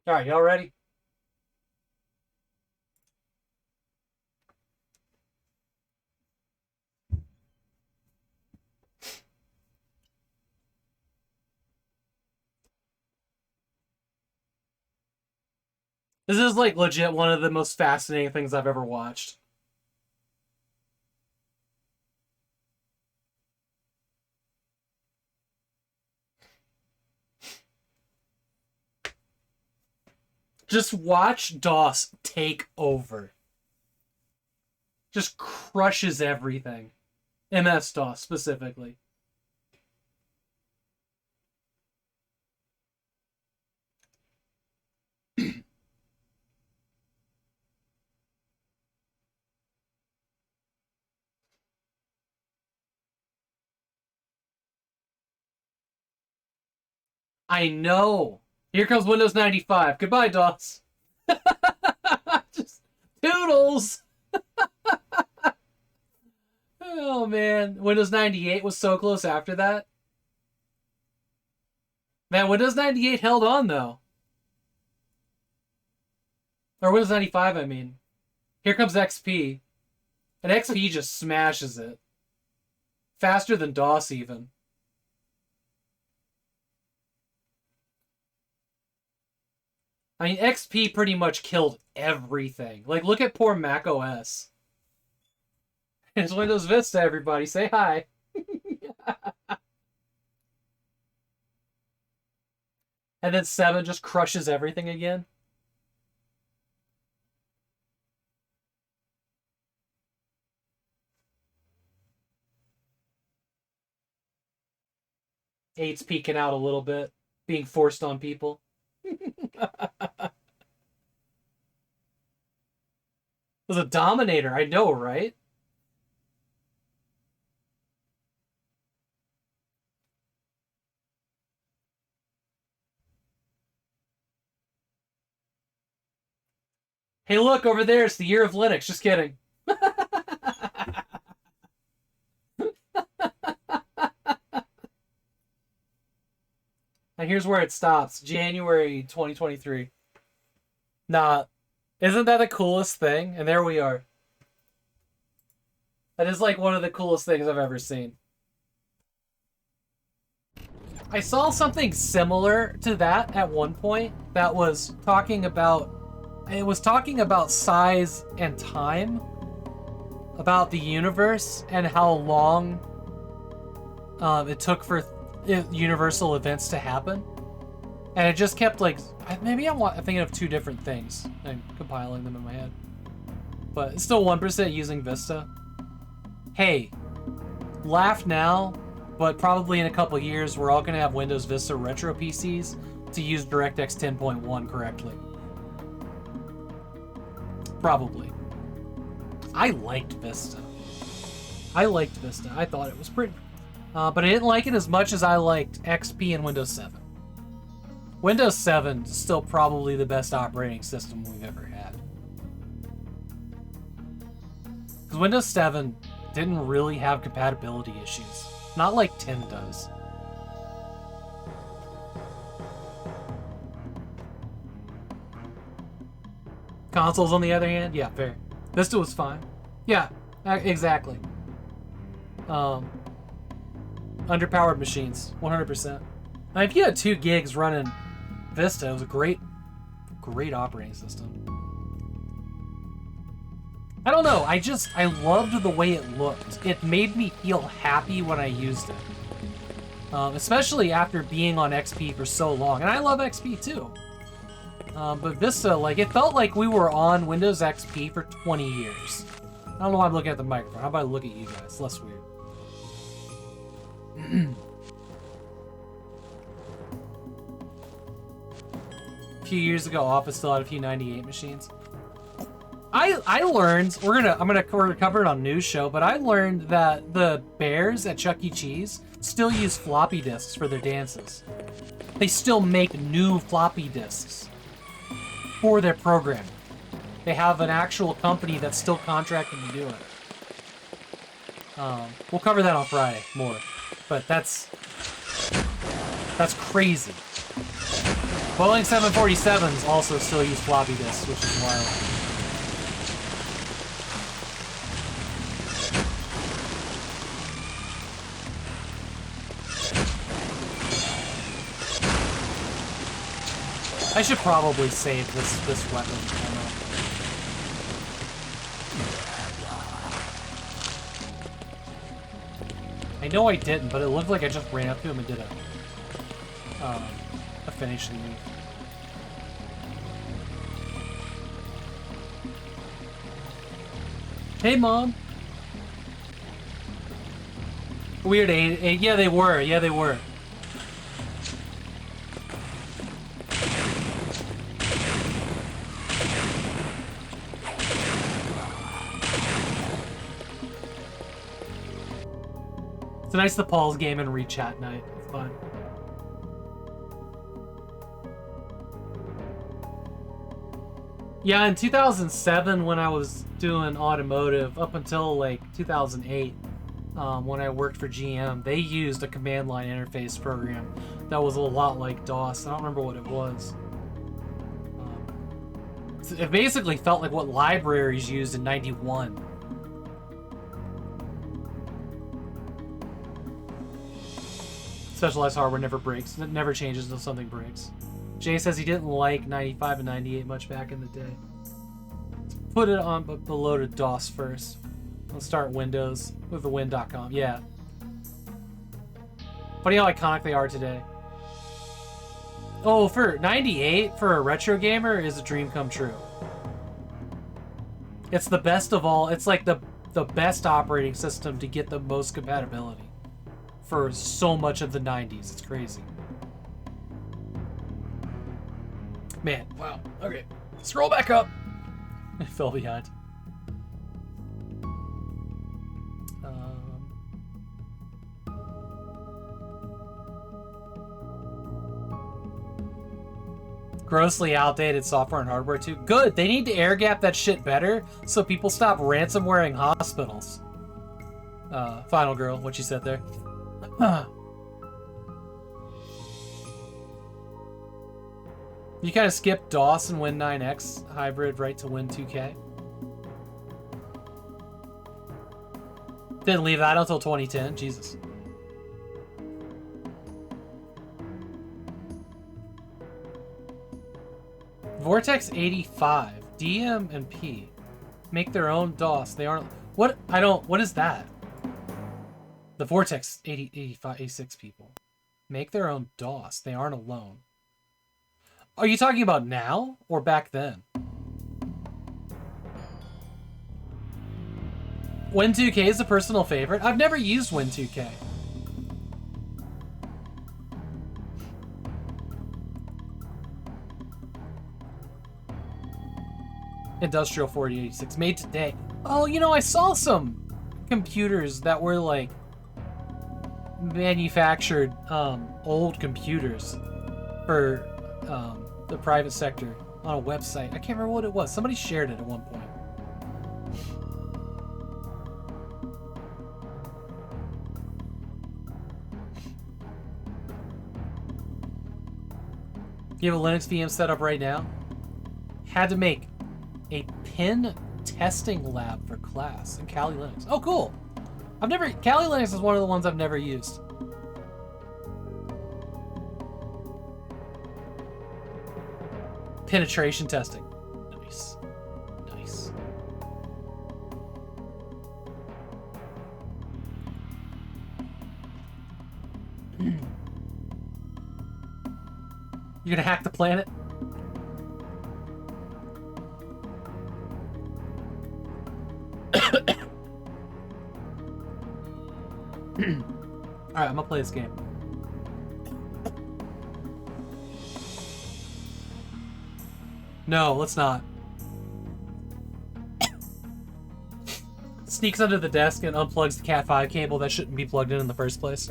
Alright, y'all ready? This is like legit one of the most fascinating things I've ever watched. Just watch DOS take over. Just crushes everything. MS-DOS specifically. I know. Here comes Windows 95. Goodbye, DOS. Just toodles. Oh, man. Windows 98 was so close after that. Man, Windows 98 held on, though. Or Windows 95, I mean. Here comes XP. And XP just smashes it. Faster than DOS, even. I mean, XP pretty much killed everything. Like, look at poor Mac OS. It's Windows Vista, everybody. Say hi. And then 7 just crushes everything again. Eight's peeking out a little bit, being forced on people. It was a Dominator, I know, right? Hey, look, over there, it's the year of Linux. Just kidding. And here's where it stops. January 2023. Nah. Isn't that the coolest thing? And there we are. That is like one of the coolest things I've ever seen. I saw something similar to that at one point that was talking about... It was talking about size and time. About the universe and how long it took for universal events to happen. And it just kept like... Maybe I'm thinking of two different things and compiling them in my head. But it's still 1% using Vista. Hey, laugh now, but probably in a couple years we're all going to have Windows Vista Retro PCs to use DirectX 10.1 correctly. Probably. I liked Vista. I thought it was pretty. But I didn't like it as much as I liked XP and Windows 7. Windows 7 is still probably the best operating system we've ever had. Because Windows 7 didn't really have compatibility issues. Not like 10 does. Consoles, on the other hand, yeah, fair. Vista was fine. Yeah, exactly. Underpowered machines, 100%. I mean, if you had 2 gigs running Vista, it was a great operating system. I don't know, I loved the way it looked. It made me feel happy when I used it. Especially after being on XP for so long. And I love XP too. But Vista, like, it felt like we were on Windows XP for 20 years. I don't know why I'm looking at the microphone. How about I look at you guys? It's less weird. A few years ago, Office still had a few 98 machines. I learned, I'm gonna cover it on NEWSHOW, but I learned that the bears at Chuck E. Cheese still use floppy disks for their dances. They still make new floppy disks for their programming. They have an actual company that's still contracted to do it. We'll cover that on Friday more, but that's crazy. Boeing 747s also still use floppy disks, which is wild. I should probably save this weapon. I know I didn't, but it looked like I just ran up to him and did a finish leave. Hey, Mom. Weird, yeah, they were. Yeah, they were. It's nice the Paul's game and re-chat night. It's fun. Yeah, in 2007 when I was doing automotive, up until like 2008, when I worked for GM, they used a command line interface program that was a lot like DOS. I don't remember what it was. It basically felt like what libraries used in '91. Specialized hardware never breaks. It never changes until something breaks. Jay says he didn't like 95 and 98 much back in the day. Let's put it on below to DOS first. Let's start Windows with the win.com. Yeah. Funny how iconic they are today. Oh, for 98 for a retro gamer is a dream come true. It's the best of all. It's like the best operating system to get the most compatibility for so much of the 90s. It's crazy. Man, wow. Okay. Scroll back up. I fell behind. Grossly outdated software and hardware too. Good. They need to air gap that shit better so people stop ransomwaring hospitals. Final girl, what you said there. You kind of skipped DOS and Win9X hybrid right to Win2K. Didn't leave that until 2010. Jesus. Vortex 85, DM and P make their own DOS. They aren't. What? I don't. What is that? The Vortex 80, 85, 86 people make their own DOS. They aren't alone. Are you talking about now or back then? Win2K is a personal favorite. I've never used Win2K. Industrial 4086 made today. Oh, you know, I saw some computers that were like manufactured old computers for the private sector on a website. I can't remember what it was. Somebody shared it at one point. You have a Linux VM set up right now? Had to make a pin testing lab for class in Kali Linux. Oh, cool. Kali Linux is one of the ones I've never used. Penetration testing. Nice. Nice. You're gonna hack the planet? Alright, I'm gonna play this game. No, let's not. Sneaks under the desk and unplugs the Cat 5 cable that shouldn't be plugged in the first place.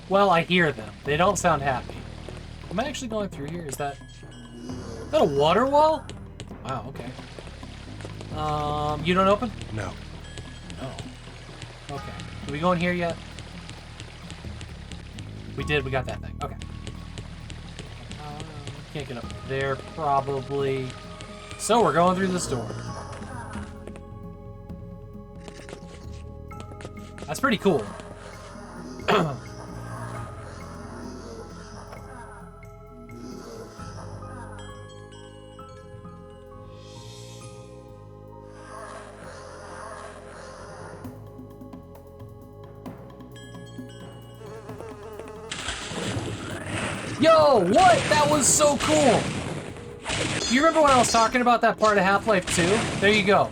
Well, I hear them. They don't sound happy. Am I actually going through here? Is that a water wall? Wow, okay. You don't open? No. No. Okay. Did we go in here yet? We did. We got that thing. Okay. Can't get up there, probably. So we're going through this door. That's pretty cool. Yo, what? That was so cool! You remember when I was talking about that part of Half-Life 2? There you go.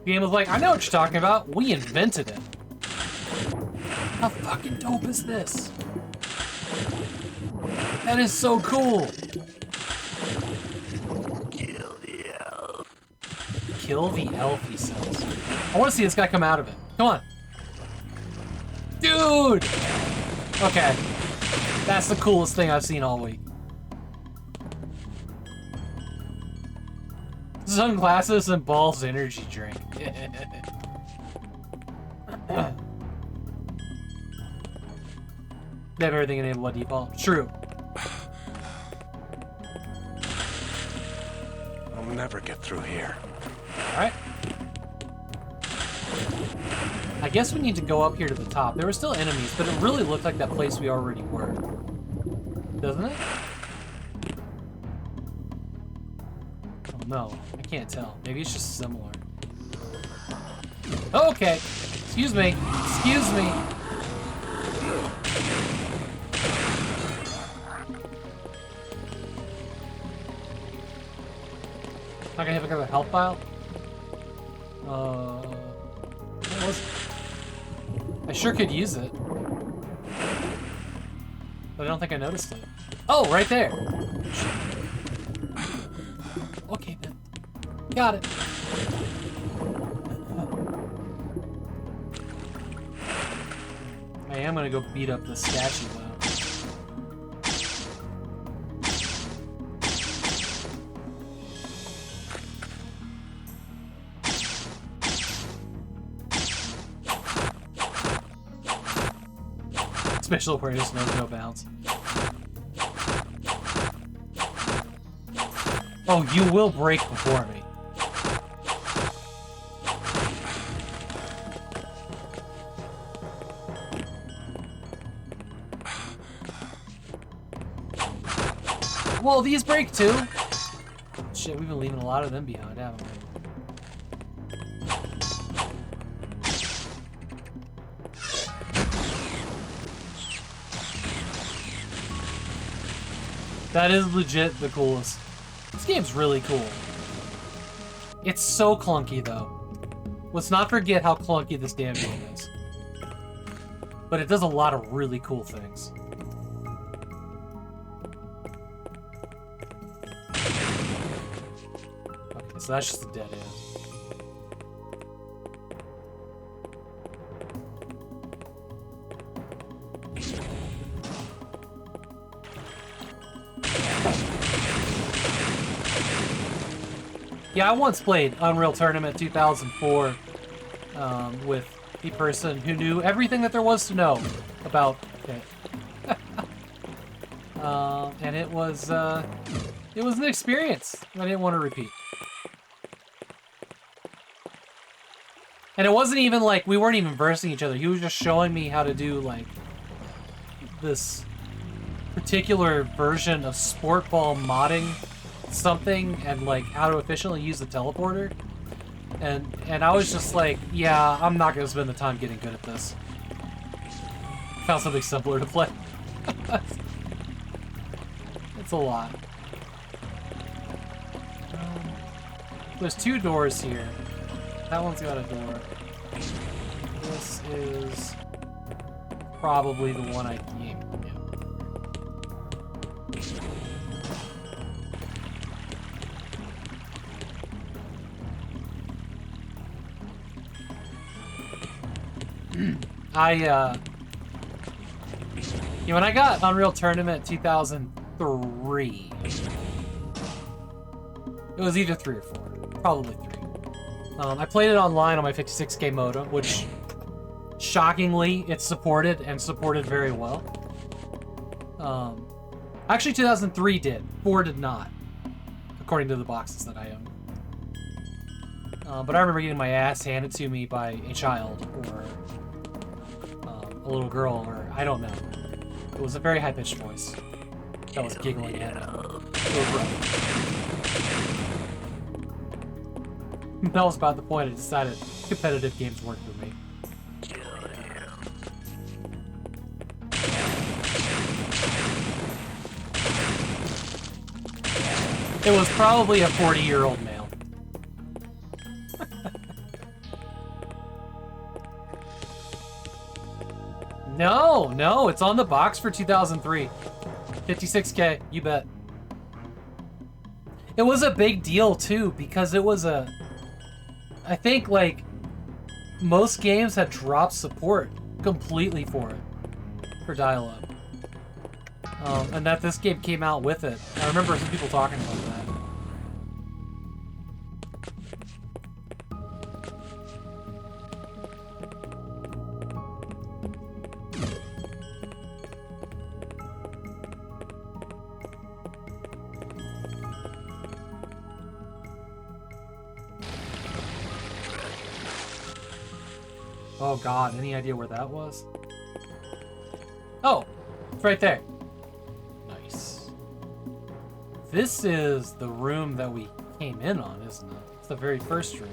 The game was like, I know what you're talking about. We invented it. How fucking dope is this? That is so cool. Kill the elf. Kill the elf, he says. I want to see this guy come out of it. Come on. Dude! Okay. That's the coolest thing I've seen all week. Sunglasses and balls energy drink. They have everything enabled by default. True. I'll never get through here. Alright. I guess we need to go up here to the top. There were still enemies, but it really looked like that place we already were. Doesn't it? Oh no, I can't tell. Maybe it's just similar. Okay. Excuse me. Excuse me. Not gonna have a health file? What was it? I sure could use it. But I don't think I noticed it. Oh, right there! Okay, then. Got it. I am gonna go beat up the statue, though. Special awareness knows no bounds. Oh, you will break before me. Well, these break too. Shit, we've been leaving a lot of them behind, haven't we? That is legit the coolest. This game's really cool. It's so clunky, though. Let's not forget how clunky this damn game is. But it does a lot of really cool things. Okay, so that's just a dead end. Yeah, I once played Unreal Tournament 2004 with a person who knew everything that there was to know about it. And it was an experience I didn't want to repeat. And it wasn't even like, we weren't even versing each other. He was just showing me how to do, like, this particular version of sport ball modding something and like how to efficiently use the teleporter, and I was just like, yeah, I'm not gonna spend the time getting good at this. Found something simpler to play. It's a lot. There's two doors here. That one's got a door. This is probably the one I came. When I got Unreal Tournament 2003, it was either 3 or 4, probably 3. I played it online on my 56K modem, which, shockingly, it supported, and supported very well. Actually, 2003 did. 4 did not, according to the boxes that I own. But I remember getting my ass handed to me by a child, or a little girl, or I don't know. It was a very high-pitched voice that was giggling at it. It was rough. That was about the point I decided competitive games weren't for me. It was probably a 40-year-old male. No, it's on the box for 2003. 56K, you bet. It was a big deal, too, because it was I think, like, most games had dropped support completely for it, for dial-up. And that this game came out with it. I remember some people talking about that. Oh god, any idea where that was? Oh, it's right there. Nice. This is the room that we came in on, isn't it? It's the very first room.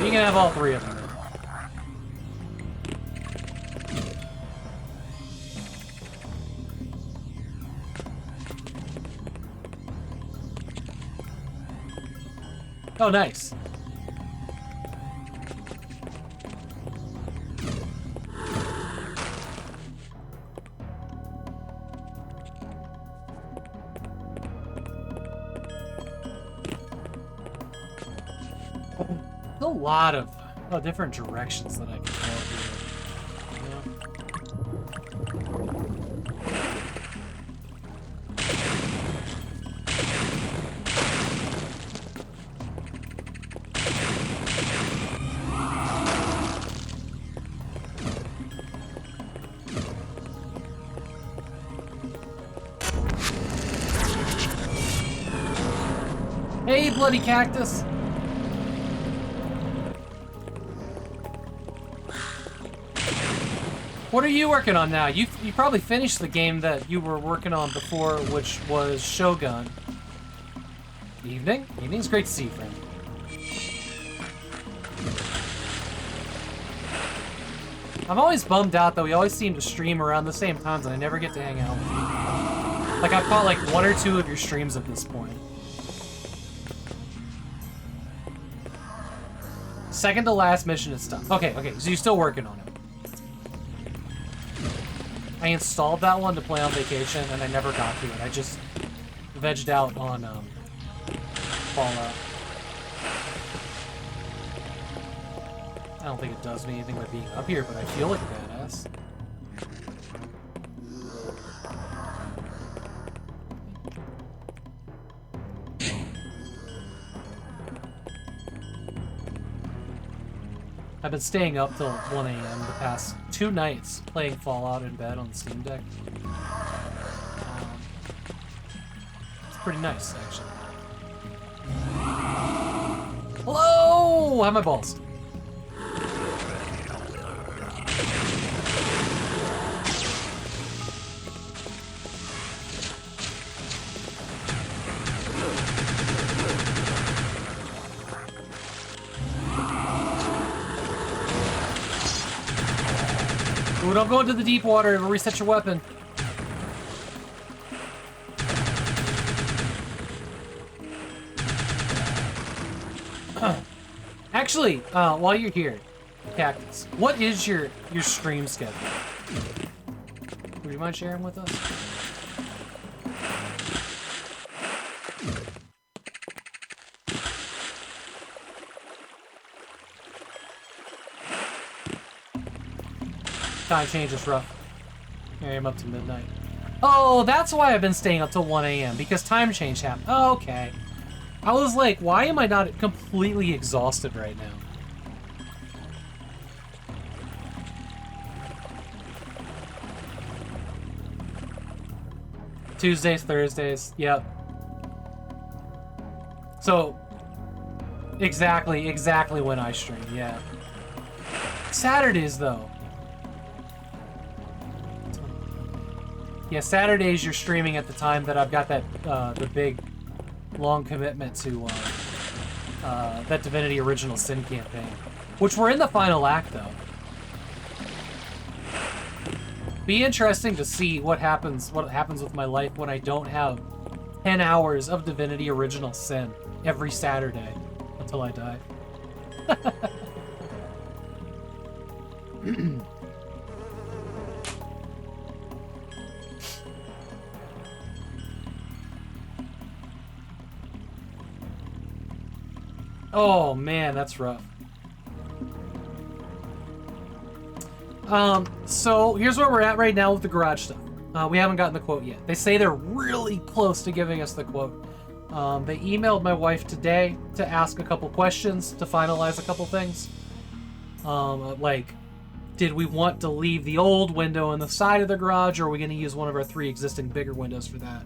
You can have all three of them. Oh, nice. A lot of different directions that I can go here. Hey, bloody cactus! What are you working on now? You probably finished the game that you were working on before, which was Shogun. Evening? Evening's great to see you, friend. I'm always bummed out that we always seem to stream around the same times and I never get to hang out with you. Like, I've caught like 1 or 2 of your streams at this point. Second to last mission is done. Okay, so you're still working on it. I installed that one to play on vacation, and I never got to it. I just vegged out on Fallout. I don't think it does me anything by being up here, but I feel like a badass. I've been staying up till 1 a.m. the past 2 nights playing Fallout in bed on the Steam Deck. It's pretty nice, actually. Hello! How are my balls? Ooh, don't go into the deep water, it'll reset your weapon. Actually, while you're here, Cactus, what is your stream schedule? Would you mind sharing with us? Time change is rough. Here I'm up to midnight. Oh, that's why I've been staying up till 1 a.m. because time change happened. Oh, okay. I was like, why am I not completely exhausted right now? Tuesdays, Thursdays, yep. So, exactly when I stream, yeah. Saturdays, though. Yeah, Saturdays you're streaming at the time that I've got that, the big, long commitment to, that Divinity Original Sin campaign. Which we're in the final act, though. Be interesting to see what happens with my life when I don't have 10 hours of Divinity Original Sin every Saturday until I die. Oh man, that's rough. So here's where we're at right now with the garage stuff. We haven't gotten the quote yet. They say they're really close to giving us the quote. They emailed my wife today to ask a couple questions to finalize a couple things. Like, did we want to leave the old window in the side of the garage, or are we going to use one of our 3 existing bigger windows for that?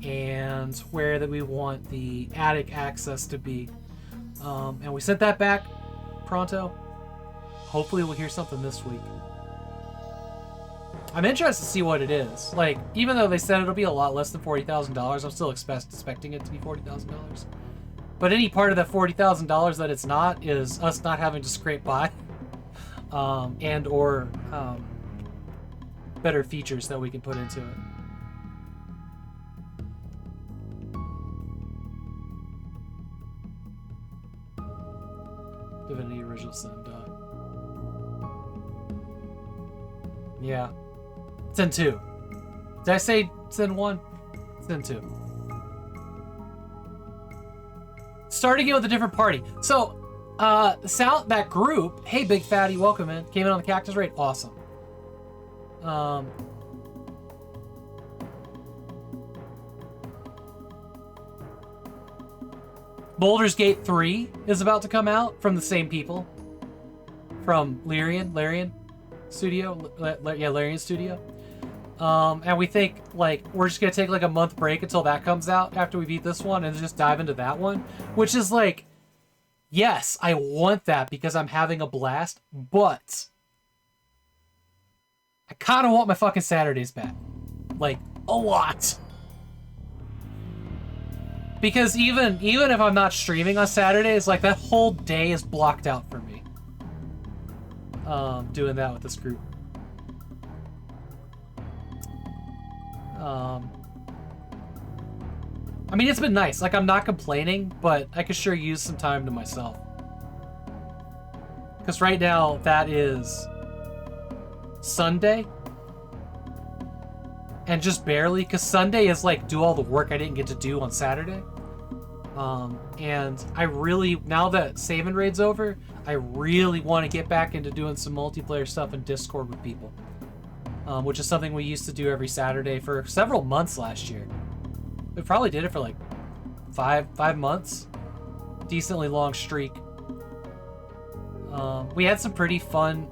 And where that we want the attic access to be. And we sent that back pronto. Hopefully we'll hear something this week. I'm interested to see what it is. Like, even though they said it'll be a lot less than $40,000, I'm still expecting it to be $40,000. But any part of that $40,000 that it's not is us not having to scrape by, and or better features that we can put into it. Divinity Original Sin. Yeah. Sin 2. Did I say Sin 1? Sin 2. Starting it with a different party. So, that group, hey Big Fatty, welcome in. Came in on the Cactus Raid. Awesome. Baldur's Gate 3 is about to come out from the same people. From Larian Studio. Larian Studio. And we think, like, we're just gonna take, like, a month break until that comes out after we beat this one and just dive into that one. Which is, like, yes, I want that because I'm having a blast, but I kind of want my fucking Saturdays back. Like, a lot. Because even if I'm not streaming on Saturdays, like, that whole day is blocked out for me. Doing that with this group. I mean, it's been nice. Like, I'm not complaining, but I could sure use some time to myself. Because right now, that is Sunday. And just barely, because Sunday is like, do all the work I didn't get to do on Saturday. And I really, now that Save and Raid's over, I really want to get back into doing some multiplayer stuff in Discord with people. Which is something we used to do every Saturday for several months last year. We probably did it for like five months. Decently long streak. We had some pretty fun,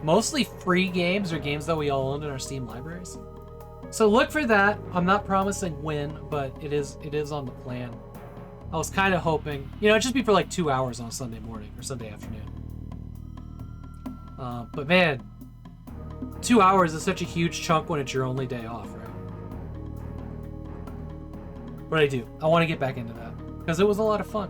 mostly free games or games that we all owned in our Steam libraries. So look for that. I'm not promising when, but it is on the plan. I was kind of hoping, it'd just be for like 2 hours on Sunday morning or Sunday afternoon. But man, 2 hours is such a huge chunk when it's your only day off, right? But I do. I want to get back into that because it was a lot of fun.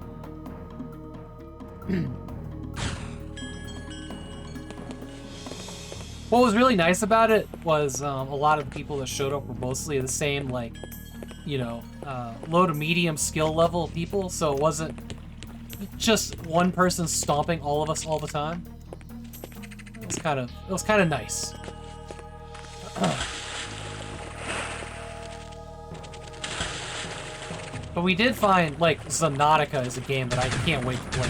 What was really nice about it was a lot of the people that showed up were mostly the same, like, low to medium skill level people, so it wasn't just one person stomping all of us all the time. It was kind of nice. But we did find, like, Xenautica is a game that I can't wait to play.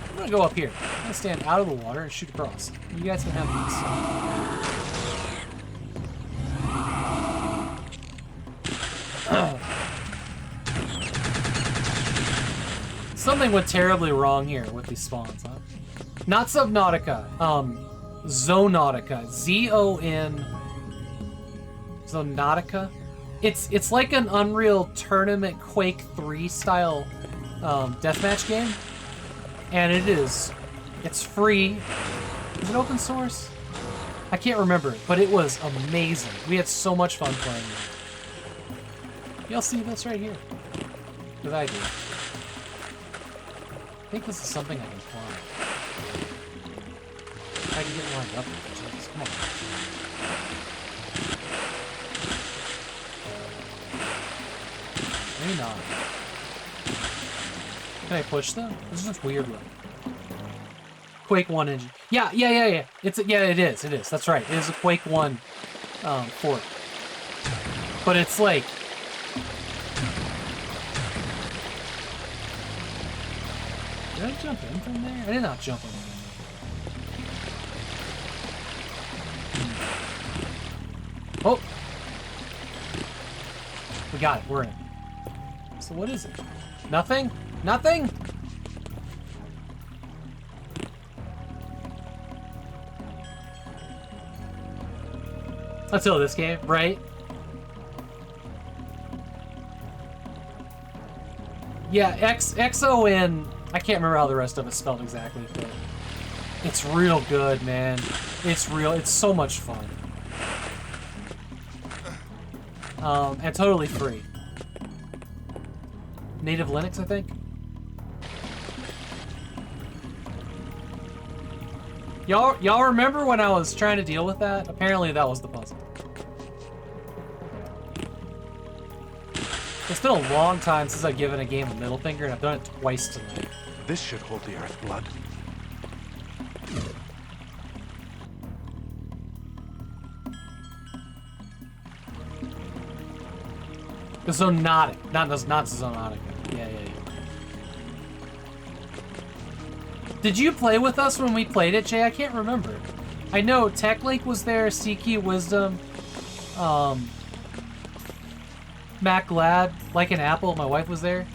I'm gonna go up here. I'm gonna stand out of the water and shoot across. You guys can have these. Something went terribly wrong here with these spawns, huh? Not Subnautica. Zonautica. Z-O-N... Zonautica? It's like an Unreal Tournament Quake 3 style deathmatch game. And it's free. Is it open source? I can't remember, but it was amazing. We had so much fun playing it. Y'all see this right here? Because I do. I think this is something I can fly. I can get lined up with this. Come on. Maybe not. Can I push them? This is just weird one. Quake 1 engine. Yeah. It is. That's right. It is a Quake 1 port. But it's like... Did I jump in from there? I did not jump in. Oh! We got it. We're in. So what is it? Nothing? Nothing? Until this game, right? Yeah, XON, I can't remember how the rest of it's spelled exactly, but it's real good, man. It's so much fun. And totally free. Native Linux, I think? Y'all remember when I was trying to deal with that? Apparently that was the puzzle. It's been a long time since I've given a game a middle finger, and I've done it twice tonight. This should hold the Earth blood. The Zonotic, not Zonotica. Yeah. Did you play with us when we played it, Jay? I can't remember. I know TechLink was there, CQ Wisdom, Mac Glad, Like an Apple, my wife was there.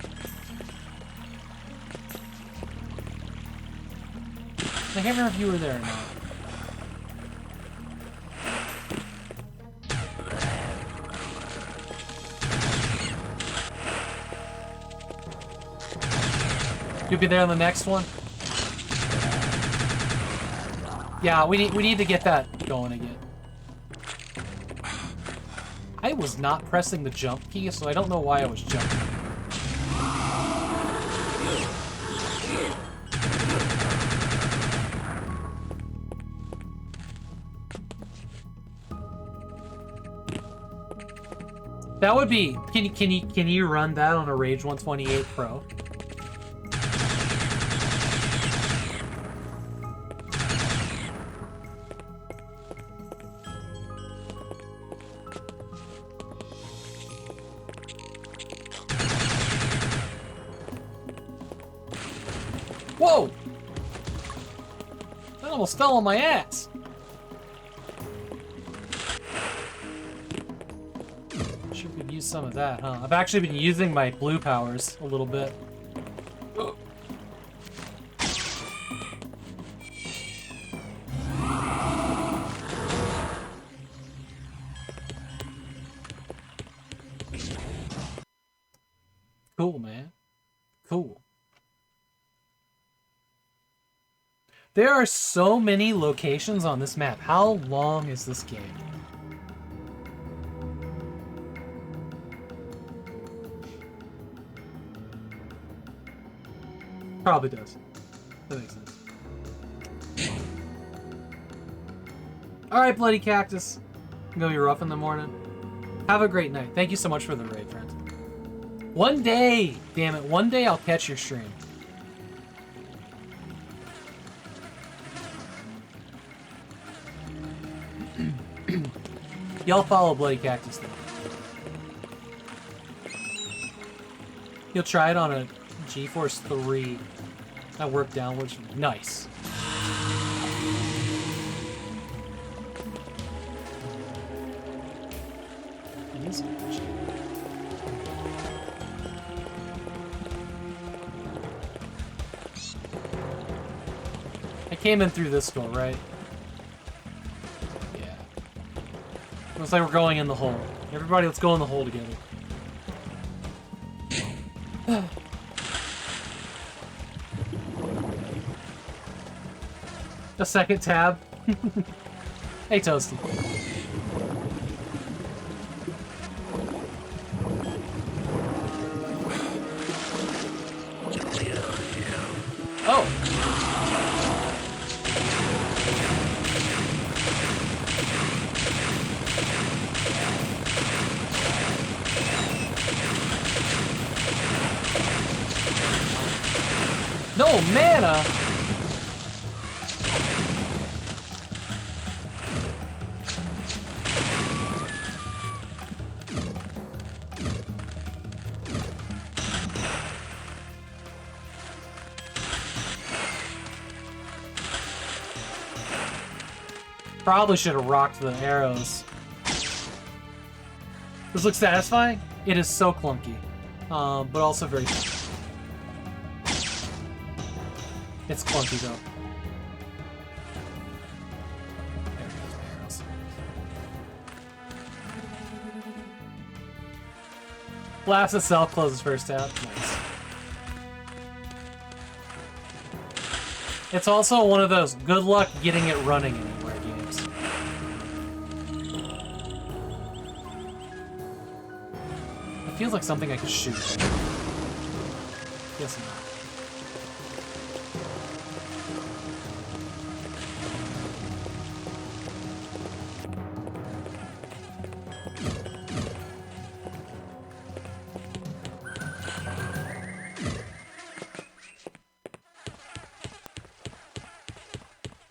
I can't remember if you were there or not. You'll be there on the next one? Yeah, we need to get that going again. I was not pressing the jump key, so I don't know why I was jumping. That would be. Can you run that on a Rage 128 Pro? Whoa! That almost fell on my ass. Sure could use some of that, huh? I've actually been using my blue powers a little bit. Cool, man. Cool. There are so many locations on this map. How long is this game? Probably does. That makes sense. Alright, Bloody Cactus. Go you're rough in the morning. Have a great night. Thank you so much for the raid, friend. One day! Damn it, one day I'll catch your stream. Y'all follow Bloody Cactus though. You'll try it on a GeForce 3. I work downwards. Nice. Easy. I came in through this door, right? Looks like we're going in the hole. Everybody, let's go in the hole together. A second tab. Hey, Toasty. Oh! No mana! Probably should have rocked the arrows. This looks satisfying. It is so clunky, but also very fun. It's clunky though. There goes my arrows. Blast itself closes first tab. Nice. It's also one of those good luck getting it running anywhere games. It feels like something I could shoot. Guess not.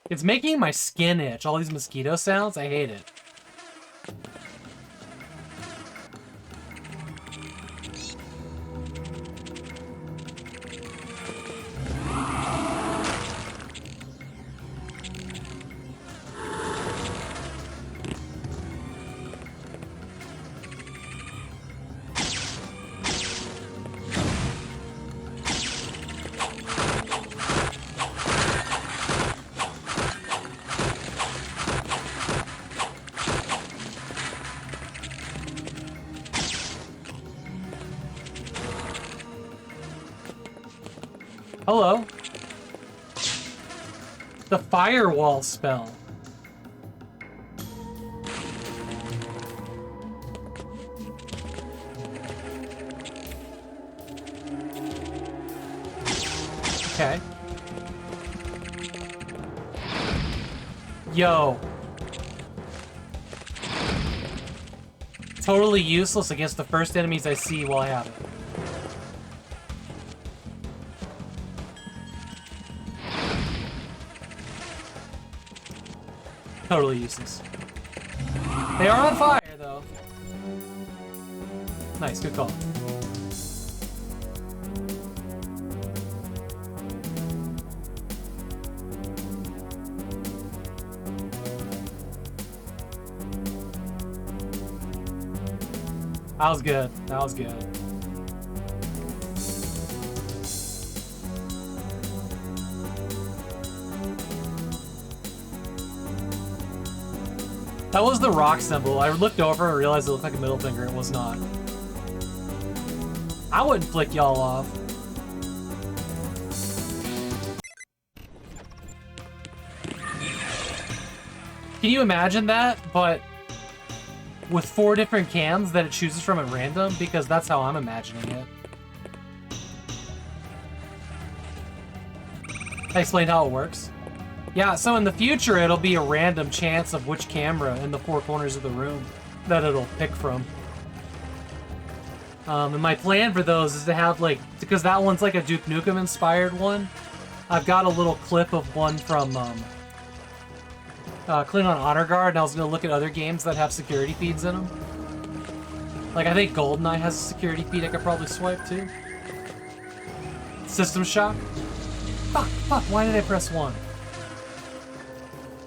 It's making my skin itch. All these mosquito sounds, I hate it. Hello. The firewall spell. Okay. Yo. Totally useless against the first enemies I see while I have it. Totally useless. They are on fire, though. Nice, good call. That was good. That was good. That was the rock symbol. I looked over and realized it looked like a middle finger. It was not. I wouldn't flick y'all off. Can you imagine that? But with 4 different cams that it chooses from at random? Because that's how I'm imagining it. I explained how it works. Yeah, so in the future, it'll be a random chance of which camera in the 4 corners of the room that it'll pick from. And my plan for those is to have, like, because that one's like a Duke Nukem inspired one, I've got a little clip of one from Klingon Honor Guard, and I was going to look at other games that have security feeds in them. Like, I think GoldenEye has a security feed I could probably swipe too. System Shock? Fuck, why did I press 1?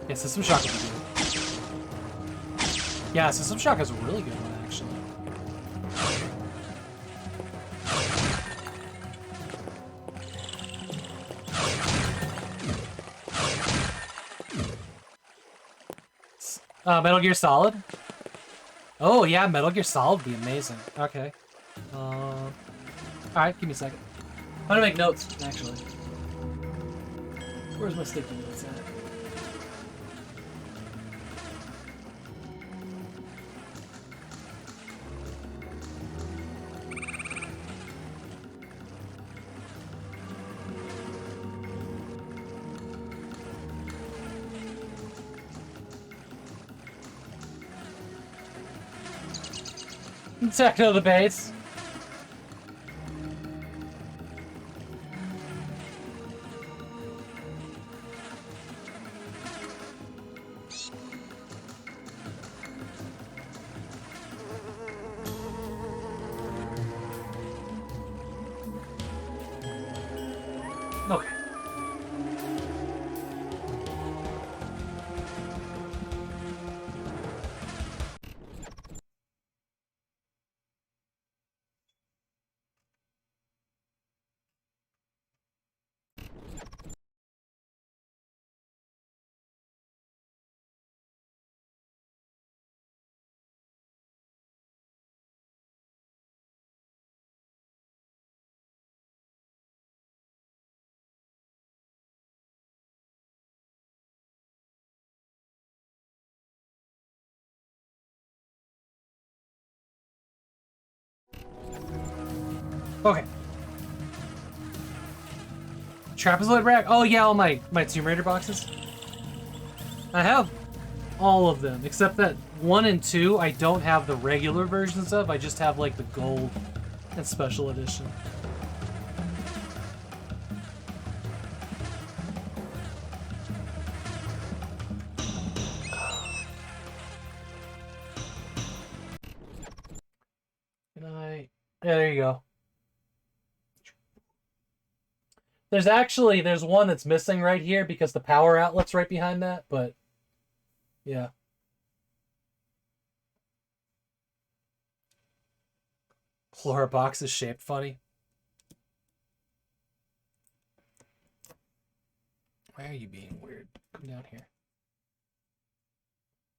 Yeah, System Shock would be good. Yeah, System Shock is a really good one, actually. Metal Gear Solid? Oh, yeah, Metal Gear Solid would be amazing. Okay. Alright, give me a second. I'm gonna make notes, actually. Where's my sticky notes at? Techno the base. Okay. Okay. Trapezoid rack? Oh yeah, all my Tomb Raider boxes. I have all of them, except that 1 and 2 I don't have the regular versions of. I just have like the gold and special edition. Yeah, there you go. There's one that's missing right here because the power outlet's right behind that, but yeah. Flora box is shaped funny. Why are you being weird? Come down here.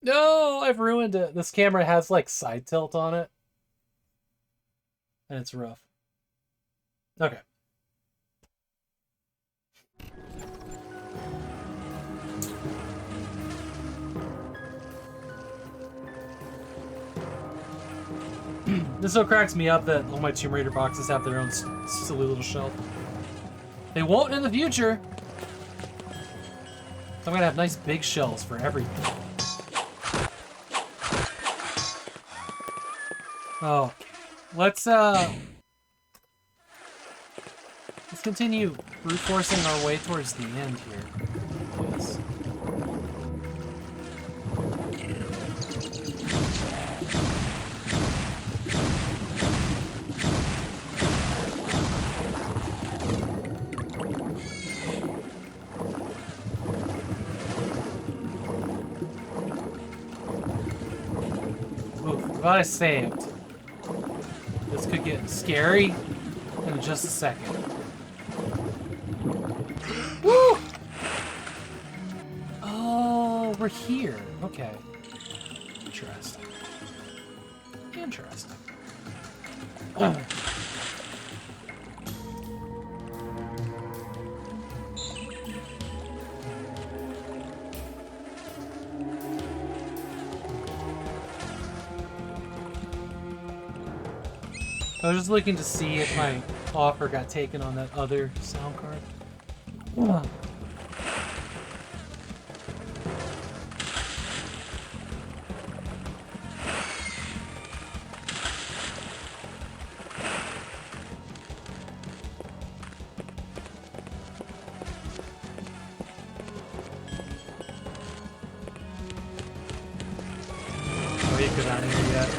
No, I've ruined it. This camera has like side tilt on it. And it's rough. Okay. This so cracks me up that all my Tomb Raider boxes have their own silly little shelf. They won't in the future. So I'm gonna have nice big shelves for everything. Oh, let's continue brute forcing our way towards the end here. Yes. Ooh, thought I saved. This could get scary in just a second. Woo! Oh, we're here. Okay. Interesting. Interesting. I was just looking to see if my offer got taken on that other sound card. Ugh. Oh, you get out of here yet?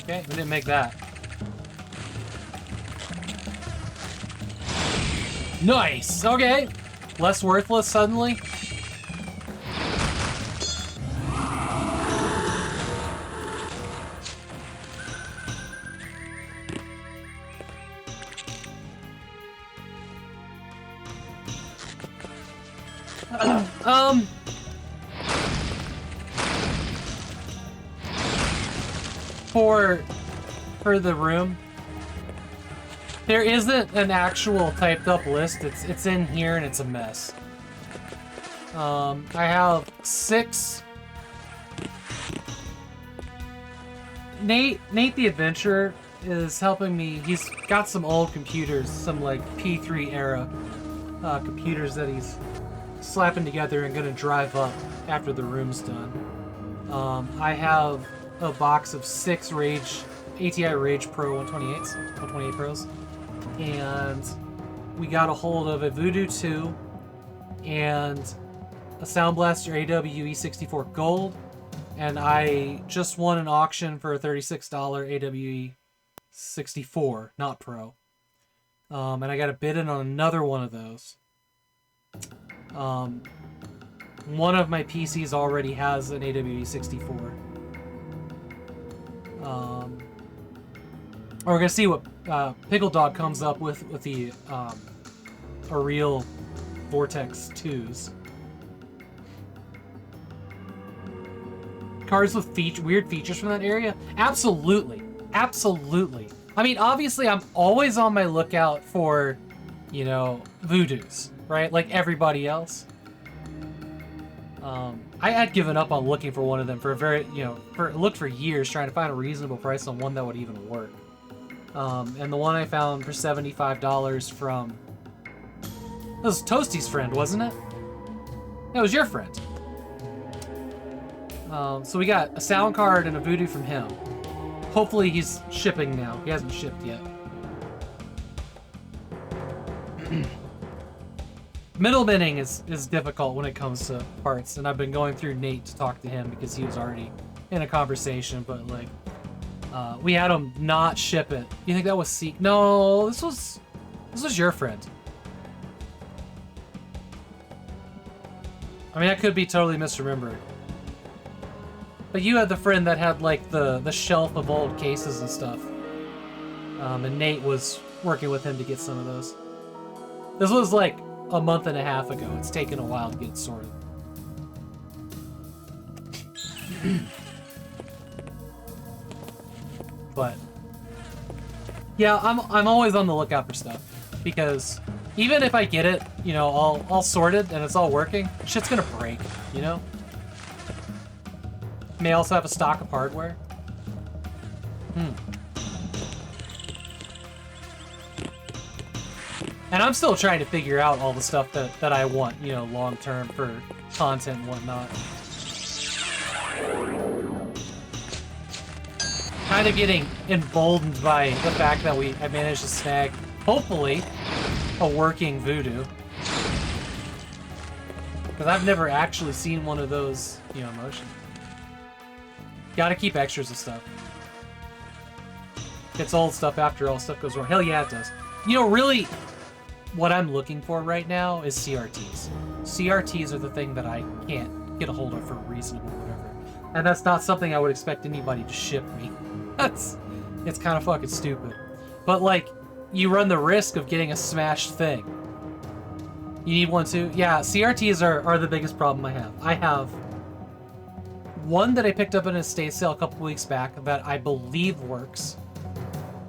Okay, we didn't make that. Nice! Okay! Less worthless suddenly. For the room, there isn't an actual typed up list. It's in here and it's a mess. I have 6. Nate the Adventurer is helping me. He's got some old computers, some like P3 era computers that he's slapping together and gonna drive up after the room's done. I have a box of 6 ATI Rage Pro 128 Pros. and we got a hold of a Voodoo 2 and a Sound Blaster AWE64 Gold, and I just won an auction for a $36 AWE64, not Pro. And I got a bid in on another one of those. One of my PCs already has an AWE64. We're gonna see what Pickle Dog comes up with the a real Vortex 2s. Cards with weird features from that area? Absolutely. Absolutely. I mean, obviously, I'm always on my lookout for, you know, Voodoos, right? Like everybody else. I had given up on looking for one of them for a very, you know, looked for years trying to find a reasonable price on one that would even work. And the one I found for $75 from... That was Toasty's friend, wasn't it? That was your friend. So we got a sound card and a Voodoo from him. Hopefully he's shipping now. He hasn't shipped yet. Middlemaning is difficult when it comes to parts, and I've been going through Nate to talk to him because he was already in a conversation, but like, we had him not ship it. You think that was Seek? No, this was your friend. I mean, I could be totally misremembered. But you had the friend that had like the shelf of old cases and stuff. And Nate was working with him to get some of those. This was like a month and a half ago. It's taken a while to get it sorted. But yeah, I'm always on the lookout for stuff, because even if I get it, you know, all sorted and it's all working, shit's gonna break, you know? May also have a stock of hardware. And I'm still trying to figure out all the stuff that I want, you know, long term for content and whatnot. Kind of getting emboldened by the fact that I managed to snag, hopefully, a working Voodoo. Because I've never actually seen one of those, you know, in motion. Gotta keep extras of stuff. It's old stuff after all stuff goes wrong. Hell yeah, it does. You know, really, what I'm looking for right now is CRTs. CRTs are the thing that I can't get a hold of for reasonable whatever. And that's not something I would expect anybody to ship me. It's kind of fucking stupid. But like, you run the risk of getting a smashed thing. You need one too? Yeah, CRTs are the biggest problem I have. I have one that I picked up in a estate sale a couple weeks back that I believe works.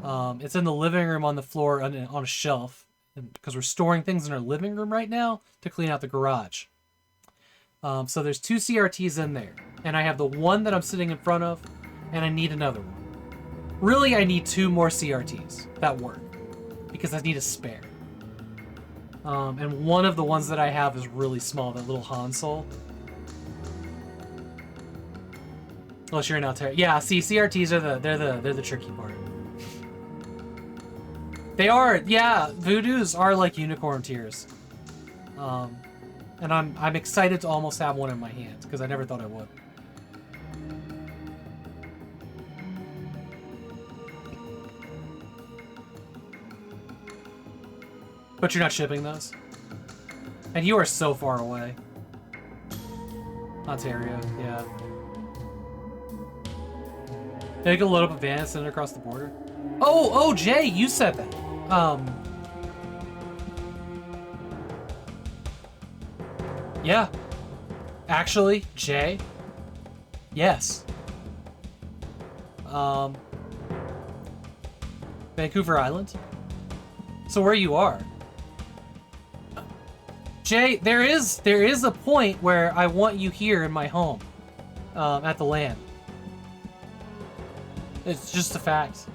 It's in the living room on the floor on a shelf, because we're storing things in our living room right now to clean out the garage. So there's 2 CRTs in there, and I have the one that I'm sitting in front of, and I need another one. Really, I need 2 more CRTs that work, because I need a spare. And one of the ones that I have is really small, that little console. Unless you're in Altair. Yeah, see, CRTs are they're the tricky part. They are, yeah, Voodoos are like unicorn tiers. And I'm excited to almost have one in my hand, because I never thought I would. But you're not shipping those? And you are so far away. Ontario, yeah. They can load up a van and send it across the border. Oh, Jay, you said that. Yeah. Actually, Jay. Yes. Vancouver Island. So where you are. Jay, there is a point where I want you here in my home. At the LAN. It's just a fact.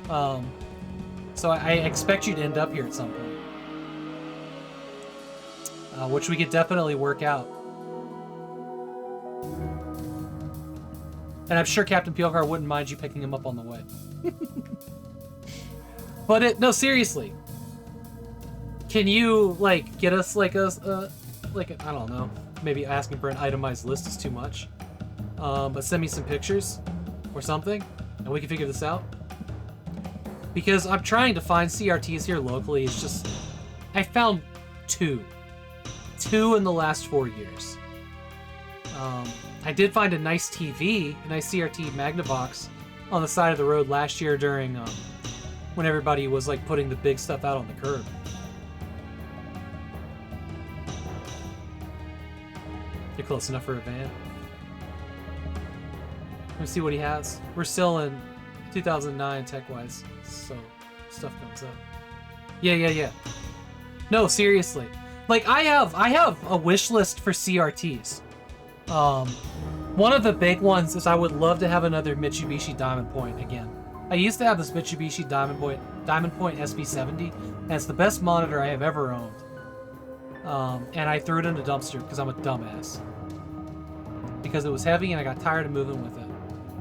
So I expect you to end up here at some point. Which we could definitely work out. And I'm sure Captain Pielgar wouldn't mind you picking him up on the way. But no, seriously. Can you like get us like a I don't know, maybe asking for an itemized list is too much. But send me some pictures or something, and we can figure this out. Because I'm trying to find CRTs here locally. It's just I found two in the last 4 years. I did find a nice TV, a nice CRT Magnavox on the side of the road last year during when everybody was like putting the big stuff out on the curb. You're close enough for a van. Let me see what he has. We're still in 2009 tech-wise, so stuff comes up. Yeah. No, seriously. Like I have a wish list for CRTs. One of the big ones is I would love to have another Mitsubishi Diamond Point again. I used to have this Mitsubishi Diamond Point SB70, and it's the best monitor I have ever owned. And I threw it in a dumpster because I'm a dumbass. Because it was heavy and I got tired of moving with it.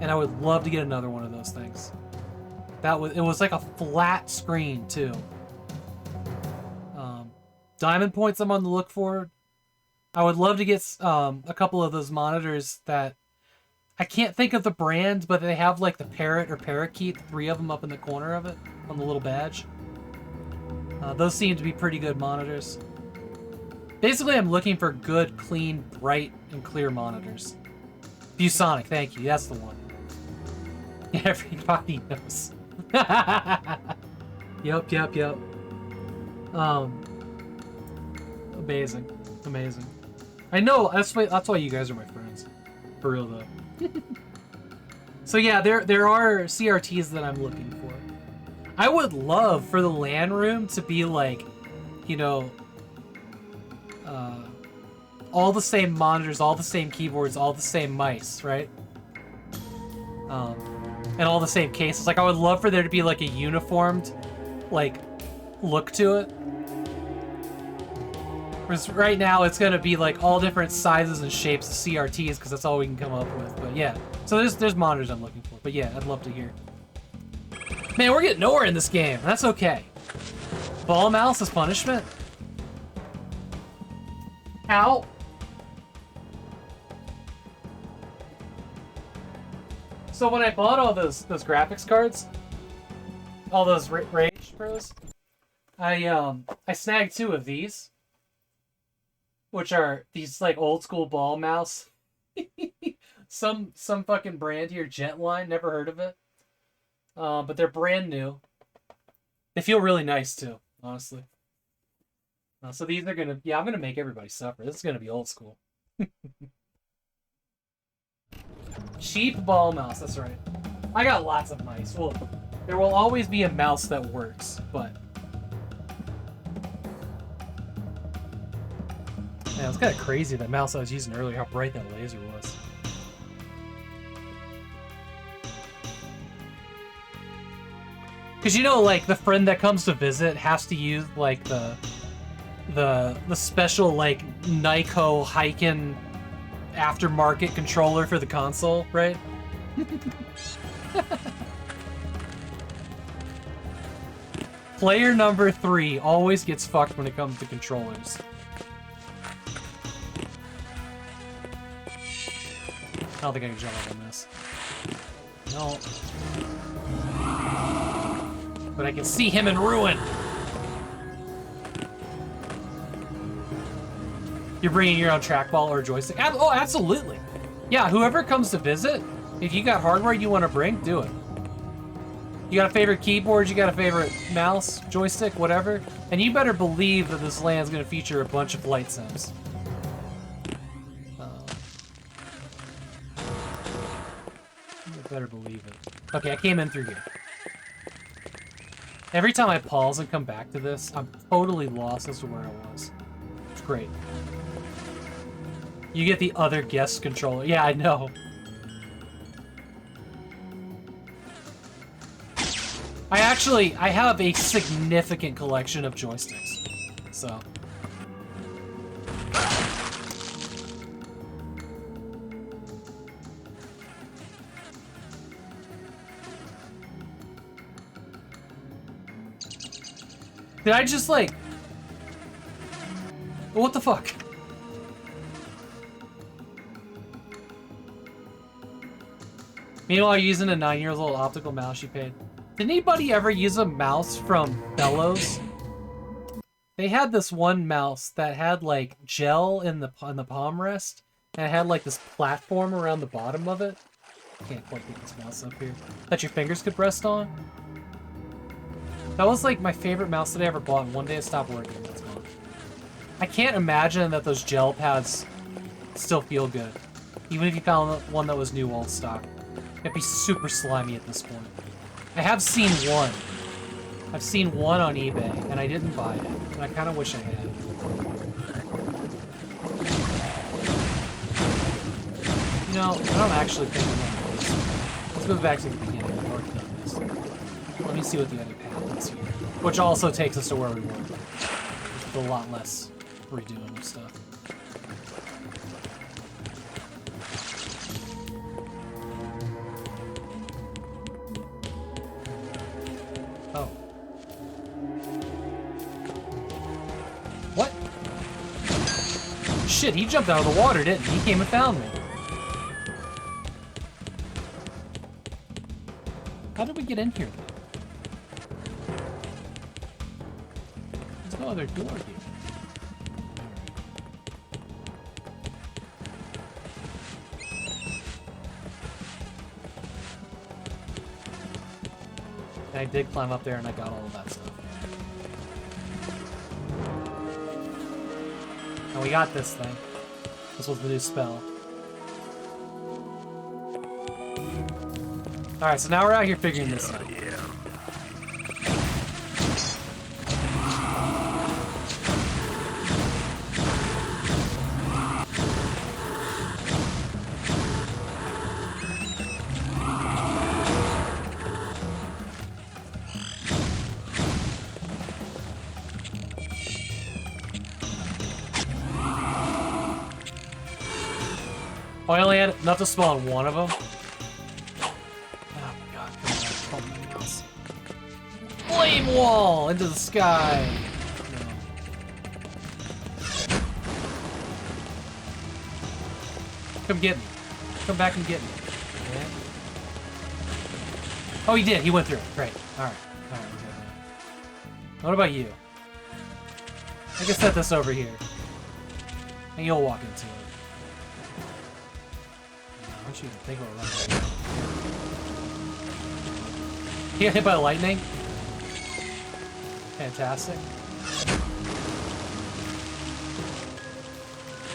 And I would love to get another one of those things. It was like a flat screen too. Diamond Points I'm on the look for. I would love to get a couple of those monitors that I can't think of the brand, but they have like the parrot or parakeet, 3 of them up in the corner of it on the little badge. Those seem to be pretty good monitors. Basically, I'm looking for good, clean, bright, and clear monitors. ViewSonic, thank you. That's the one. Everybody knows. Yep. Amazing. I know, that's why you guys are my friends. For real, though. So yeah, there are CRTs that I'm looking for. I would love for the LAN room to be like, you know, all the same monitors, all the same keyboards, all the same mice, right? And all the same cases. Like, I would love for there to be like a uniformed, like, look to it. Whereas right now it's gonna be like all different sizes and shapes of CRTs because that's all we can come up with. But yeah, so there's monitors I'm looking for. But yeah, I'd love to hear. Man, we're getting nowhere in this game. That's okay. Ball mouse is punishment. Ow. So when I bought all those graphics cards, all those Rage Pros, I snagged 2 of these, which are these like old school ball mouse. some fucking brand here, Jetline, never heard of it. But they're brand new. They feel really nice too, honestly. So these are gonna, I'm gonna make everybody suffer. This is gonna be old school. Cheap ball mouse, that's right. I got lots of mice. Well, there will always be a mouse that works, but... Man, it's kind of crazy that mouse I was using earlier, how bright that laser was. Because you know, like, the friend that comes to visit has to use, like, the special, like, Nyko Heiken aftermarket controller for the console, right? Player number 3 always gets fucked when it comes to controllers. I don't think I can jump up on this. No. But I can see him in ruin! You're bringing your own trackball or joystick? Oh, absolutely! Yeah, whoever comes to visit, if you got hardware you want to bring, do it. You got a favorite keyboard, you got a favorite mouse, joystick, whatever, and you better believe that this LAN's going to feature a bunch of flight sims. You better believe it. Okay, I came in through here. Every time I pause and come back to this, I'm totally lost as to where I was. It's great. You get the other guest controller. Yeah, I know. I have a significant collection of joysticks. So. Did I just like... What the fuck? Meanwhile, using a 9-year-old optical mouse you paid. Did anybody ever use a mouse from Bellows? They had this one mouse that had like gel in the palm rest, and it had like this platform around the bottom of it. Can't quite get this mouse up here. That your fingers could rest on. That was like my favorite mouse that I ever bought, and one day it stopped working. That's gone. I can't imagine that those gel pads still feel good, even if you found one that was new old stock. It'd be super slimy at this point. I have seen one. I've seen one on eBay, and I didn't buy it, and I kind of wish I had. You know, I don't actually think I'm going to do this. Let's go back to the beginning. I've already done this. Let me see what the other path is here. Which also takes us to where we were. With a lot less redoing of stuff. Oh. What? Shit, he jumped out of the water, didn't he? He came and found me. How did we get in here? There's no other door here. I did climb up there and I got all of that stuff. And we got this thing. This was the new spell. Alright, so now we're out here figuring this out. Oh, I only had enough to spawn one of them. Oh my god, come on, oh my gosh. Flame wall into the sky. No. Come get me. Come back and get me. Yeah. Oh, he did. He went through it. Great. Alright. Alright, we're good now. What about you? I can set this over here. And you'll walk into it. I don't even think we'll run. He got hit by lightning? Fantastic.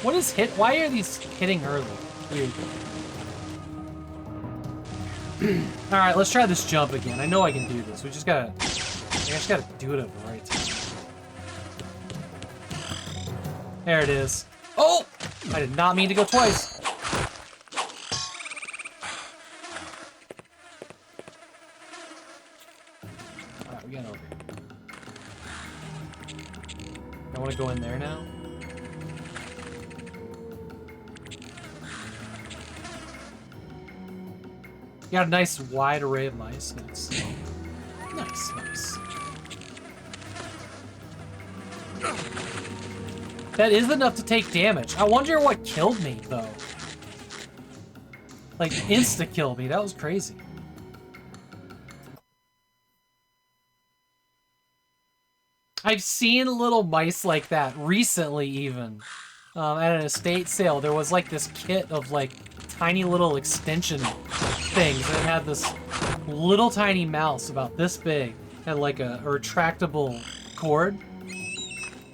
What is hit? Why are these hitting early? Weird. Alright, let's try this jump again. I know I can do this. We just gotta do it at the right time. There it is. Oh! I did not mean to go twice. Alright, we got over here. I want to go in there now. You got a nice wide array of mice. Nice. Nice, nice. That is enough to take damage. I wonder what killed me, though. Like, insta-killed me. That was crazy. I've seen little mice like that recently, even. At an estate sale, there was, like, this kit of, like, tiny little extension things. And it had this little tiny mouse about this big. Had, like, a retractable cord.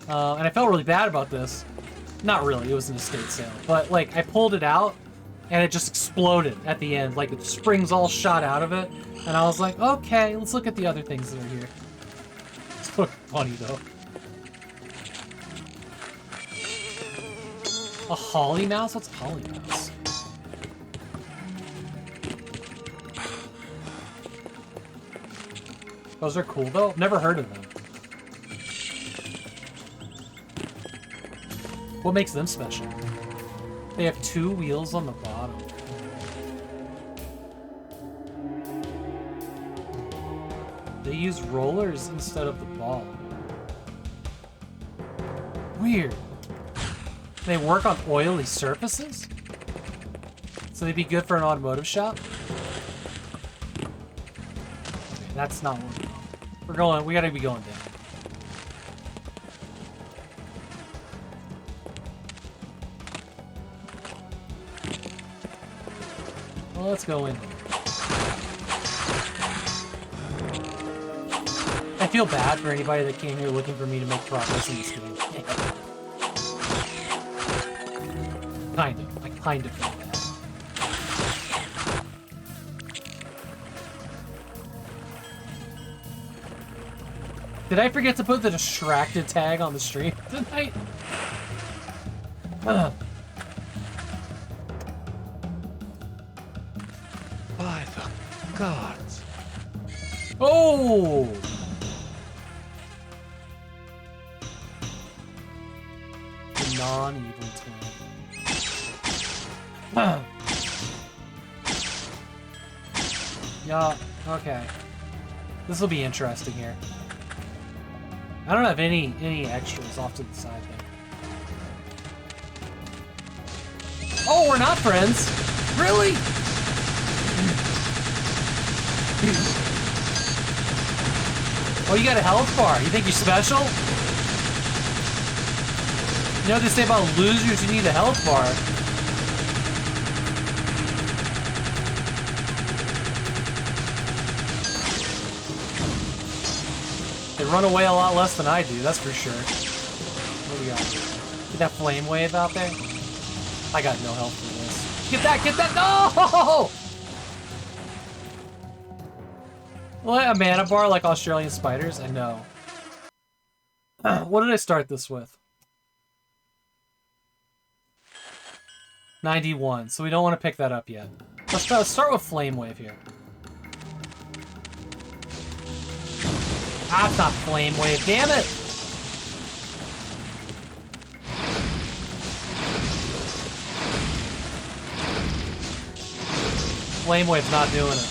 And I felt really bad about this. Not really, it was an estate sale. But, like, I pulled it out, and it just exploded at the end. Like, the springs all shot out of it. And I was like, okay, let's look at the other things that are here. It's so funny, though. A holly mouse? What's a holly mouse? Those are cool, though. Never heard of them. What makes them special? They have 2 wheels on the bottom. They use rollers instead of the ball. Weird. They work on oily surfaces? So they'd be good for an automotive shop? Okay, that's not what we gotta be going down. Well, let's go in. I feel bad for anybody that came here looking for me to make progress in this game. Kind of. I kind of feel bad. Did I forget to put the distracted tag on the stream tonight? By the gods. Oh! The non-evil twin. Yeah, okay. This will be interesting here. I don't have any extras off to the side there. Oh, we're not friends? Really? Oh, you got a health bar. You think you're special? You know what they say about losers who need a health bar? They run away a lot less than I do, that's for sure. What do we got? Get that flame wave out there? I got no health for this. Get that! No! What, a mana bar like Australian spiders? I know. What did I start this with? 91, so we don't want to pick that up yet. Let's start with flame wave here. Ah, it's not flame wave, damn it! Flame wave's not doing it.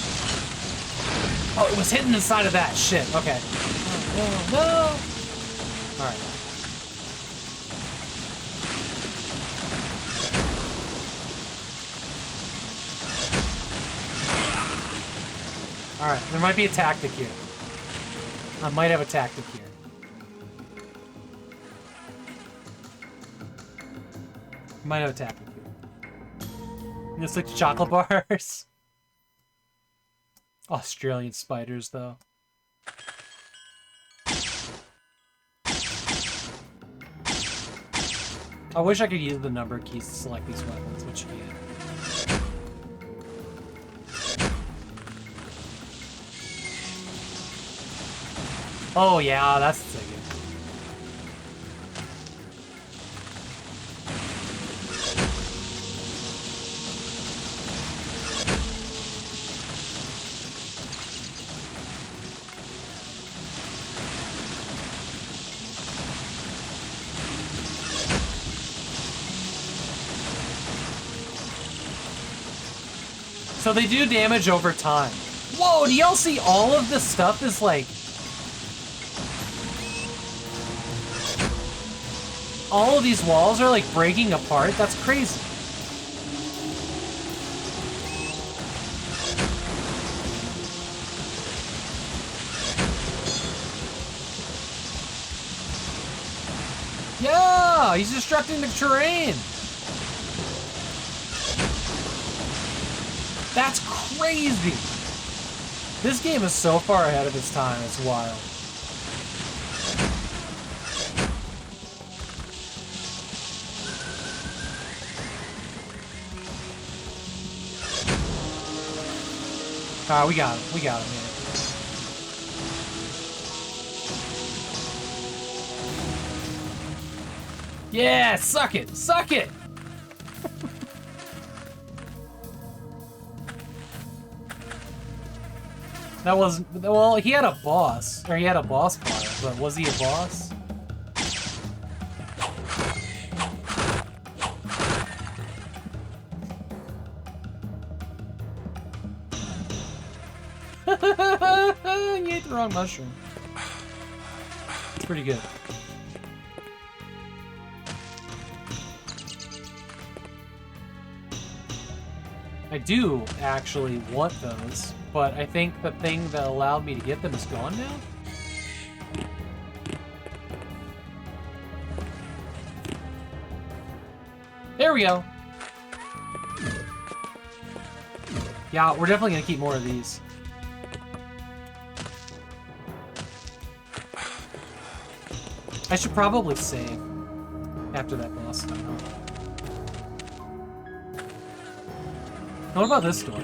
Oh, it was hidden inside of that. Shit, okay. Oh, no! Alright. Alright, there might be a tactic here. I might have a tactic here. Might have a tactic here. Just like chocolate bars. Australian spiders, though. I wish I could use the number keys to select these weapons, which you can. Oh yeah, that's the thing. So they do damage over time. Whoa, do y'all see all of this stuff is like... all of these walls are like breaking apart? That's crazy. Yeah, he's destructing the terrain. That's crazy. This game is so far ahead of its time, it's wild. We got him. We got him here. Yeah, suck it! Suck it! That wasn't... well, he had a boss. Or he had a boss fight, but was he a boss? You ate the wrong mushroom. It's pretty good. I do actually want those, but I think the thing that allowed me to get them is gone now? There we go. Yeah, we're definitely gonna keep more of these. I should probably save after that boss. I don't know. What about this door?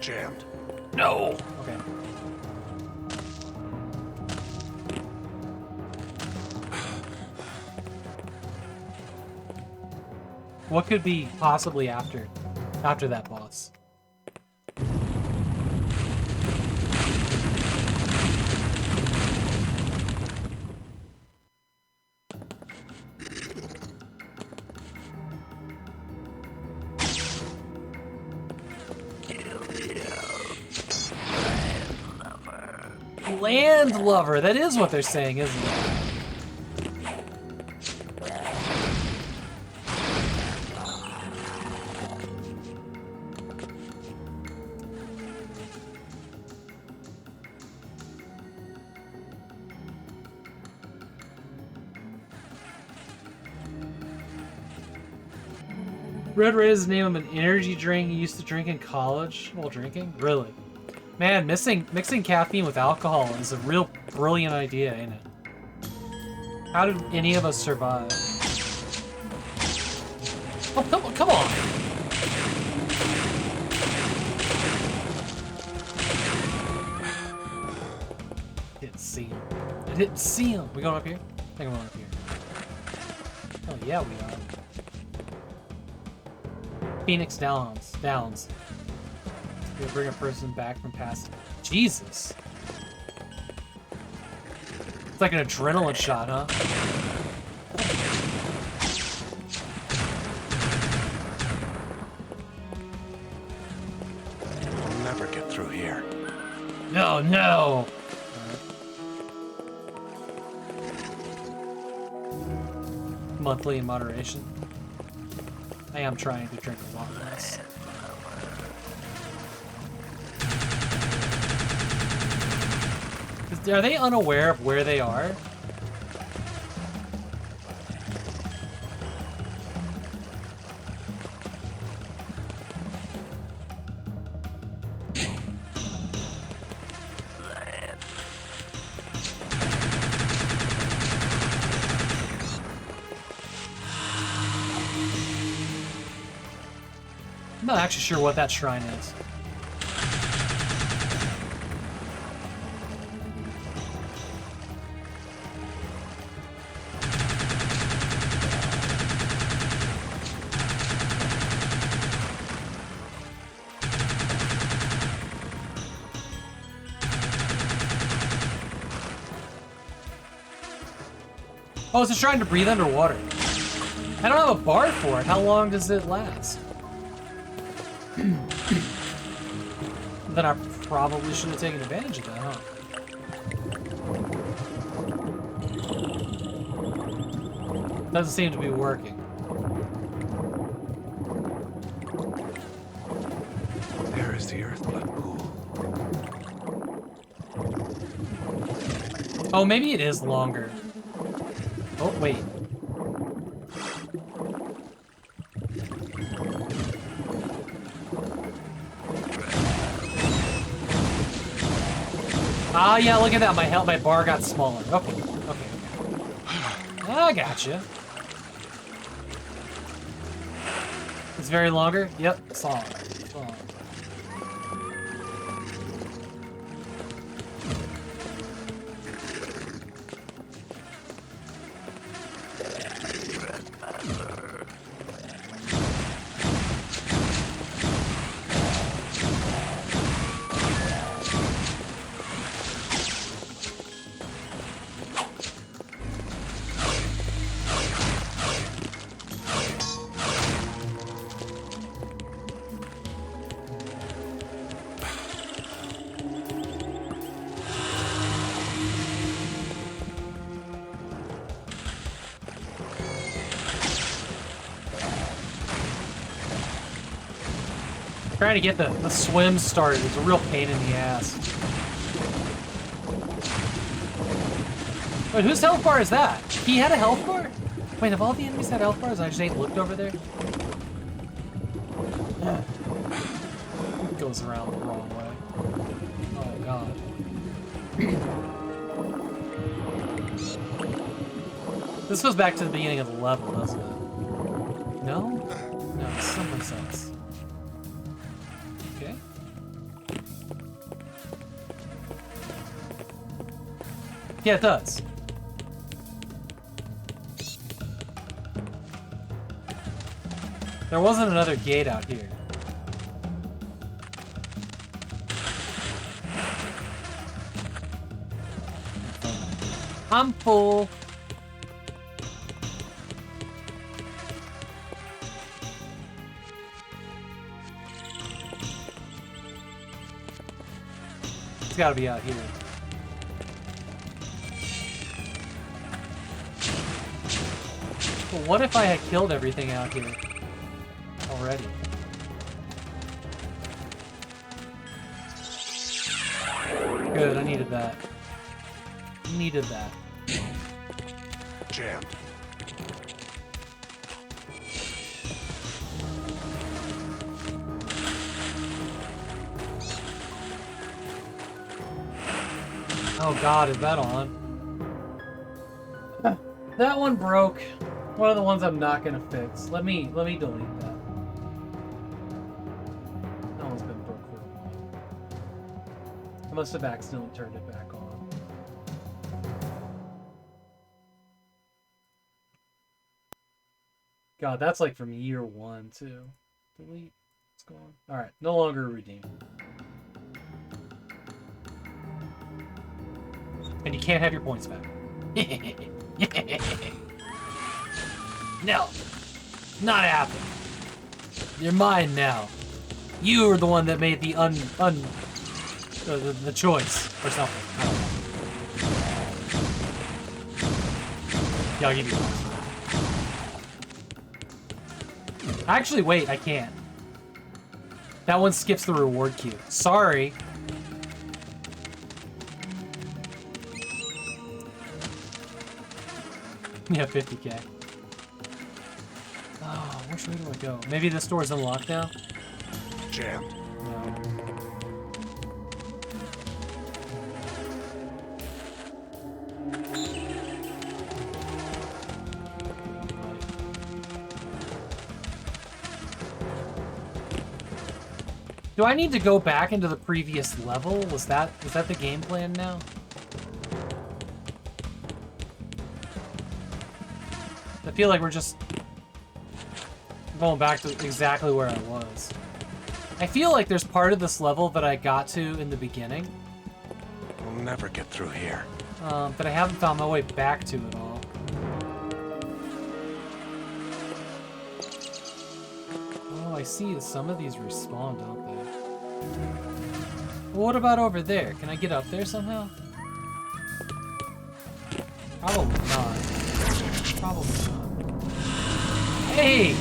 Jammed. No! Okay. What could be possibly after that boss? Landlover. That is what they're saying, isn't it? Red Ray is the name of an energy drink you used to drink in college while drinking? Really? Man, mixing caffeine with alcohol is a real brilliant idea, ain't it? How did any of us survive? Oh, come on! Didn't see him. I didn't see him! We going up here? I think I'm going up here. Oh yeah, we are. Phoenix Downs. You'll bring a person back from past. Jesus. It's like an adrenaline shot, huh? We'll never get through here. No! Monthly in moderation. I am trying to drink a lot less. Are they unaware of where they are? I'm not actually sure what that shrine is. Oh, it's a shrine to breathe underwater. I don't have a bar for it. How long does it last? Then I probably should have taken advantage of that, huh? Doesn't seem to be working. There is the earth blood pool. Oh, maybe it is longer. Oh, wait. Ah, yeah, look at that. My bar got smaller. Okay. I gotcha. It's very longer? Yep, solid. Trying to get the swim started is a real pain in the ass. Wait, whose health bar is that? He had a health bar? Wait, have all the enemies had health bars? I just ain't looked over there. It goes around the wrong way. Oh god. This goes back to the beginning of the level, doesn't it? No? No, it's someplace else. Okay. Yeah, it does. There wasn't another gate out here. I'm full. It's gotta be out here. But what if I had killed everything out here already? Good, I needed that. Needed that. Jammed. Oh god, is that on? That one broke. One of the ones I'm not gonna fix. Let me delete that. That one's been broke for a while. I must have accidentally turned it back on. God, that's like from year 1 too. Delete. What's going on? Alright, no longer redeem. And you can't have your points back. No, not happening. You're mine now. You are the one that made the the choice or something. Yeah, I'll give you points. Actually, wait, I can't. That one skips the reward queue. Sorry. Yeah, 50k. Oh, which way do I go? Maybe this door's unlocked now? Jammed. No. Do I need to go back into the previous level? Was that the game plan now? I feel like we're just going back to exactly where I was. I feel like there's part of this level that I got to in the beginning. We'll never get through here. But I haven't found my way back to it all. Oh, I see. Some of these respawn, don't they? Well, what about over there? Can I get up there somehow? Probably not. Probably not. Hey!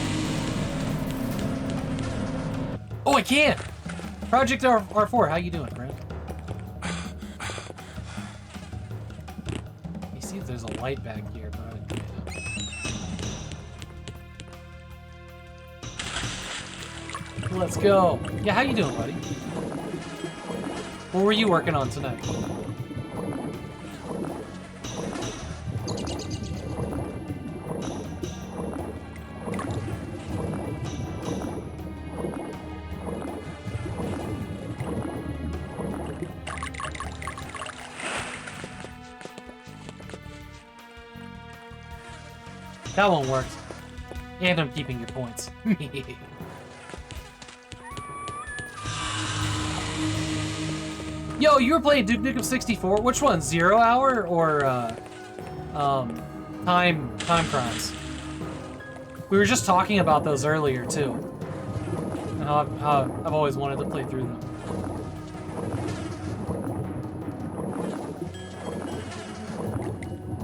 Oh, I can! Project R4, how you doing, friend? Let me see if there's a light back here, but I didn't. Let's go. Yeah, how you doing, buddy? What were you working on tonight? That one worked. And I'm keeping your points. Yo, you were playing Duke Nukem 64? Which one? 0 Hour or Time Crimes? We were just talking about those earlier too. And how I've always wanted to play through them.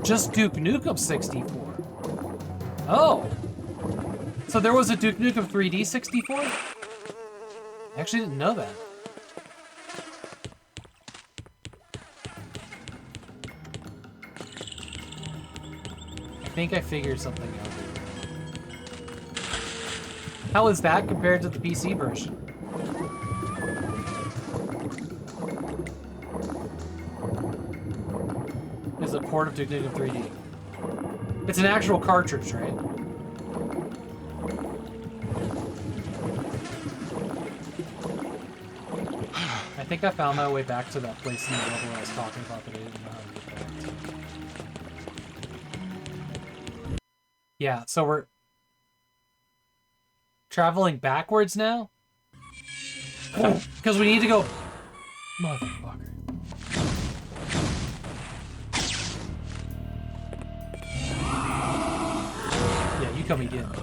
Just Duke Nukem 64. Oh. So there was a Duke Nukem 3D 64? I actually didn't know that. I think I figured something out. How is that compared to the PC version? It's a port of Duke Nukem 3D. It's an actual cartridge, right? I think I found my way back to that place in the level I was talking about, but I didn't know how to get back to. Yeah, so we're traveling backwards now? Because we need to go... Motherfucker. Yeah, you come and get me.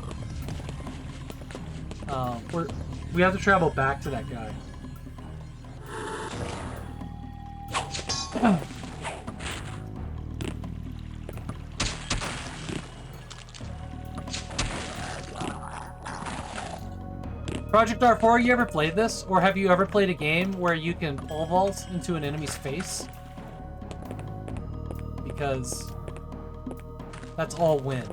We have to travel back to that guy. Project R4, you ever played this? Or have you ever played a game where you can pole vault into an enemy's face? Because that's all win.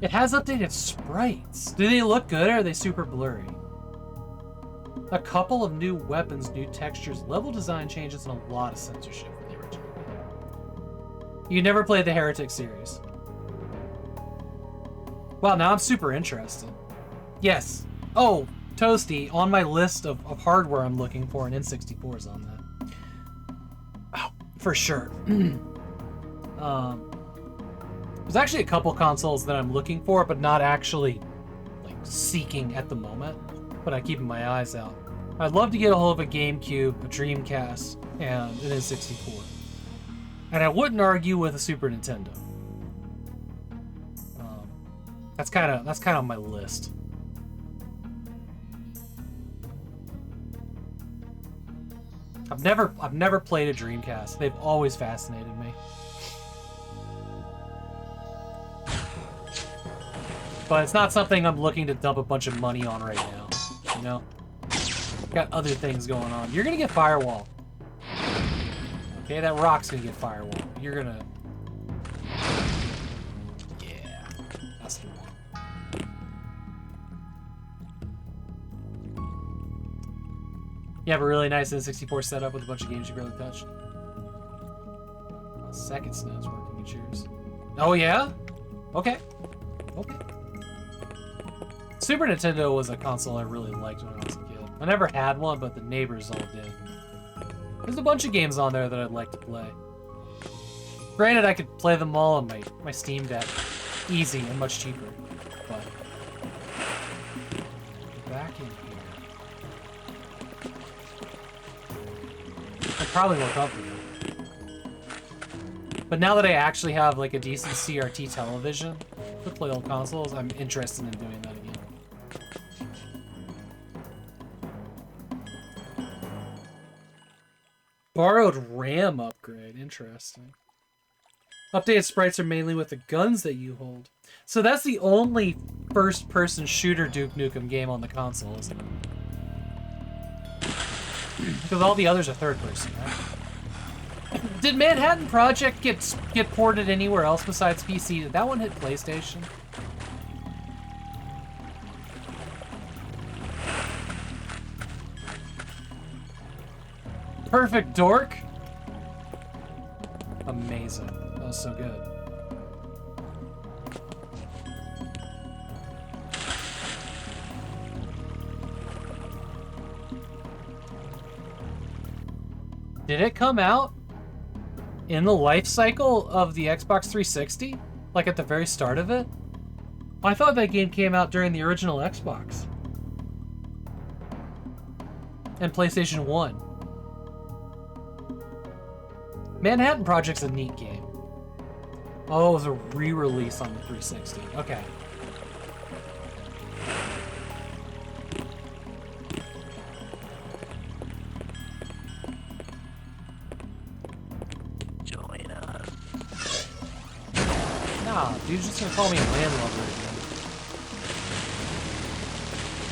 It has updated sprites. Do they look good or are they super blurry? A couple of new weapons, new textures, level design changes, and a lot of censorship from the original game. You never played the Heretic series. Wow, now I'm super interested. Yes. Oh, Toasty, on my list of hardware I'm looking for, an N64 is on that. Oh, for sure. There's actually a couple consoles that I'm looking for, but not actually like seeking at the moment. But I'm keeping my eyes out. I'd love to get a hold of a GameCube, a Dreamcast, and an N64. And I wouldn't argue with a Super Nintendo. That's kind of on my list. I've never played a Dreamcast. They've always fascinated me. But it's not something I'm looking to dump a bunch of money on right now, you know? Got other things going on. You're gonna get Firewall. Okay, that rock's gonna get Firewall. You're gonna... Yeah, that's the one. You have a really nice N64 setup with a bunch of games you barely touched. Second SNES working at yours. Oh yeah? Okay. Okay. Super Nintendo was a console I really liked when I was a kid. I never had one, but the neighbors all did. There's a bunch of games on there that I'd like to play. Granted, I could play them all on my Steam Deck. Easy and much cheaper. But... back in here. I probably woke up with it. But now that I actually have like a decent CRT television to play old consoles, I'm interested in doing that again. Borrowed RAM upgrade. Interesting. Updated sprites are mainly with the guns that you hold. So that's the only first-person shooter Duke Nukem game on the console, isn't it? Because all the others are third-person, right? Did Manhattan Project get ported anywhere else besides PC? Did that one hit PlayStation? Perfect Dork? Amazing. That was so good. Did it come out in the life cycle of the Xbox 360? Like at the very start of it? I thought that game came out during the original Xbox. And PlayStation 1. Manhattan Project's a neat game. Oh, it was a re-release on the 360. Okay. Dude's just gonna call me a landlubber again.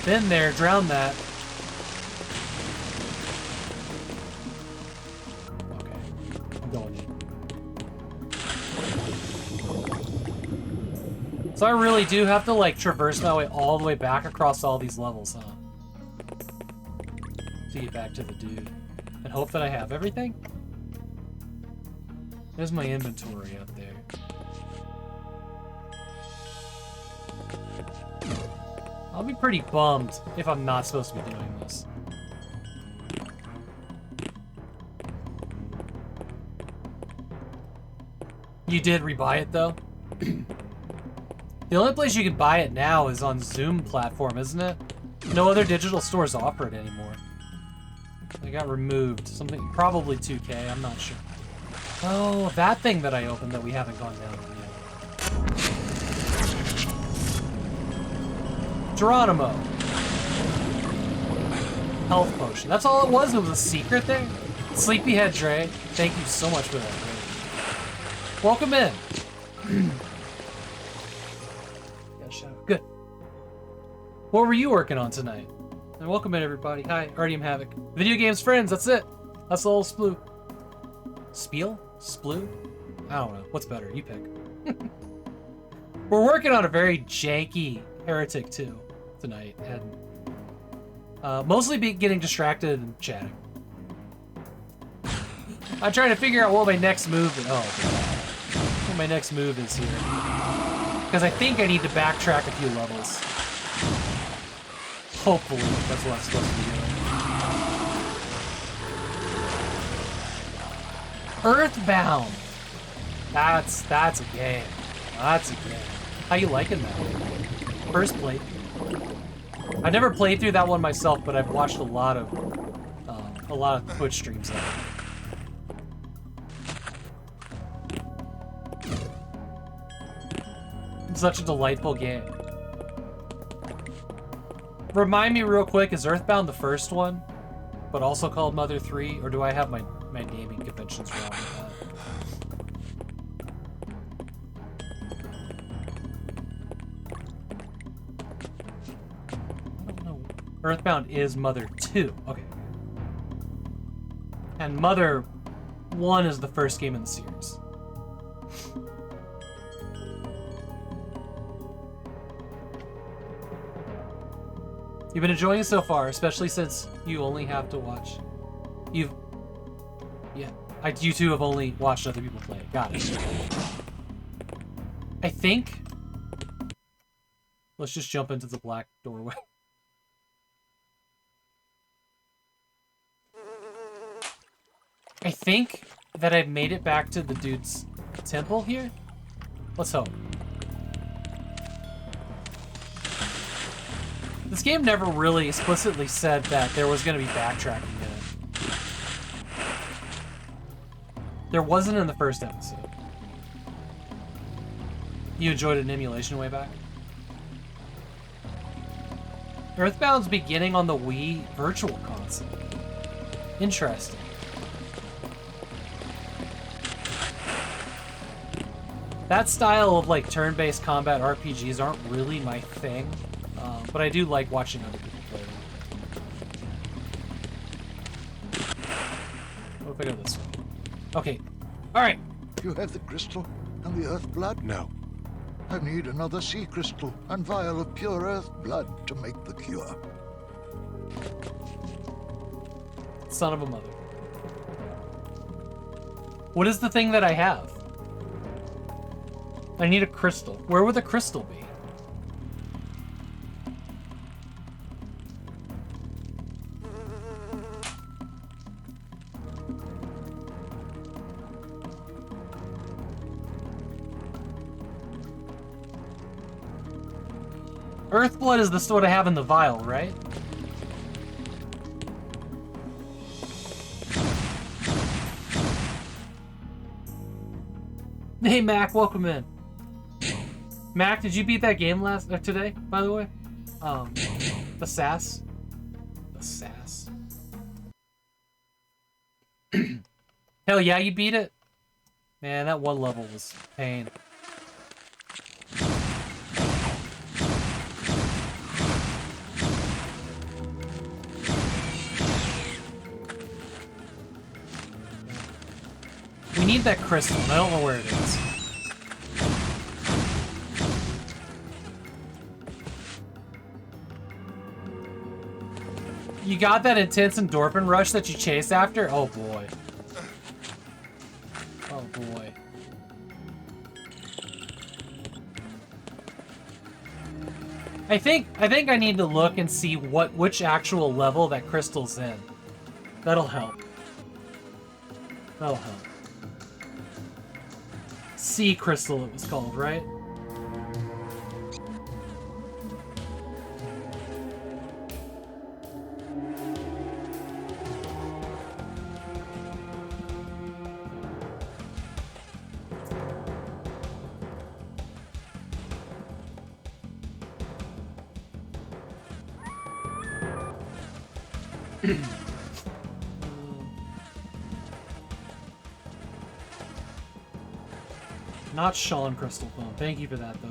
Been there, drown that. Okay, I'm going in. So I really do have to like traverse my way all the way back across all these levels, huh? To get back to the dude. And hope that I have everything? There's my inventory up there. I'll be pretty bummed if I'm not supposed to be doing this. You did rebuy it though? The only place you can buy it now is on Zoom platform, isn't it? No other digital stores offer it anymore. They got removed. Something, probably 2K, I'm not sure. Oh, that thing that I opened that we haven't gone down on yet. Geronimo. Health potion. That's all it was? It was a secret there? Sleepyhead Dre, thank you so much for that. Welcome in. Good. What were you working on tonight? And welcome in, everybody. Hi, Artyom Havok. Video games friends, that's it. That's the whole sploo. Spiel? Sploo? I don't know. What's better? You pick. We're working on a very janky Heretic 2 tonight, and mostly getting distracted and chatting. I'm trying to figure out what my next move is. Oh, what my next move is here. Because I think I need to backtrack a few levels. Hopefully, that's what I'm supposed to be doing. Earthbound! That's a game. That's a game. How you liking that? First play. I never played through that one myself, but I've watched a lot of Twitch streams of it. Such a delightful game. Remind me real quick, is Earthbound the first one, but also called Mother 3, or do I have my naming conventions wrong with that? I don't know. Earthbound is Mother 2. Okay. And Mother 1 is the first game in the series. You've been enjoying it so far, especially since you only have to watch. You two have only watched other people play it. Got it. I think. Let's just jump into the black doorway. I think that I've made it back to the dude's temple here. Let's hope. This game never really explicitly said that there was going to be backtracking in it. There wasn't in the first episode. You enjoyed an emulation way back? Earthbound's beginning on the Wii Virtual Console. Interesting. That style of like turn-based combat RPGs aren't really my thing. But I do like watching other people play them. What if I go this way? Okay. Alright. You have the crystal and the earth blood? No. I need another sea crystal and vial of pure earth blood to make the cure. Son of a mother. What is the thing that I have? I need a crystal. Where would the crystal be? Earthblood is the sort I have in the vial, right? Hey Mac, welcome in. Mac, did you beat that game today, by the way? The SAS? The SAS. Hell yeah, you beat it? Man, that one level was pain. need that crystal, and I don't know where it is. You got that intense endorphin rush that you chase after? Oh boy. Oh boy. I think I need to look and see which actual level that crystal's in. That'll help. That'll help. Sea crystal it was called, right? Not Sean Crystal Phone. Thank you for that, though.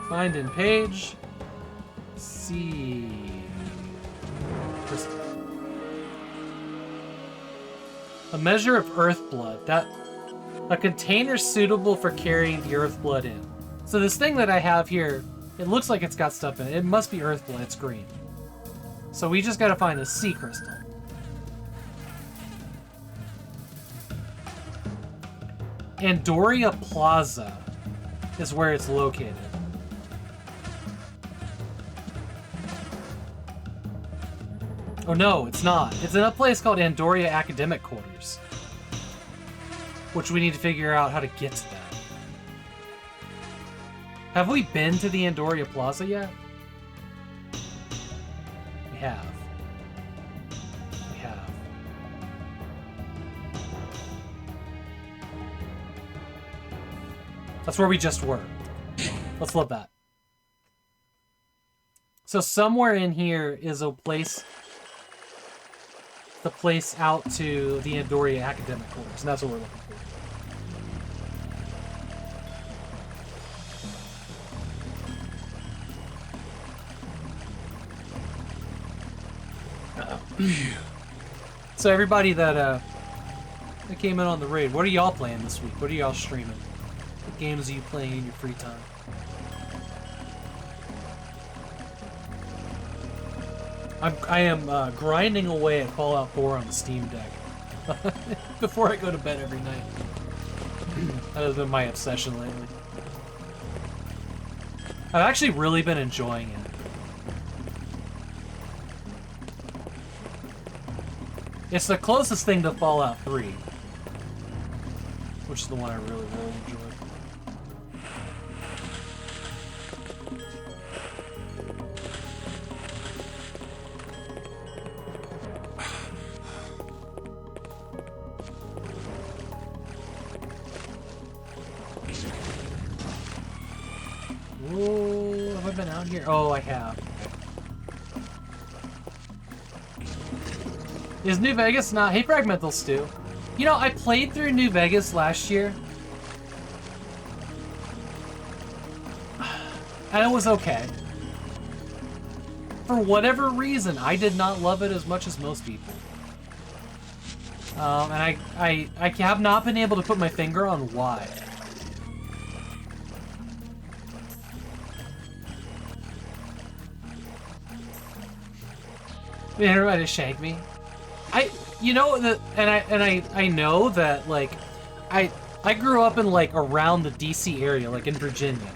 Find in page. See. Crystal. A measure of earth blood. A container suitable for carrying the earth blood in. So this thing that I have here, it looks like it's got stuff in it. It must be earth blood. It's green. So we just gotta find the sea crystal. Andoria Plaza is where it's located. Oh no, it's not. It's in a place called Andoria Academic Quarters, which we need to figure out how to get to that. Have we been to the Andoria Plaza yet? We have. We have. That's where we just were. Let's love that. So somewhere in here is a place, the place out to the Andoria Academic Quarters, and that's what we're looking for. So everybody that came in on the raid, what are y'all playing this week? What are y'all streaming? What games are you playing in your free time? I am grinding away at Fallout 4 on the Steam Deck before I go to bed every night. That has been my obsession lately. I've actually really been enjoying it. It's the closest thing to Fallout 3, which is the one I really, really enjoy. Whoa, have I been out here? Oh, I have. Is New Vegas not? Hey, Fragmental Stew. You know, I played through New Vegas last year. And it was okay. For whatever reason, I did not love it as much as most people. And I have not been able to put my finger on why. Everybody shank me. You know that, and I know that, like, I grew up in, like, around the DC area, like in Virginia,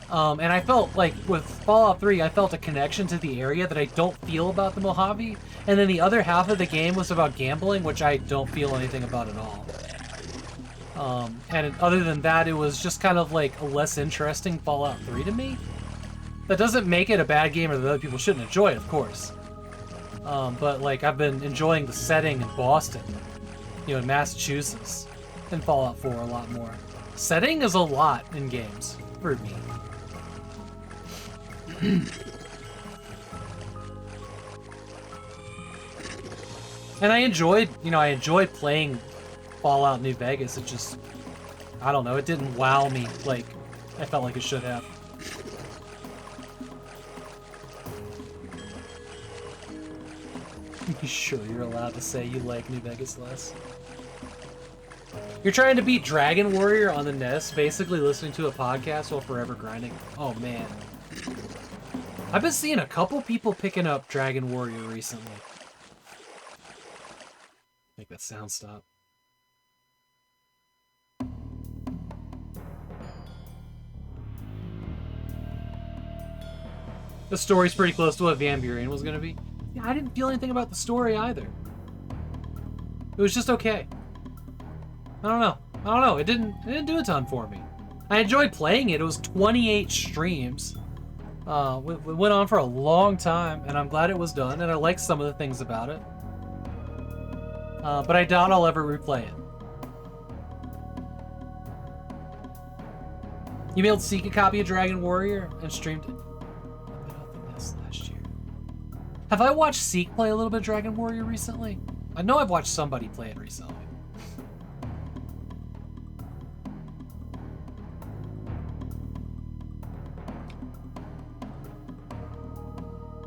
and I felt like with Fallout 3, I felt a connection to the area that I don't feel about the Mojave, and then the other half of the game was about gambling, which I don't feel anything about at all. And other than that, it was just kind of like a less interesting Fallout 3 to me. That doesn't make it a bad game or that other people shouldn't enjoy it, of course. But, like, I've been enjoying the setting in Boston, you know, in Massachusetts, and Fallout 4 a lot more. Setting is a lot in games, for me. And I enjoyed playing Fallout New Vegas. It just, I don't know, it didn't wow me like I felt like it should have. You sure you're allowed to say you like New Vegas less? You're trying to beat Dragon Warrior on the NES, basically listening to a podcast while forever grinding. Oh man. I've been seeing a couple people picking up Dragon Warrior recently. Make that sound stop. The story's pretty close to what Van Buren was gonna be. Yeah, I didn't feel anything about the story either. It was just okay. I don't know. It didn't do a ton for me. I enjoyed playing it. It was 28 streams. It went on for a long time, and I'm glad it was done, and I like some of the things about it. But I doubt I'll ever replay it. You be able to seek a copy of Dragon Warrior and streamed it. Last year. Have I watched Seek play a little bit of Dragon Warrior recently? I know I've watched somebody play it recently.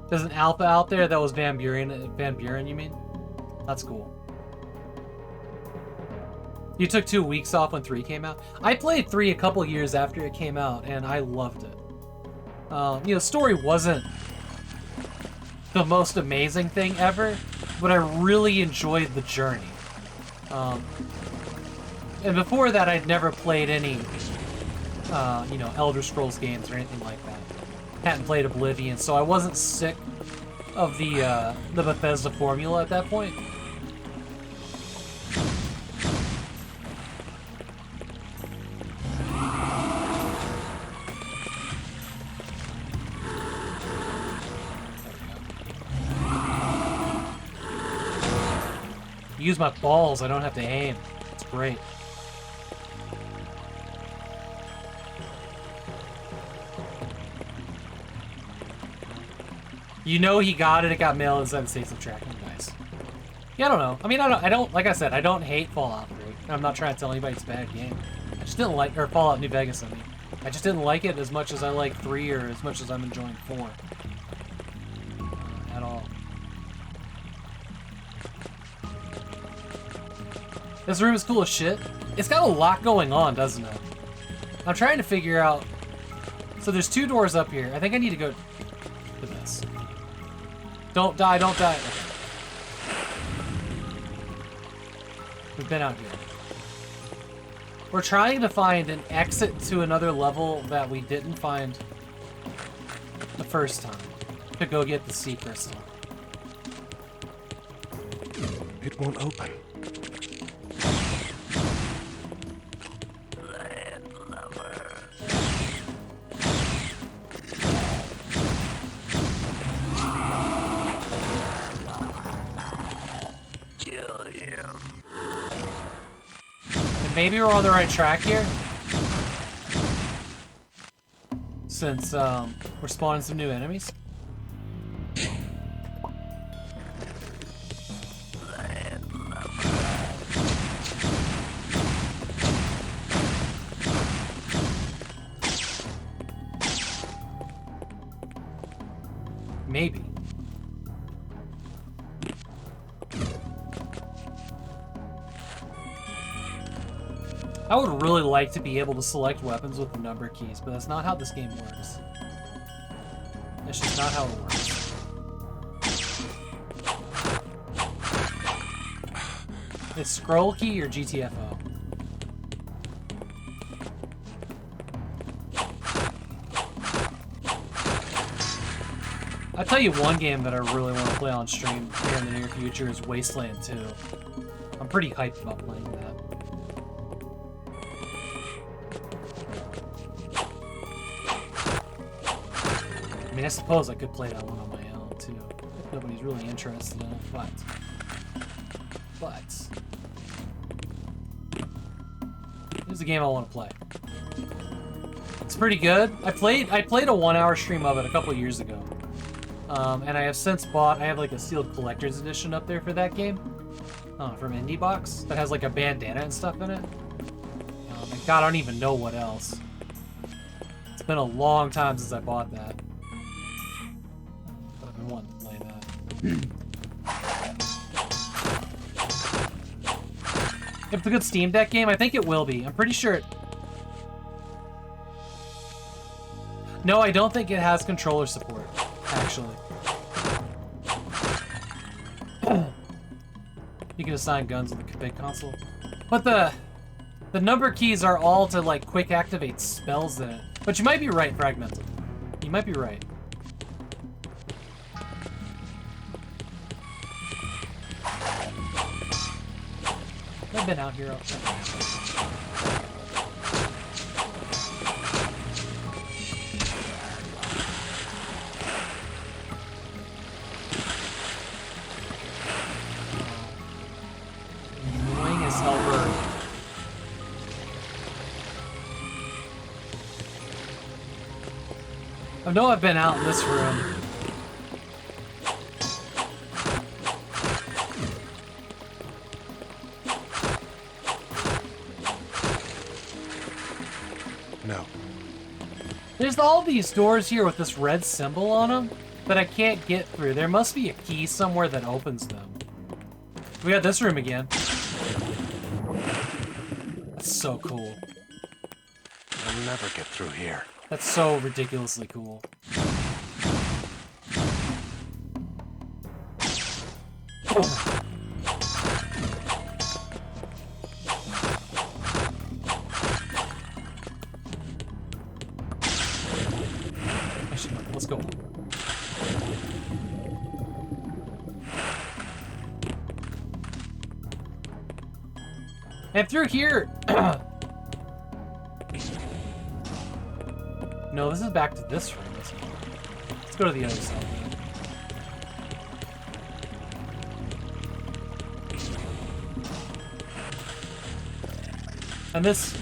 There's an alpha out there that was Van Buren, you mean? That's cool. You took 2 weeks off when 3 came out? I played 3 a couple years after it came out, and I loved it. You know, story wasn't the most amazing thing ever, but I really enjoyed the journey. And before that, I'd never played any, you know, Elder Scrolls games or anything like that. Hadn't played Oblivion, so I wasn't sick of the Bethesda formula at that point. Use my balls, I don't have to aim. It's great. You know he got it got mailed instead of safe tracking. Nice. Yeah, I don't know. I mean, I don't, like I said, I don't hate Fallout 3. I'm not trying to tell anybody it's a bad game. I just didn't like, or Fallout New Vegas, I mean. I just didn't like it as much as I like 3 or as much as I'm enjoying 4. At all. This room is cool as shit. It's got a lot going on, doesn't it? I'm trying to figure out... So there's 2 doors up here. I think I need to go to this. Don't die, don't die. Okay. We've been out here. We're trying to find an exit to another level that we didn't find the first time. To go get the sea crystal. It won't open. Maybe we're on the right track here. Since we're spawning some new enemies. Maybe. I would really like to be able to select weapons with the number keys, but that's not how this game works. That's just not how it works. It's scroll key or GTFO. I'll tell you one game that I really want to play on stream here in the near future is Wasteland 2. I'm pretty hyped about playing that. I mean, I suppose I could play that one on my own, too. If nobody's really interested in it, but... This is a game I want to play. It's pretty good. I played a 1-hour stream of it a couple years ago. And I have since bought... I have, like, a sealed collector's edition up there for that game. From Indie Box. That has, like, a bandana and stuff in it. And God, I don't even know what else. It's been a long time since I bought that. Wanting to play that. If it's a good Steam Deck game, I think it will be. I'm pretty sure it... No, I don't think it has controller support, actually. You can assign guns in the big console. But the number keys are all to, like, quick activate spells in it. But you might be right, Fragmented. You might be right. I've been out here. Annoying as helper. I know I've been out in this room. No. There's all these doors here with this red symbol on them that I can't get through. There must be a key somewhere that opens them. We got this room again. That's so cool. I'll never get through here. That's so ridiculously cool. Let's go. And through here... No, this is back to this room, isn't it? Let's go to the other side. And this...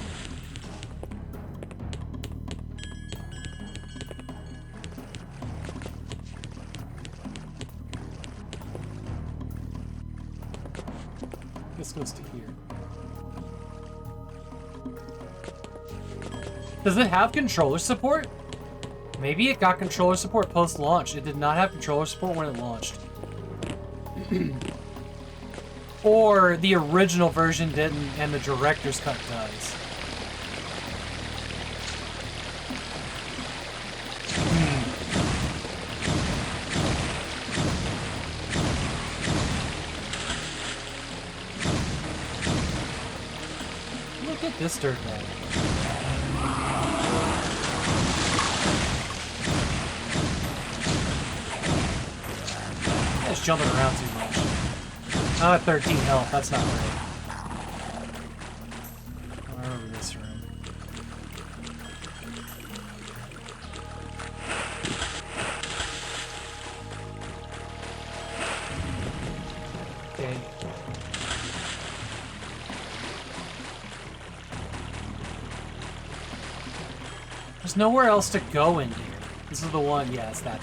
This goes to here. Does it have controller support? Maybe it got controller support post-launch. It did not have controller support when it launched. Or the original version didn't, and the director's cut does. Look at this dirt bag. It's jumping around too much. I'm at 13 health, that's not right. I remember this room. Okay. There's nowhere else to go in here. This is the one, yeah, that's that.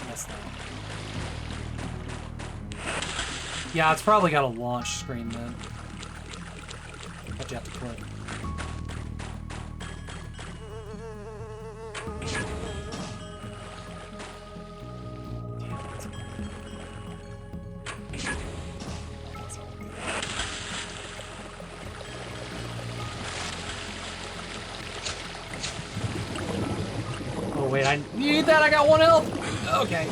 Yeah, it's probably got a launch screen then. But you have to click. Oh wait, I need that. I got 1 health. Okay.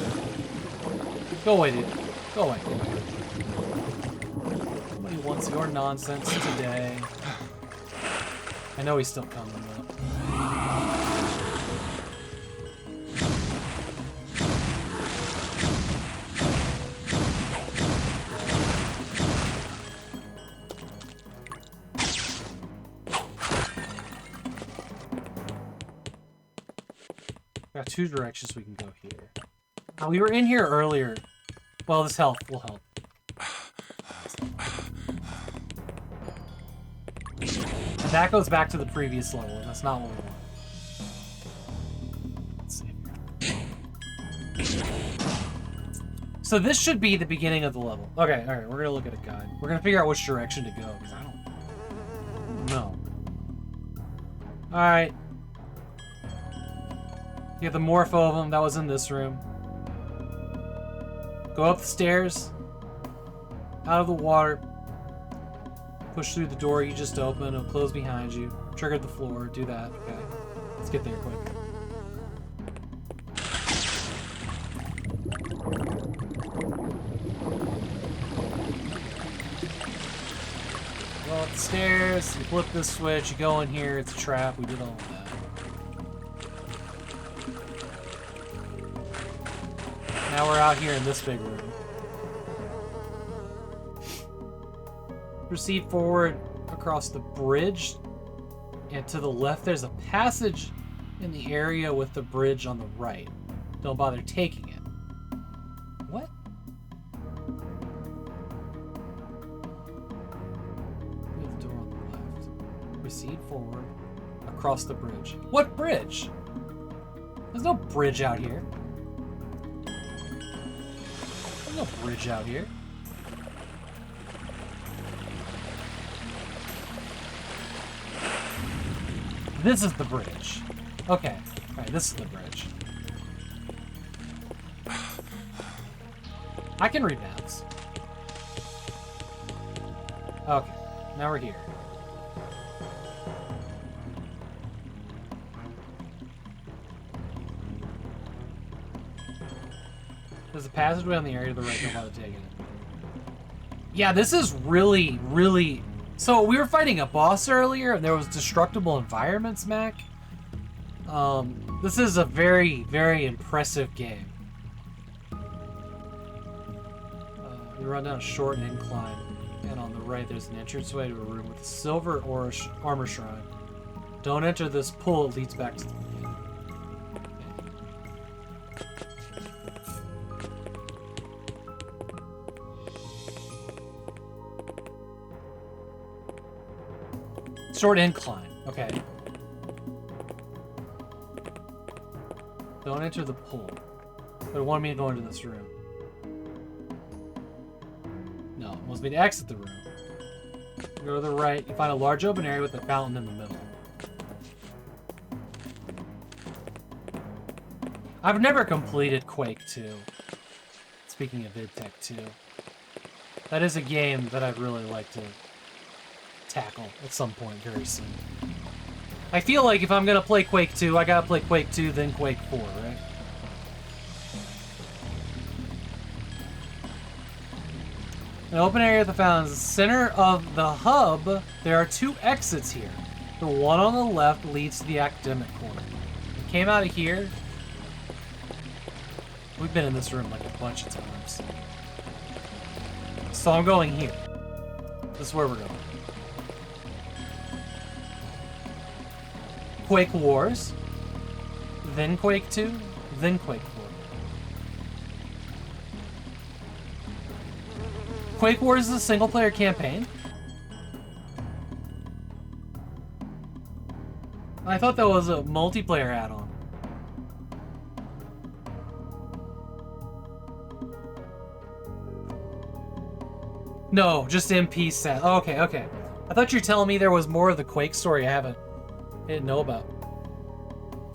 Go away, dude. Go away. Go away. Nobody wants your nonsense today. I know he's still coming though. Got 2 directions we can go here. We were in here earlier. Well, this health will help. And that goes back to the previous level, and that's not what we want. Let's see here. So this should be the beginning of the level. Okay, alright, we're gonna look at a guide. We're gonna figure out which direction to go, because I don't know. Alright. You have the morpho of them, that was in this room. Go up the stairs, out of the water, Push through the door you just opened. It'll close behind you. Trigger the floor. Do that. Okay. Let's get there quick. Go up the stairs. You flip this switch. You go in here. It's a trap. We did all of that. Now we're out here in this big room. Proceed forward across the bridge, and to the left there's a passage in the area with the bridge on the right. Don't bother taking it. What? We have the door on the left. Proceed forward across the bridge. What bridge? There's no bridge out here. There's no bridge out here. This is the bridge. Okay. Alright, this is the bridge. I can read maps. Okay. Now we're here. There's a passageway on the area to the right. Don't bother taking it. Yeah, this is really, really... So we were fighting a boss earlier, and there was destructible environments, Mac. This is a very, very impressive game. You run down a short incline, and on the right there's an entranceway to a room with a silver armor shrine. Don't enter this pool, it leads back to the beginning. Short incline. Okay. Don't enter the pool. But it wanted me to go into this room. No, it wants me to exit the room. Go to the right. You find a large open area with a fountain in the middle. I've never completed Quake 2. Speaking of VidTech 2. That is a game that I'd really like to tackle at some point very soon. I feel like if I'm gonna play Quake 2, I gotta play Quake 2, then Quake 4, right? An open area at the fountain is the center of the hub. There are 2 exits here. The one on the left leads to the academic corner. We came out of here. We've been in this room like a bunch of times. So I'm going here. This is where we're going. Quake Wars, then Quake 2, then Quake 4. Quake Wars is a single-player campaign. I thought that was a multiplayer add-on. No, just MP set. Oh, okay, okay. I thought you were telling me there was more of the Quake story I didn't know about.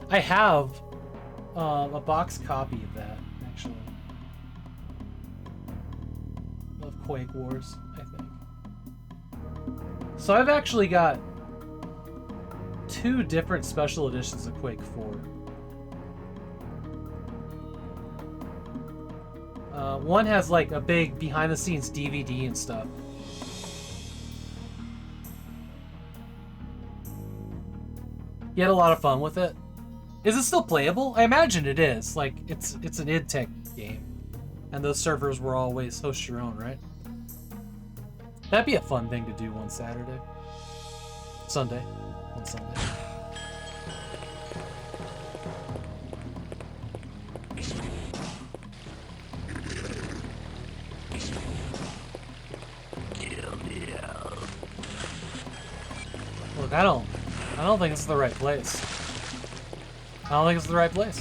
I have a box copy of that, actually. Of Quake Wars, I think. So I've actually got 2 different special editions of Quake 4. One has like a big behind-the-scenes DVD and stuff. You had a lot of fun with it. Is it still playable? I imagine it is. Like, it's an id Tech game. And those servers were always host your own, right? That'd be a fun thing to do one Saturday. Sunday. One Sunday. Look, I don't think it's the right place. I don't think it's the right place.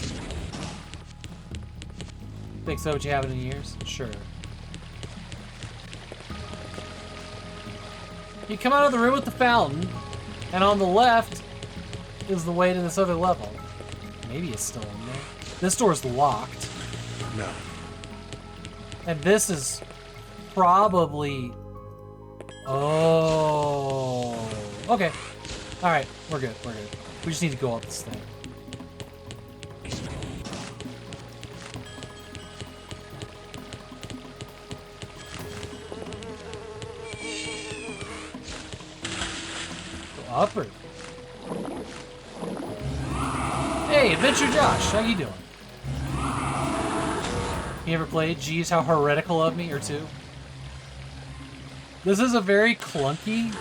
Think so, but you haven't in years? Sure. You come out of the room with the fountain, and on the left is the way to this other level. Maybe it's still in there. This door's locked. No. And this is probably Oh. Okay. Alright, we're good, we're good. We just need to go up this thing. Go upward. Hey, Adventure Josh, how you doing? You ever played Geez How Heretical of Me or two? This is a very clunky,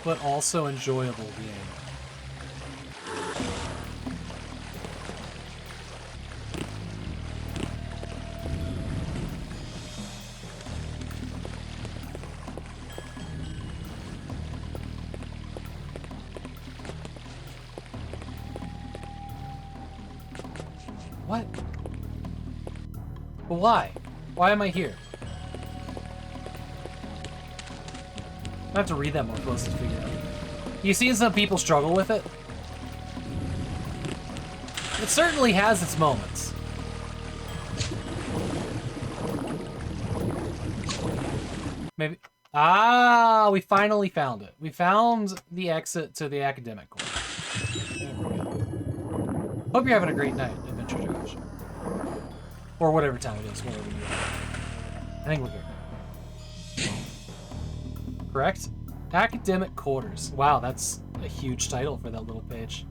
but also enjoyable game. What? But why? Why am I here? I have to read that more closely to figure out. You've seen some people struggle with it? It certainly has its moments. Maybe. Ah, we finally found it. We found the exit to the academic core. There we go. Hope you're having a great night, Adventure Josh. Or whatever time it is, wherever you are. I think we're here. Correct? Academic Quarters. Wow, that's a huge title for that little page.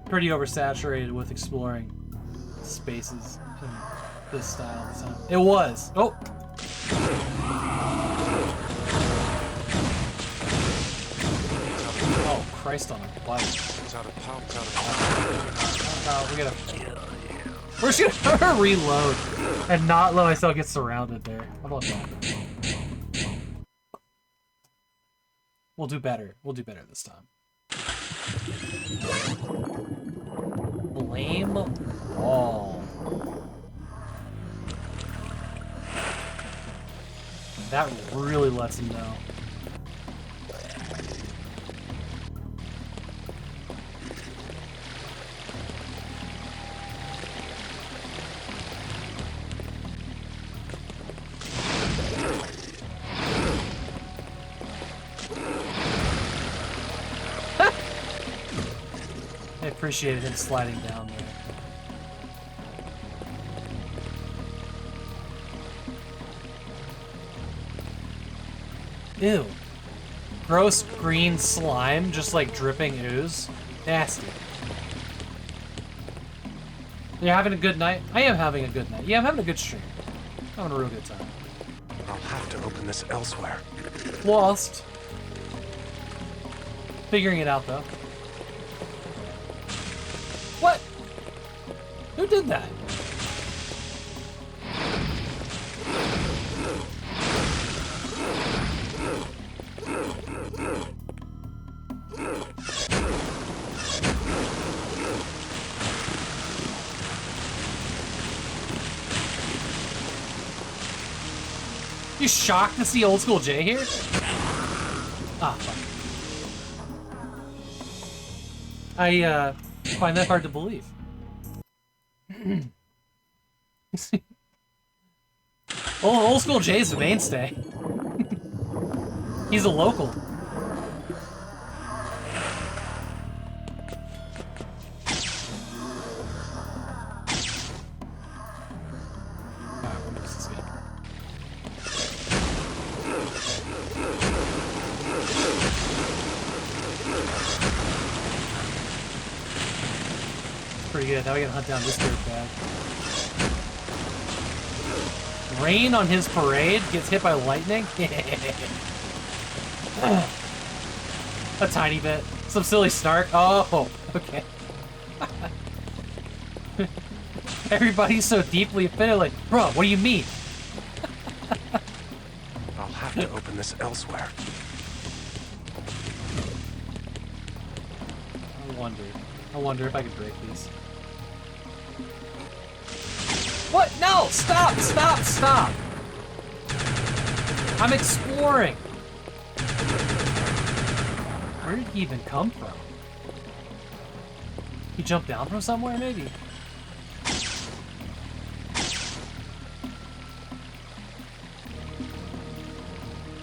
Pretty oversaturated with exploring spaces in this style of design. It was. Oh! Oh, Christ on a bike. We gotta... We're just gonna reload and not let myself get surrounded there. How about that? We'll do better. We'll do better this time. Blame wall. That really lets him know. I appreciated him sliding down there. Ew. Gross green slime just like dripping ooze. Nasty. You're having a good night? I am having a good night. Yeah, I'm having a good stream. I'm having a real good time. I'll have to open this elsewhere. Lost. Figuring it out though. What? Who did that? You shocked to see Old School J here? Ah, fuck. I find that hard to believe. Old School J's a mainstay. He's a local. Pretty good. Now we gotta hunt down this dirt bag. Rain on his parade gets hit by lightning. A tiny bit. Some silly snark. Oh, okay. Everybody's so deeply offended. Like, bro, what do you mean? I'll have to open this elsewhere. I wonder if I could break these. What? No! Stop! Stop! Stop! I'm exploring! Where did he even come from? He jumped down from somewhere, maybe?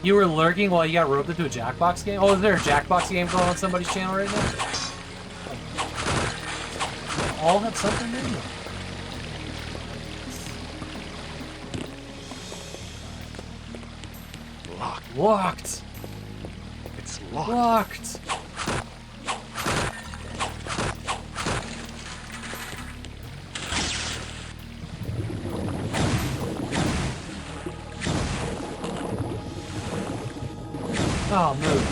You were lurking while you got roped into a Jackbox game? Oh, is there a Jackbox game going on somebody's channel right now? All have something in them. Locked. Locked. It's locked. Locked. Oh, move.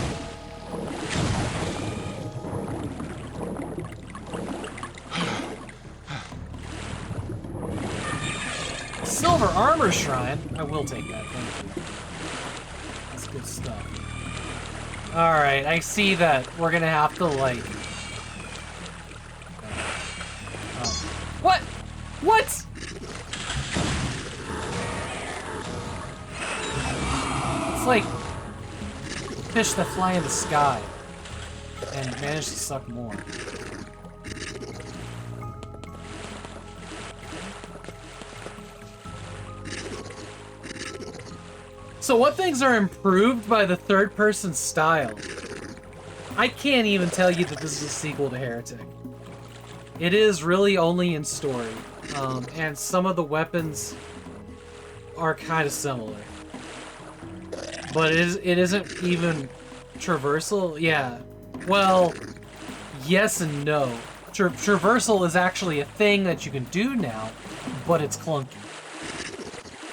Silver armor shrine. I will take that. Thank you. That's good stuff. Alright, I see that we're gonna have to, like... What? What? It's like fish that fly in the sky and manage to suck more. So what things are improved by the third-person style? I can't even tell you that this is a sequel to Heretic. It is really only in story, and some of the weapons are kind of similar. But it isn't even traversal? Yeah. Well, yes and no. Traversal is actually a thing that you can do now, but it's clunky.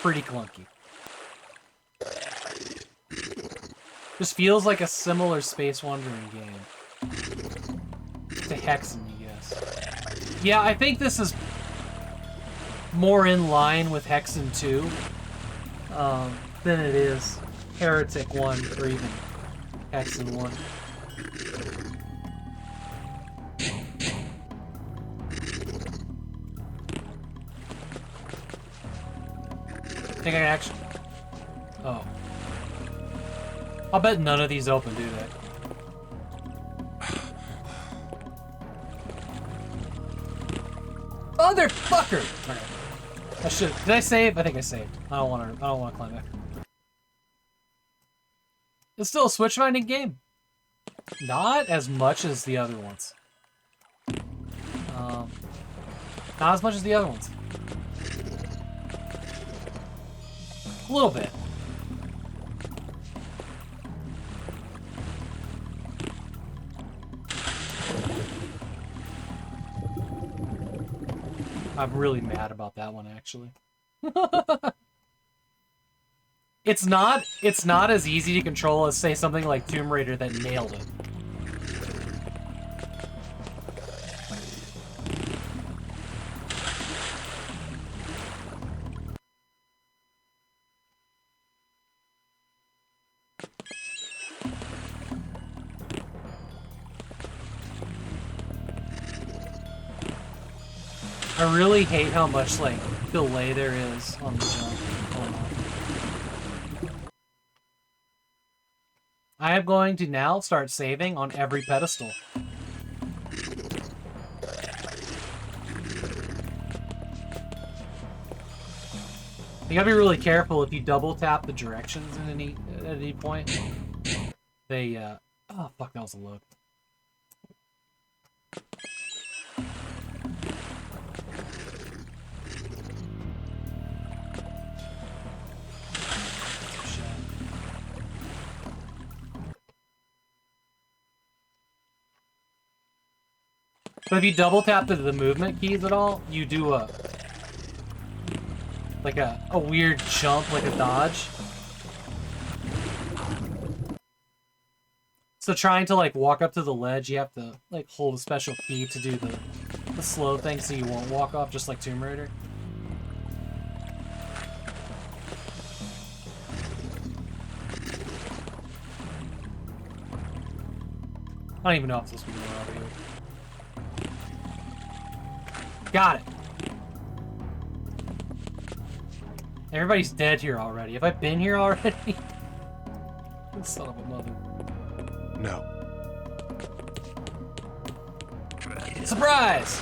Pretty clunky. Just feels like a similar Space Wandering game. To Hexen, I guess. Yeah, I think this is more in line with Hexen 2 than it is Heretic 1 or even Hexen 1. I think I actually... Oh. I'll bet none of these open, do they? Motherfucker! Okay. I should. Did I save? I think I saved. I don't want to climb back. It's still a switch finding game. Not as much as the other ones. Not as much as the other ones. A little bit. I'm really mad about that one, actually. It's not as easy to control as, say, something like Tomb Raider that nailed it. I really hate how much, like, delay there is on the jump. I am going to now start saving on every pedestal. You gotta be really careful if you double tap the directions at any point. They, oh fuck, that was a load. But if you double tap the movement keys at all, you do a weird jump, like a dodge. So trying to like walk up to the ledge, you have to like hold a special key to do the slow thing so you won't walk off, just like Tomb Raider. I don't even know if this was going over here. Got it. Everybody's dead here already. Have I been here already? Son of a mother. No. Surprise!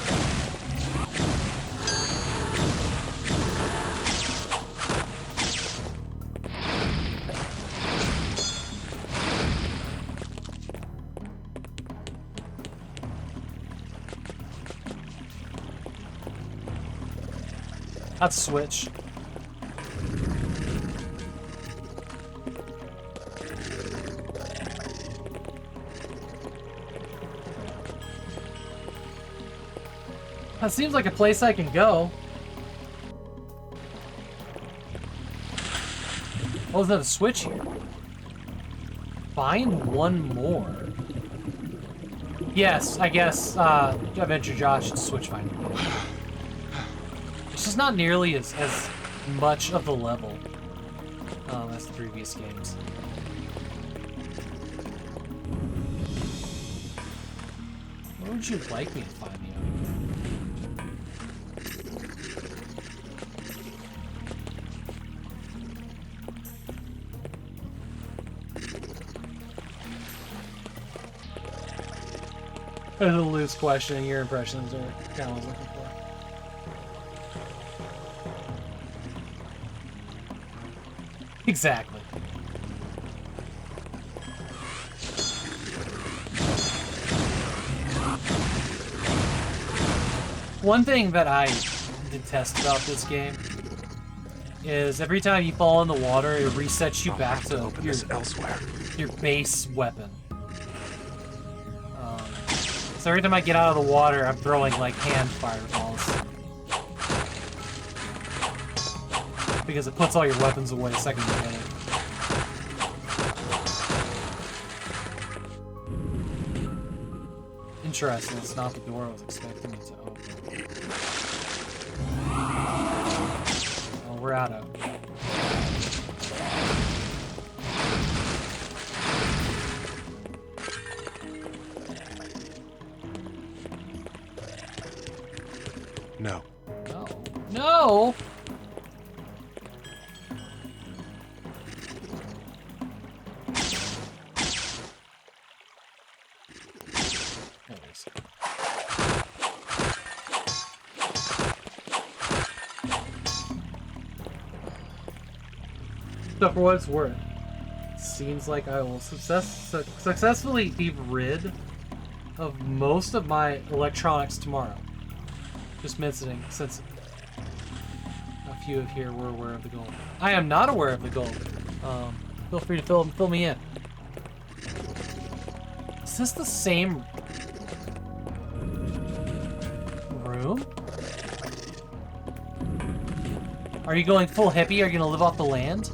I'd switch. That seems like a place I can go. Oh, there's a switch here. Find one more. Yes, I guess Adventure Josh should switch finder. It's just not nearly as much of the level as the previous games. Where would you like me to find the other? There's a loose question, and your impressions are kind of what I was looking for. Exactly. One thing that I detest about this game is every time you fall in the water, it resets you back to your base weapon. So every time I get out of the water, I'm throwing like hand fireballs. Because it puts all your weapons away the second you get it. Interesting, it's not the door I was expecting it to open. Oh, we're out of. No. No. No! So for what it's worth, seems like I will successfully be rid of most of my electronics tomorrow. Just mentioning, since a few of here were aware of the gold. I am not aware of the gold. Feel free to fill me in. Is this the same room? Are you going full hippie? Are you gonna live off the land?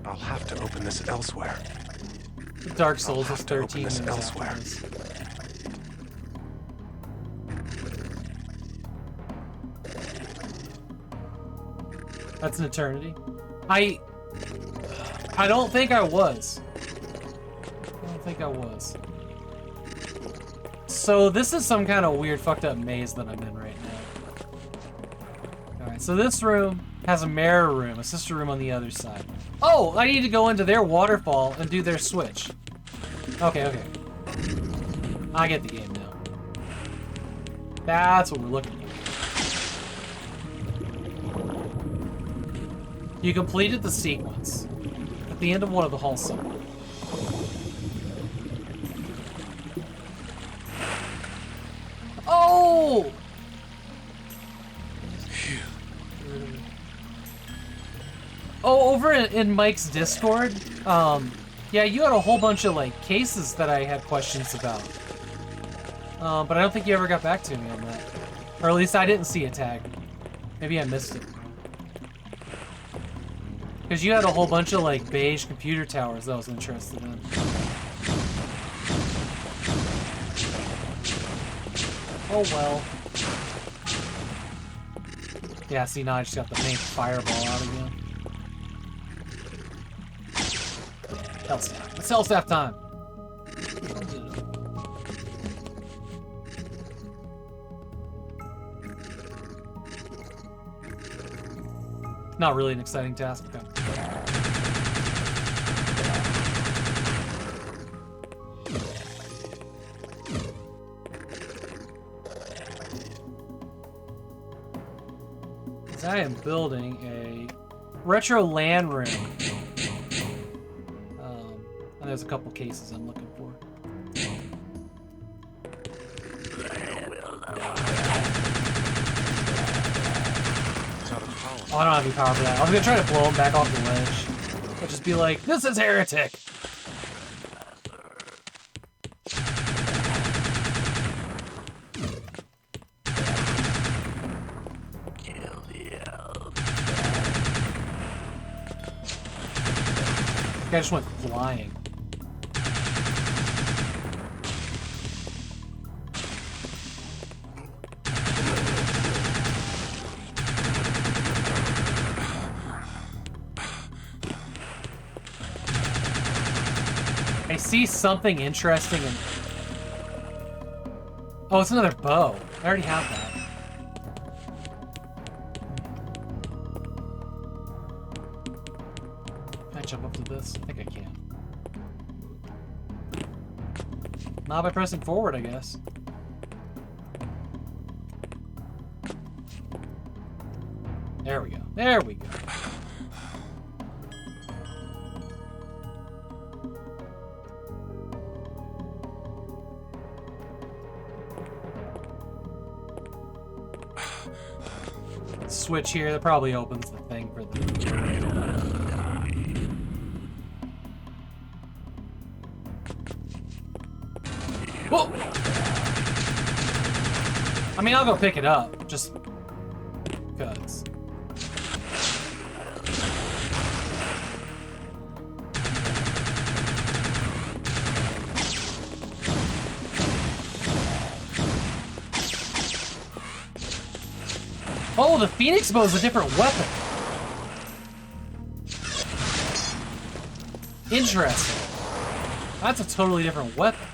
I'll have to open this elsewhere. Dark Souls is 13 this minutes elsewhere. after this. That's an eternity. I don't think I was. I don't think I was. So this is some kind of weird fucked up maze that I'm in right now. Alright, so this room has a mirror room, a sister room on the other side. Oh, I need to go into their waterfall and do their switch. Okay. I get the game now. That's what we're looking for. You completed the sequence at the end of one of the halls somewhere. Oh! Oh, over in Mike's Discord, yeah, you had a whole bunch of, like, cases that I had questions about. But I don't think you ever got back to me on that. Or at least I didn't see a tag. Maybe I missed it. Because you had a whole bunch of, like, beige computer towers that I was interested in. Oh, well. Yeah, see, now I just got the main fireball out again. Hellstaff. It's Hellstaff time! Not really an exciting task. Okay. I am building a retro LAN room. And there's a couple cases I'm looking for. Oh, I don't have any power for that. I was gonna try to blow him back off the ledge. But just be like, this is Heretic! The guy just went flying. I see something interesting in... Oh, it's another bow. I already have that. Can I jump up to this? I think I can. Not by pressing forward, I guess. There we go. There we go. Switch here, that probably opens the thing for the... Whoa! I mean, I'll go pick it up, just... because. Oh, the Phoenix bow is a different weapon. Interesting. That's a totally different weapon.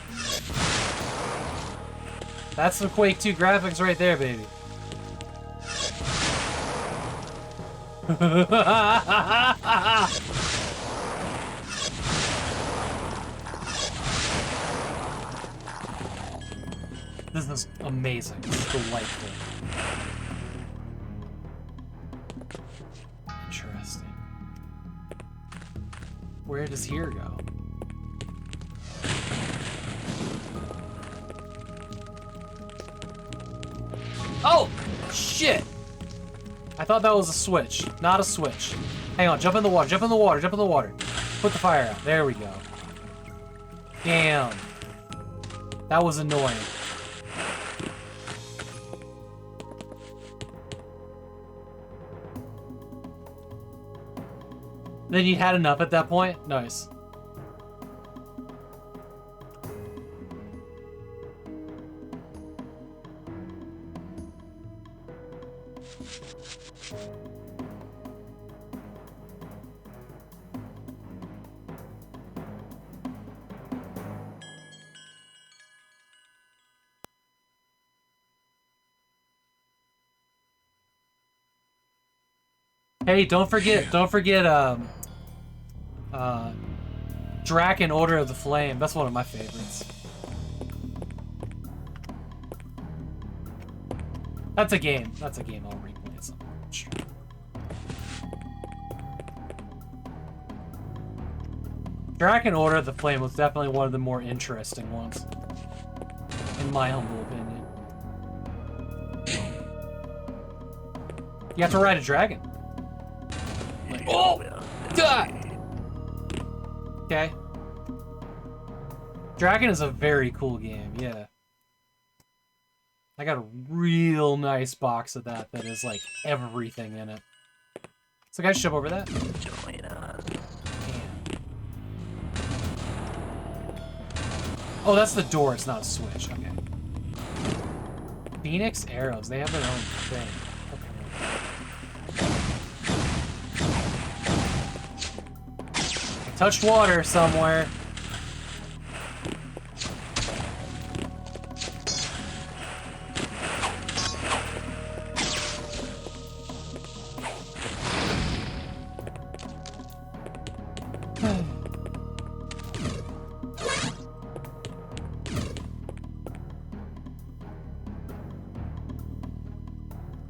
That's some Quake 2 graphics right there, baby. This is amazing. This is delightful. Interesting. Where does here go? Oh! Shit! I thought that was a switch. Not a switch. Hang on, jump in the water, jump in the water, jump in the water. Put the fire out. There we go. Damn. That was annoying. Then you had enough at that point? Nice. Hey, don't forget, Draken Order of the Flame. That's one of my favorites. That's a game. That's a game I'll replay at some point. Draken Order of the Flame was definitely one of the more interesting ones, in my humble opinion. You have to ride a dragon. Like, oh! God! Okay. Dragon is a very cool game, yeah. I got a real nice box of that that is like everything in it. So guys, jump over that. Join us. Oh, that's the door, it's not a switch. Okay. Phoenix arrows, they have their own thing. Okay. Touched water somewhere.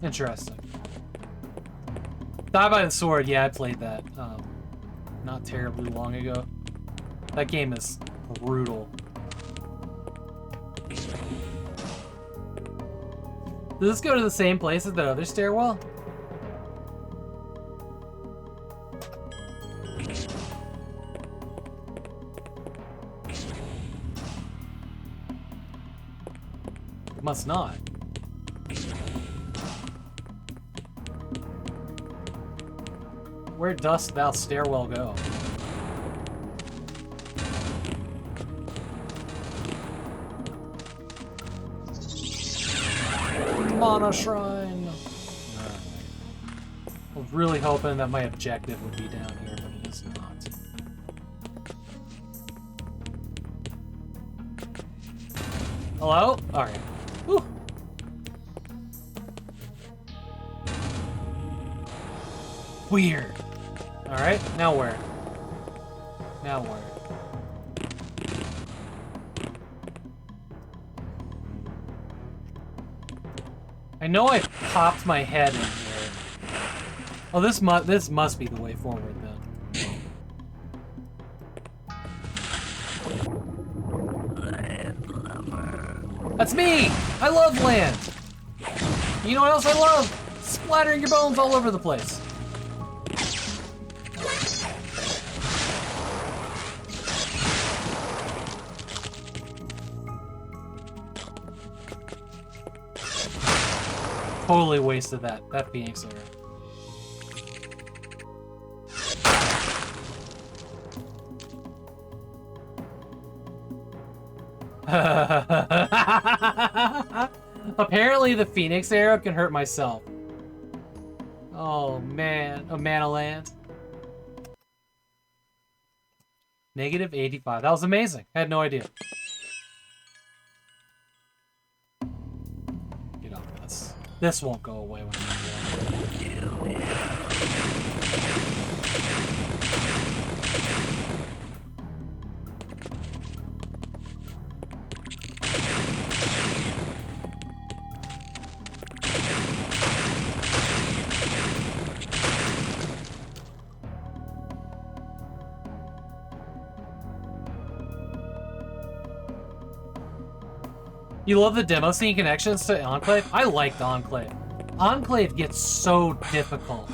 Interesting. Die by the Sword, yeah, I played that not terribly long ago. That game is brutal. Does this go to the same place as that other stairwell? must not. Where dost thou stairwell go? Mana Shrine! I was really hoping that my objective would be down here, but it is not. Hello? Alright. Whew. Weird. Alright, now where? Now where? I know I popped my head in here. Oh, this must be the way forward then. That's me! I love land! You know what else I love? Splattering your bones all over the place. Totally wasted that Phoenix arrow. Apparently the Phoenix arrow can hurt myself. Oh man, a mana land. Negative 85. That was amazing. I had no idea. Get off this. This won't go away when I'm in. You love the demo scene connections to Enclave? I liked Enclave. Enclave gets so difficult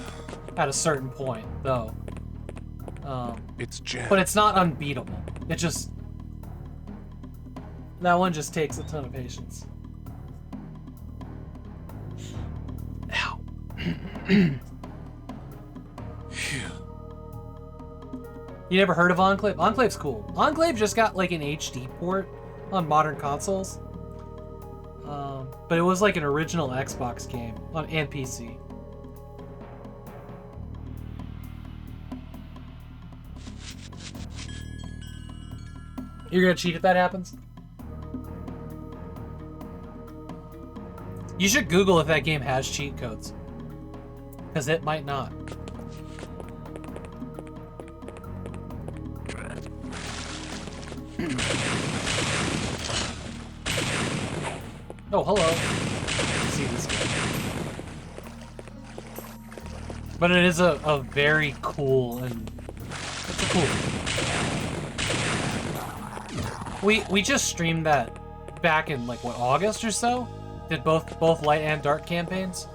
at a certain point, though. It's jammed. But it's not unbeatable. It just... That one just takes a ton of patience. Ow. You never heard of Enclave? Enclave's cool. Enclave just got like an HD port on modern consoles. But it was like an original Xbox game and PC. You're gonna cheat if that happens? You should Google if that game has cheat codes. Because it might not. Oh, hello. See this guy. But it is a very cool and it's a cool. We just streamed that back in like what, August or so? Did both light and dark campaigns.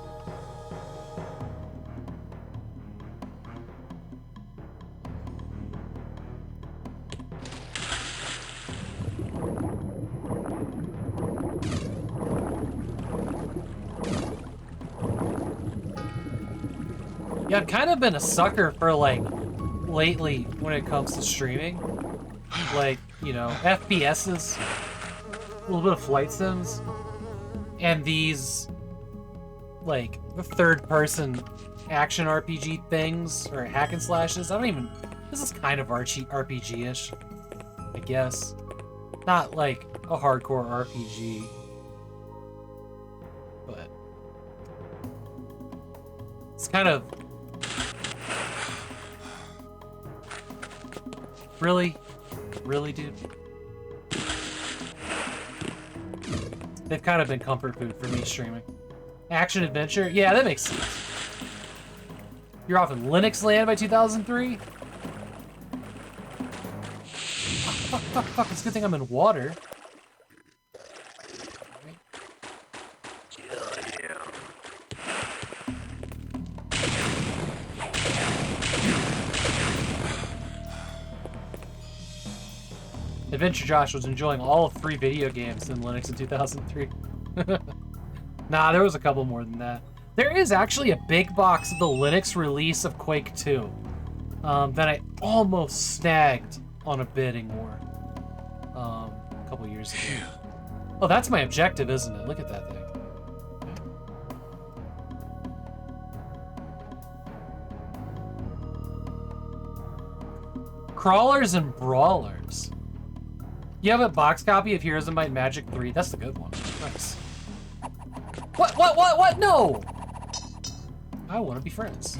Yeah, I've kind of been a sucker for, like, lately when it comes to streaming. Like, you know, FPSs, a little bit of flight sims, and these, like, third-person action RPG things, or hack and slashes. I don't even... This is kind of RPG-ish, I guess. Not, like, a hardcore RPG. But... It's kind of... Really? Really, dude? They've kind of been comfort food for me streaming. Action adventure? Yeah, that makes sense. You're off in Linux land by 2003? Fuck, it's a good thing I'm in water. Adventure Josh was enjoying all 3 video games in Linux in 2003. Nah, there was a couple more than that. There is actually a big box of the Linux release of Quake 2 that I almost snagged on a bidding war a couple years ago. Oh, that's my objective, isn't it? Look at that thing. Crawlers and Brawlers. You have a box copy of Heroes of Might and Magic 3? That's the good one. Nice. What? No! I want to be friends.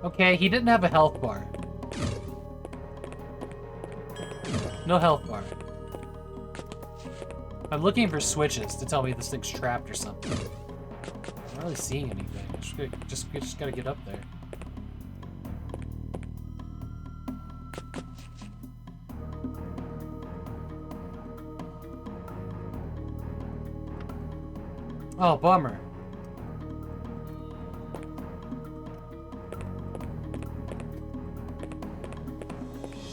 Okay, he didn't have a health bar. No health bar. I'm looking for switches to tell me this thing's trapped or something. I'm not really seeing anything. Just gotta get up there. Oh, bummer.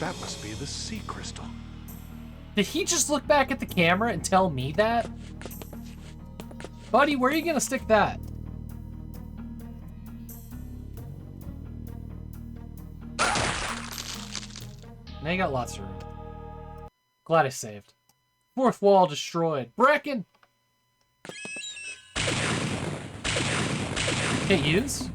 That must be the sea crystal. Did he just look back at the camera and tell me that? Buddy, where are you gonna stick that? Now you got lots of room. Glad I saved. Fourth wall destroyed. Brecken! Can't use?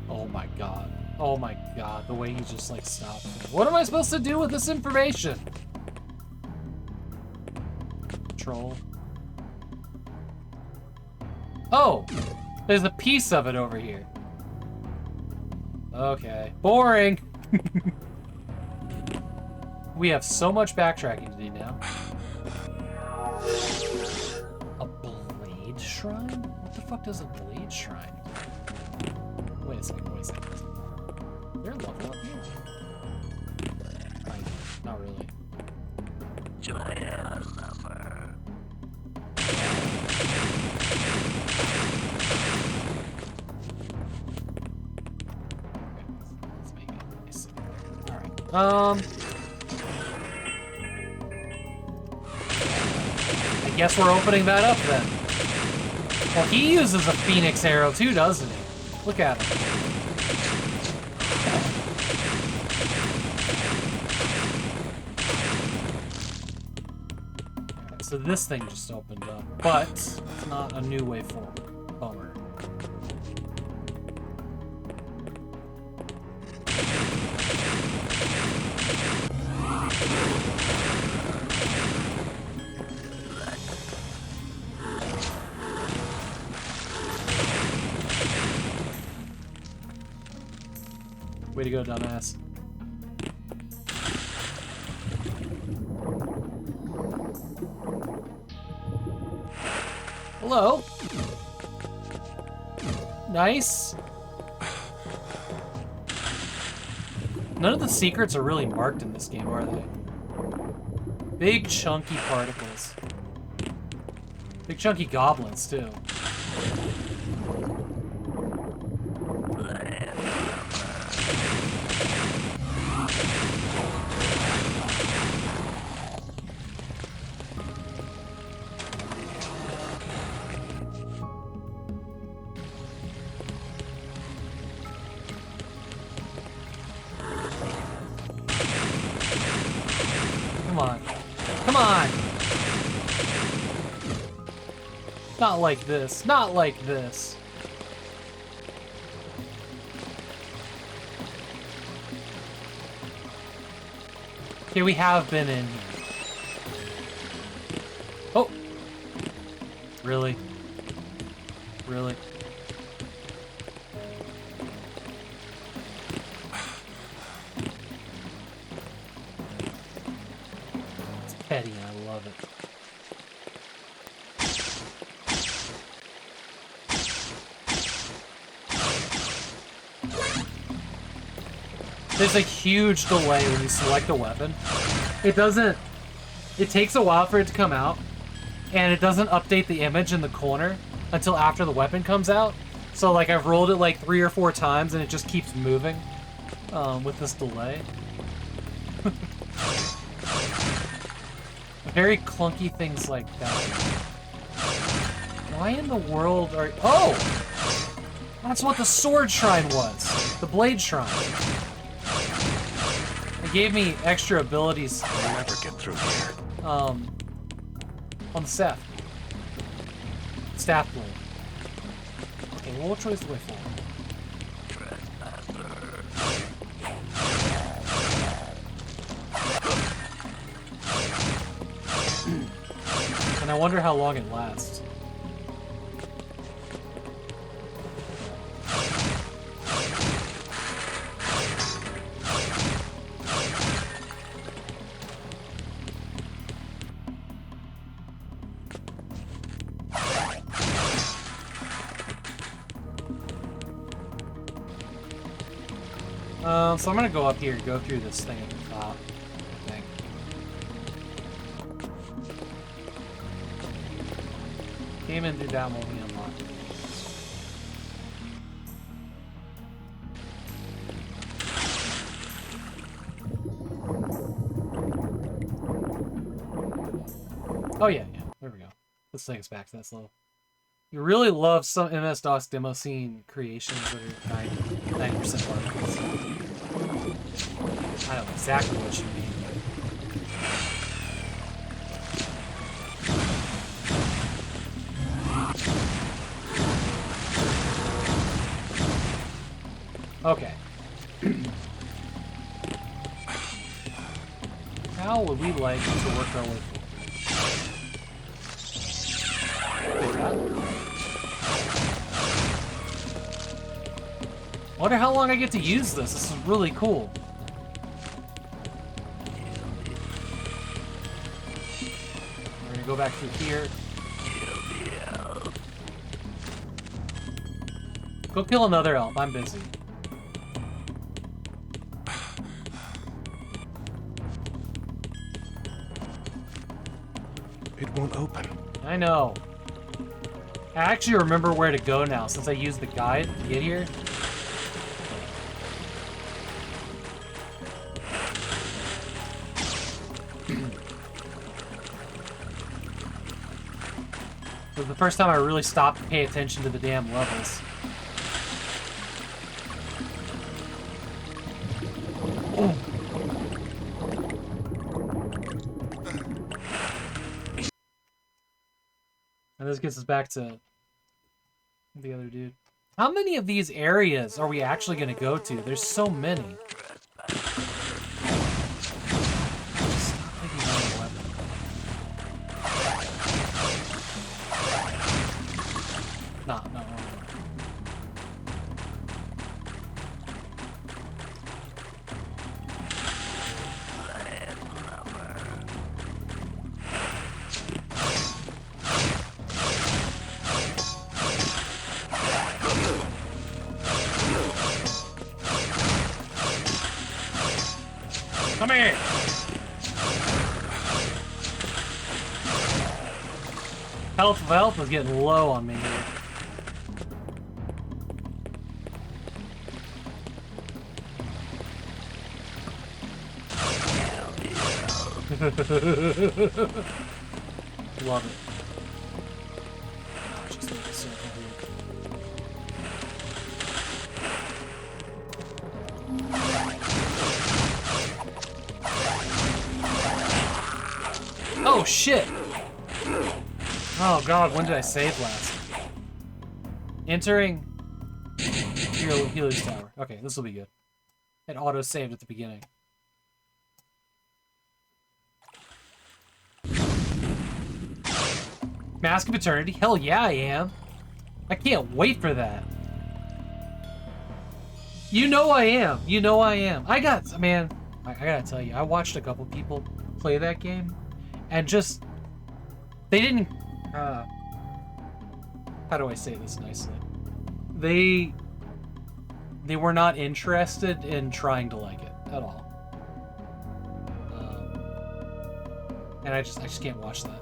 Oh my god. Oh my god, the way he just like stopped me. What am I supposed to do with this information? Troll. Oh! There's a piece of it over here. Okay. Boring! We have so much backtracking to do now. A blade shrine? What the fuck does a blade shrine? Wait a second. Is there a level up here? Not really. Let's make it nice. Alright. I guess we're opening that up then. Well, he uses a Phoenix arrow too, doesn't he? Look at him. Alright, so this thing just opened up, but it's not a new way forward. Bummer. Way to go, dumbass. Hello. Nice. None of the secrets are really marked in this game, are they? Big chunky particles. Big chunky goblins, too. Come on. Not like this. Not like this. Okay, we have been in here. Oh! Really? Really? It's petty and I love it. There's a huge delay when you select a weapon. It takes a while for it to come out, and it doesn't update the image in the corner until after the weapon comes out. So like I've rolled it like 3 or 4 times and it just keeps moving. with this delay. Very clunky things like that. Why in the world are... Oh! That's what the sword shrine was. The blade shrine. It gave me extra abilities. I'll never get through here. On the staff. Staff blade. Okay, well, which way is the way forward? And I wonder how long it lasts. So I'm gonna go up here, go through this thing at the top. I think. Came in through that one we unlocked. Oh yeah, there we go. Let's take us back to that slow. You really love some MS-DOS demo scene creations that are 90% particles. I know exactly what you mean. Okay. How would we like to work our way forward? I wonder how long I get to use this. This is really cool. We're gonna go back through here. Go kill another elf. I'm busy. It won't open. I know. I actually remember where to go now since I used the guide to get here. It was the first time I really stopped to pay attention to the damn levels. And this gets us back to the other dude. How many of these areas are we actually going to go to? There's so many. No. Come here! Health was getting low on me here. Love it. Just make a circle here. Oh shit! Oh god, when did I save last? Entering Healer's Tower. Okay, this will be good. It auto-saved at the beginning. Mask of Eternity? Hell yeah, I am. I can't wait for that. You know I am. You know I am. I gotta tell you, I watched a couple people play that game, and just, they didn't, how do I say this nicely? They were not interested in trying to like it at all. And I just can't watch that.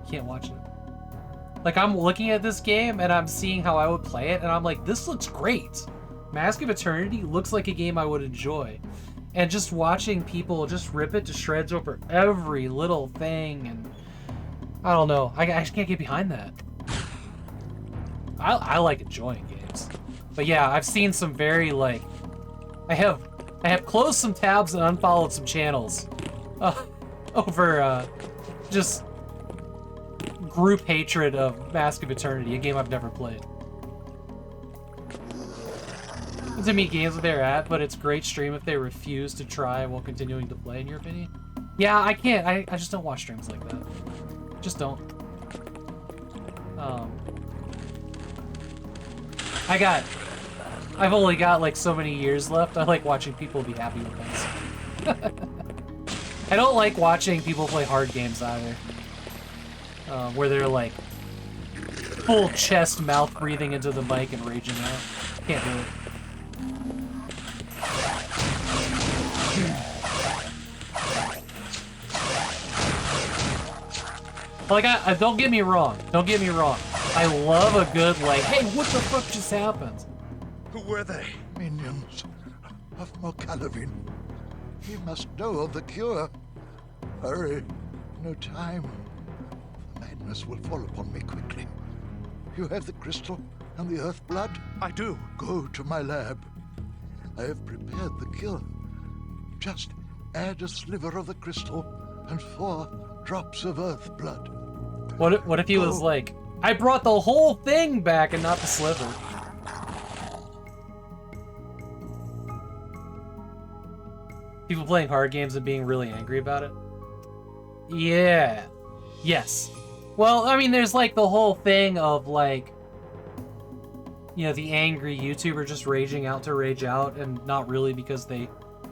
Can't watch it. Like, I'm looking at this game and I'm seeing how I would play it and I'm like, this looks great. Mask of Eternity looks like a game I would enjoy. And just watching people just rip it to shreds over every little thing, and I don't know. I just can't get behind that. I like enjoying games. But yeah, I've seen some very, like... I have closed some tabs and unfollowed some channels over just group hatred of Mask of Eternity, a game I've never played. To me, games where they're at, but it's great stream if they refuse to try while continuing to play, in your opinion? Yeah, I can't. I just don't watch streams like that. Just don't. I've only got like so many years left. I like watching people be happy with things. I don't like watching people play hard games either. Where they're like full chest mouth breathing into the mic and raging out. Can't do it. Like, don't get me wrong. Don't get me wrong. I love a good, like, hey, what the fuck just happened? Who were they? Minions of Mokalavin. He must know of the cure. Hurry. No time. The madness will fall upon me quickly. You have the crystal and the earth blood? I do. Go to my lab. I have prepared the cure. Just add a sliver of the crystal and 4 drops of earth blood. What if he was like, I brought the whole thing back and not the sliver? People playing hard games and being really angry about it? Yeah. Yes. Well, I mean, there's like the whole thing of like, you know, the angry YouTuber just raging out to rage out, and not really because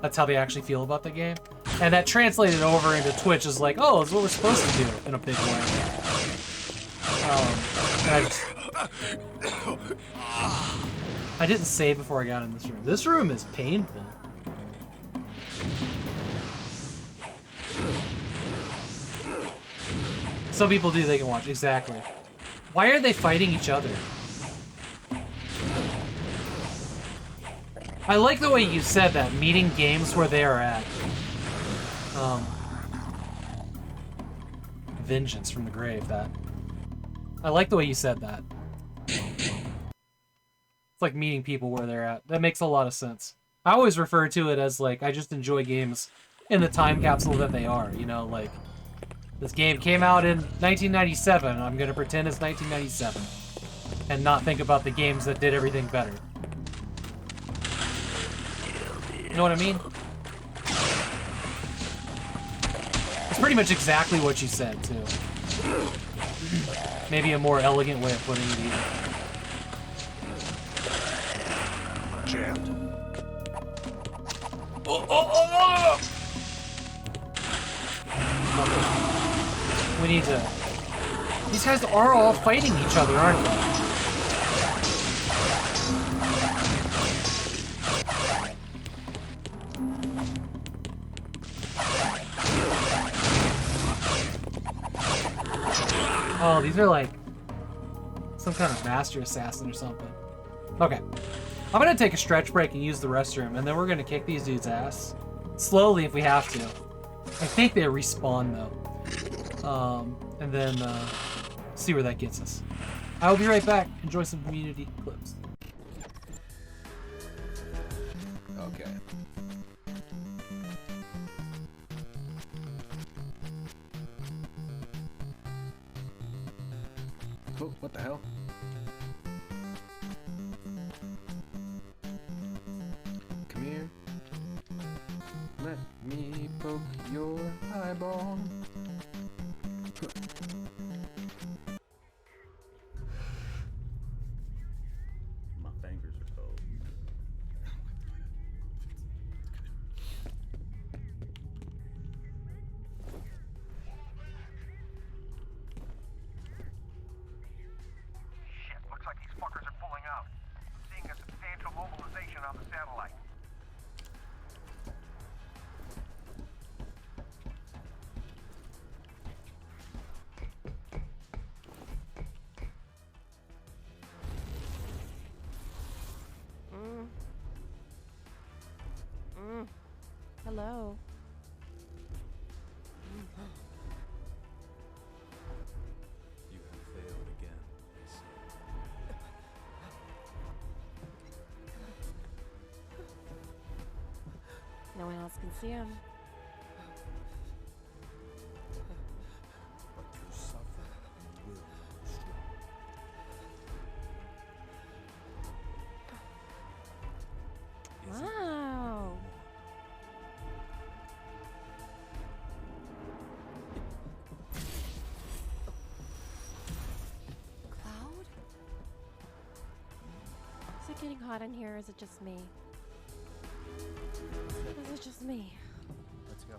that's how they actually feel about the game. And that translated over into Twitch is like, oh, it's what we're supposed to do in a big way. I didn't save before I got in this room. This room is painful. Some people do, they can watch. Exactly. Why are they fighting each other? I like the way you said that, meeting games where they are at. Vengeance from the grave, that. I like the way you said that. It's like meeting people where they're at. That makes a lot of sense. I always refer to it as like, I just enjoy games in the time capsule that they are, you know, like, this game came out in 1997, I'm gonna pretend it's 1997. And not think about the games that did everything better. You know what I mean? It's pretty much exactly what you said, too. Maybe a more elegant way of putting it, even. Jammed. We need to... These guys are all fighting each other, aren't they? Oh, these are like some kind of master assassin or something. Okay. I'm gonna take a stretch break and use the restroom, and then we're gonna kick these dudes' ass. Slowly if we have to. I think they respawn though. And then see where that gets us. I will be right back. Enjoy some community clips. Okay. Oh, what the hell? Come here. Let me poke your eyeball. My fingers are cold. Shit, looks like these fuckers are pulling out. I'm seeing a substantial mobilization on the satellite. Hello. You have failed again. No one else can see him. But through suffering, you will grow strong. Wow. Cloud? Is it getting hot in here, or is it just me? Is it just me? Let's go.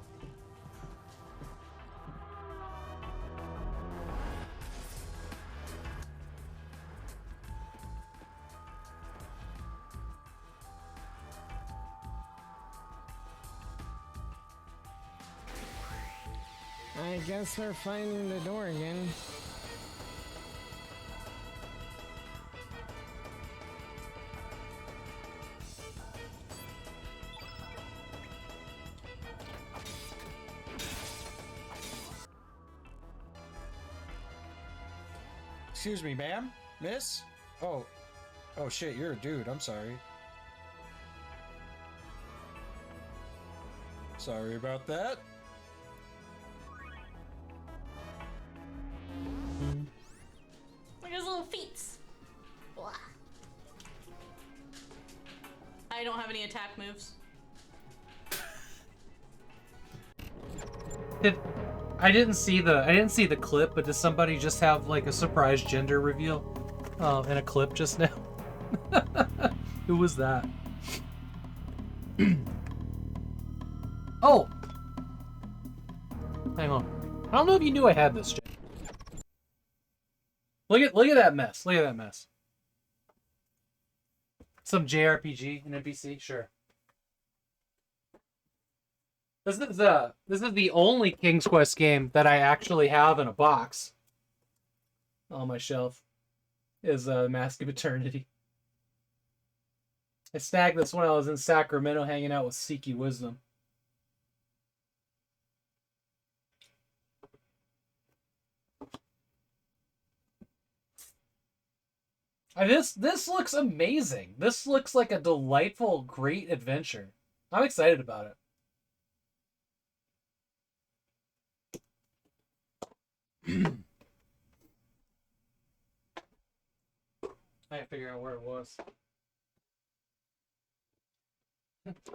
I guess we're finding the door again. Excuse me, ma'am? Miss? Oh. Oh shit, you're a dude. I'm sorry. Sorry about that. Look at his little feet. Blah. I don't have any attack moves. I didn't see the clip, but does somebody just have like a surprise gender reveal in a clip just now? Who was that? Oh! Hang on. I don't know if you knew I had this. Look at that mess. Look at that mess. Some JRPG and NPC, sure. This is the only King's Quest game that I actually have in a box on my shelf. Is Mask of Eternity. I snagged this when I was in Sacramento hanging out with Seeky Wisdom. This looks amazing. This looks like a delightful, great adventure. I'm excited about it. I gotta figure out where it was.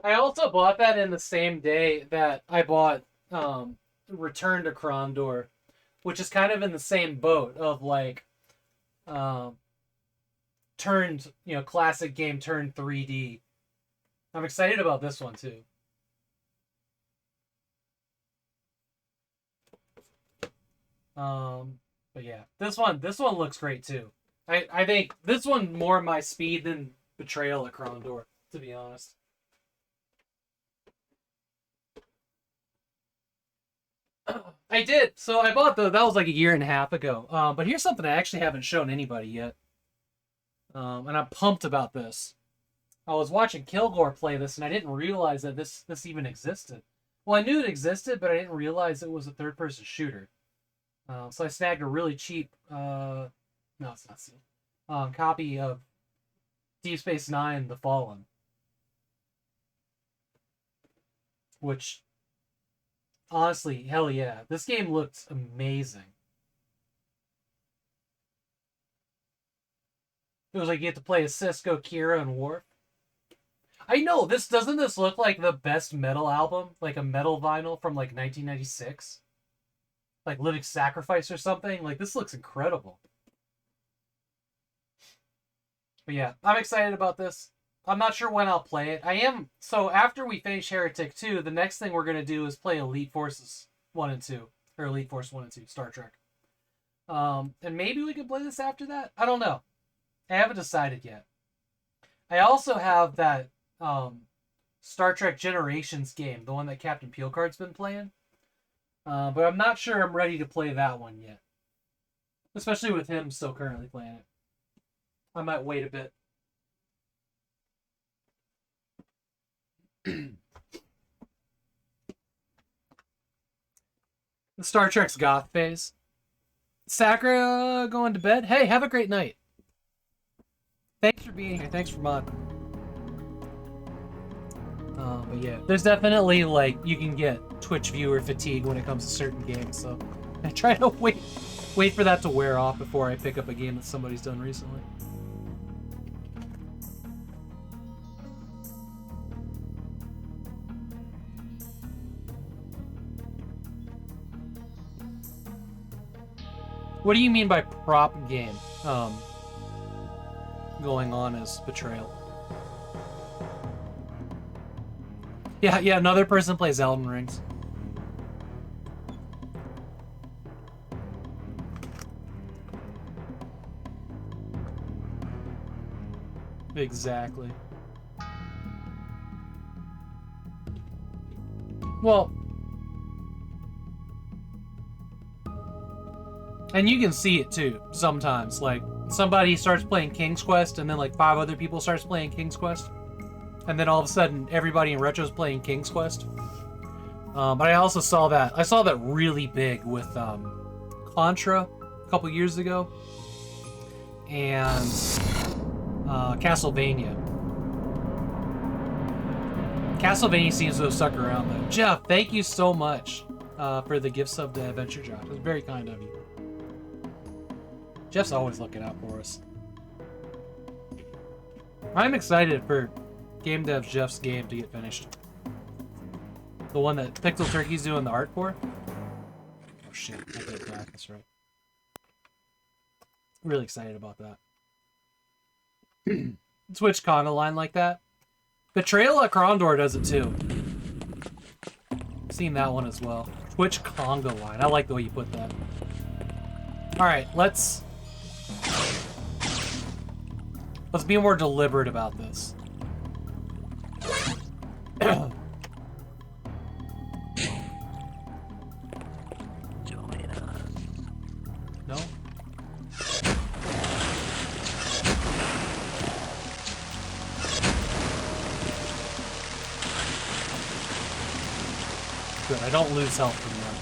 I also bought that in the same day that I bought Return to Krondor, which is kind of in the same boat of like turned, classic game turned 3D. I'm excited about this one too. But yeah, this one looks great too. I think this one more my speed than Betrayal at Krondor, to be honest. I did. So I bought that was like a year and a half ago. But here's something I actually haven't shown anybody yet. And I'm pumped about this. I was watching Kilgore play this, and I didn't realize that this even existed. Well, I knew it existed, but I didn't realize it was a third-person shooter. So I snagged a really cheap, no, it's not sealed, copy of Deep Space Nine: The Fallen, which, honestly, hell yeah, this game looked amazing. It was like you get to play as Cisco, Kira, and Worf. I know, doesn't this look like the best metal album? Like a metal vinyl from like 1996? Like Living Sacrifice or something? Like, this looks incredible. But yeah, I'm excited about this. I'm not sure when I'll play it. So after we finish Heretic 2, the next thing we're going to do is play Elite Forces 1 and 2. Or Elite Force 1 and 2, Star Trek. And maybe we can play this after that? I don't know. I haven't decided yet. I also have that Star Trek Generations game, the one that Captain Peelcard's been playing. But I'm not sure I'm ready to play that one yet. Especially with him still currently playing it. I might wait a bit. Star Trek's goth phase. Sakura going to bed. Hey, have a great night. Thanks for being here. Thanks for mod. But yeah, there's definitely like you can get Twitch viewer fatigue when it comes to certain games. So I try to wait for that to wear off before I pick up a game that somebody's done recently. What do you mean by prop game? Going on as Betrayal. Yeah, another person plays Elden Rings. Exactly. Well, and you can see it too sometimes. Like somebody starts playing King's Quest, and then like 5 other people starts playing King's Quest, and then all of a sudden everybody in retro is playing King's Quest. But I also saw that. I saw that really big with Contra a couple years ago, and Castlevania. Castlevania seems to have stuck around though. Jeff, thank you so much for the gift sub to Adventure Josh. It was very kind of you. Jeff's always looking out for us. I'm excited for Game Dev's Jeff's game to get finished. The one that Pixel Turkey's doing the art for? Oh shit, I did that, that's right. Really excited about that. Switch Conga line like that. Betrayal at Krondor does it too. Seen that one as well. Twitch Conga line. I like the way you put that. Alright, let's be more deliberate about this. No? Good, I don't lose health from that.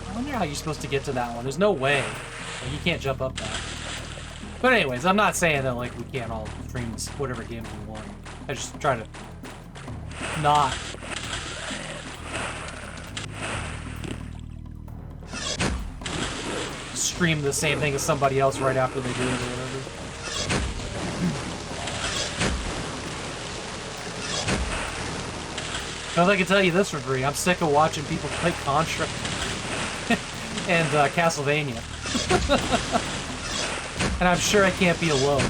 I wonder how you're supposed to get to that one. There's no way. Like, you can't jump up that. But anyways, I'm not saying that like we can't all stream whatever games we want. I just try to not stream the same thing as somebody else right after they do it or whatever. Because I can tell you this for free, I'm sick of watching people play Contra and Castlevania. And I'm sure I can't be alone.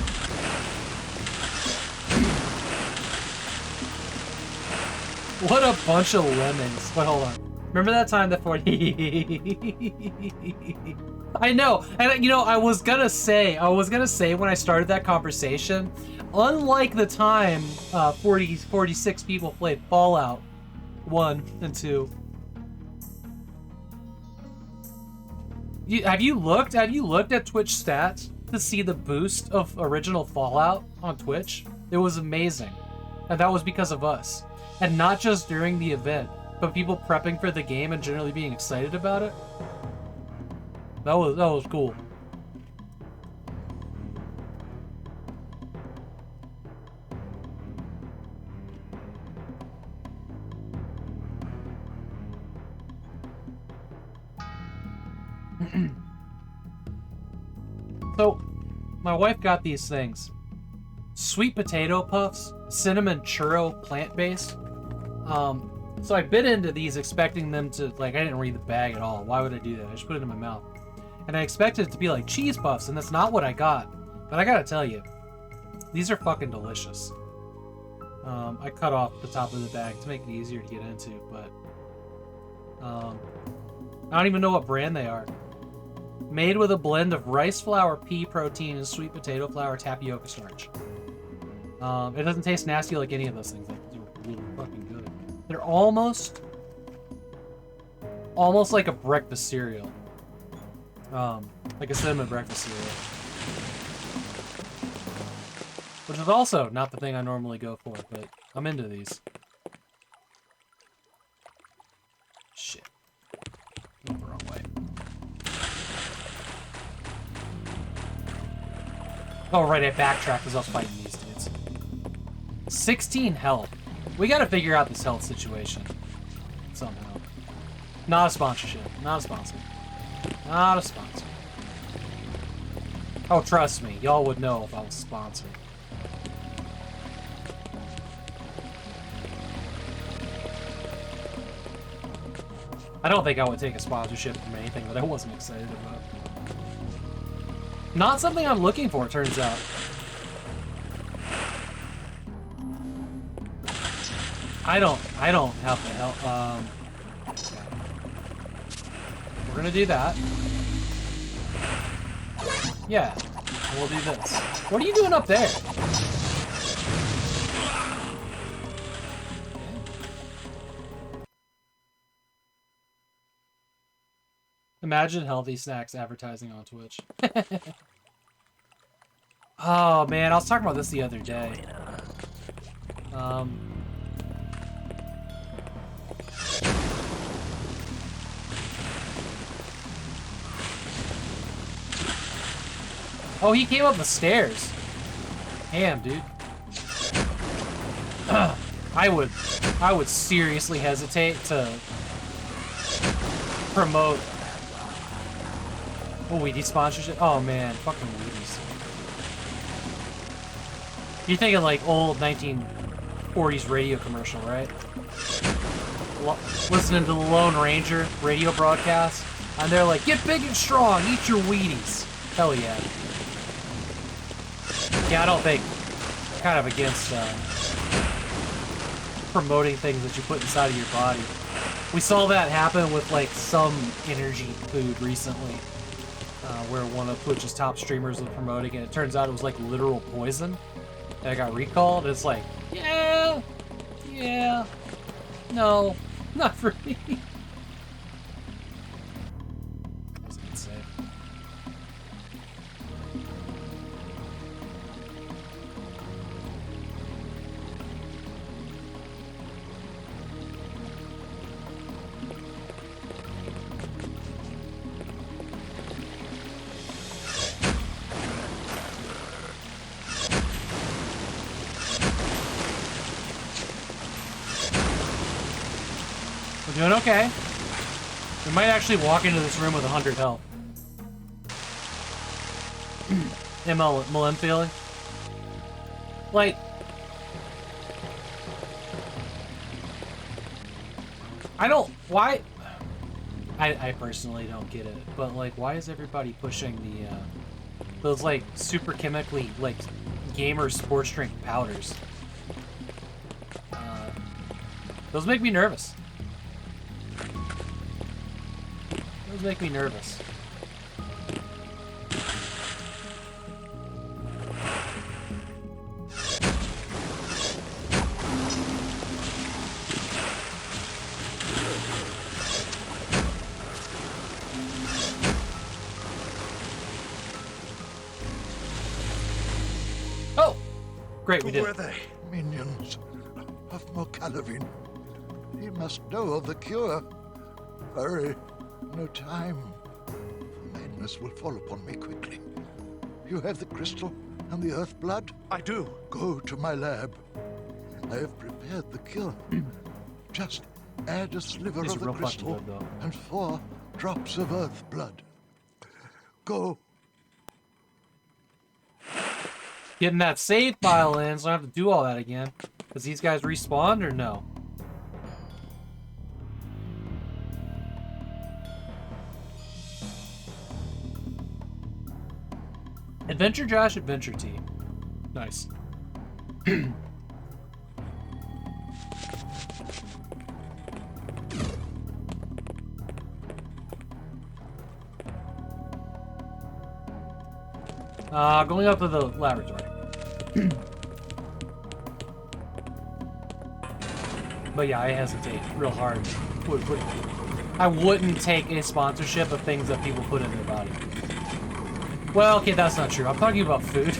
What a bunch of lemons. But hold on. Remember that time that 40... I know. And you know, I was gonna say when I started that conversation, unlike the time 46 people played Fallout 1 and 2. Have you looked at Twitch stats to see the boost of original Fallout on Twitch? It was amazing. And that was because of us. And not just during the event, but people prepping for the game and generally being excited about it. That was cool. So, my wife got these things. Sweet potato puffs, cinnamon churro, plant-based. So I bit into these expecting them to, like, I didn't read the bag at all. Why would I do that? I just put it in my mouth. And I expected it to be like cheese puffs, and that's not what I got. But I gotta tell you, these are fucking delicious. I cut off the top of the bag to make it easier to get into, but I don't even know what brand they are. Made with a blend of rice flour, pea protein, and sweet potato flour, tapioca starch. It doesn't taste nasty like any of those things. They're really fucking good. They're almost like a breakfast cereal. Like a cinnamon breakfast cereal. Which is also not the thing I normally go for, but I'm into these. Shit. Oh, right, I backtracked as I was fighting these dudes. 16 health. We gotta figure out this health situation. Somehow. Not a sponsorship. Not a sponsor. Not a sponsor. Oh, trust me. Y'all would know if I was sponsored. I don't think I would take a sponsorship from anything that I wasn't excited about. Not something I'm looking for, it turns out. I don't have the help. Okay. We're gonna do that. Yeah, and we'll do this. What are you doing up there? Imagine Healthy Snacks advertising on Twitch. Oh man, I was talking about this the other day. Oh, he came up the stairs. Damn, dude. I would seriously hesitate to promote. Oh, Wheaties sponsorship? Oh man, fucking Wheaties. You're thinking like old 1940s radio commercial, right? Listening to the Lone Ranger radio broadcast, and they're like, "Get big and strong, eat your Wheaties." Hell yeah. Yeah, I don't think. Kind of against promoting things that you put inside of your body. We saw that happen with like some energy food recently, where one of Twitch's top streamers was promoting it. It turns out it was like literal poison, and it got recalled. It's like, yeah, no, not for me. That's insane. Doing okay. We might actually walk into this room with 100 health. MLM feeling. Like, I don't, why, I personally don't get it, but like, why is everybody pushing the, those like super chemically, like, gamer sports drink powders? Those make me nervous. Those make me nervous. Oh! Great, we did. Who are they? Minions of Mokalavin. He must know of the cure. Hurry. No time. Madness will fall upon me quickly. You have the crystal and the earth blood? I do. Go to my lab. I have prepared the cure. Just add a sliver of the crystal and 4 drops of earth blood. Go. Getting that save file in, so I don't have to do all that again. Does these guys respawn or no? Adventure Josh, Adventure Team. Nice. Going up to the laboratory. But yeah, I hesitate real hard. I wouldn't take a sponsorship of things that people put in their body. Well, okay, that's not true. I'm talking about food.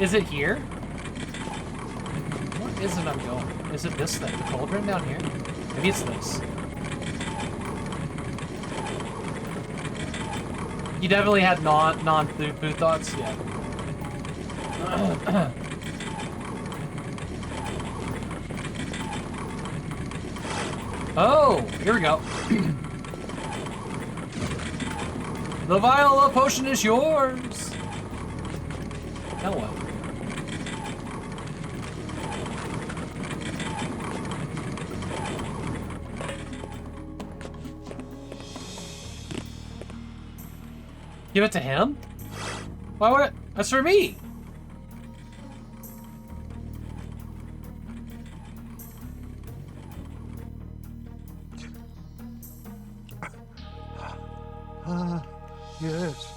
Is it here? What is it I'm going? Is it this thing? The cauldron down here? Maybe it's this. You definitely had non-food thoughts? Yeah. Oh, here we go. The Viola potion is yours. Now what? Give it to him? Why would it? That's for me. Yes.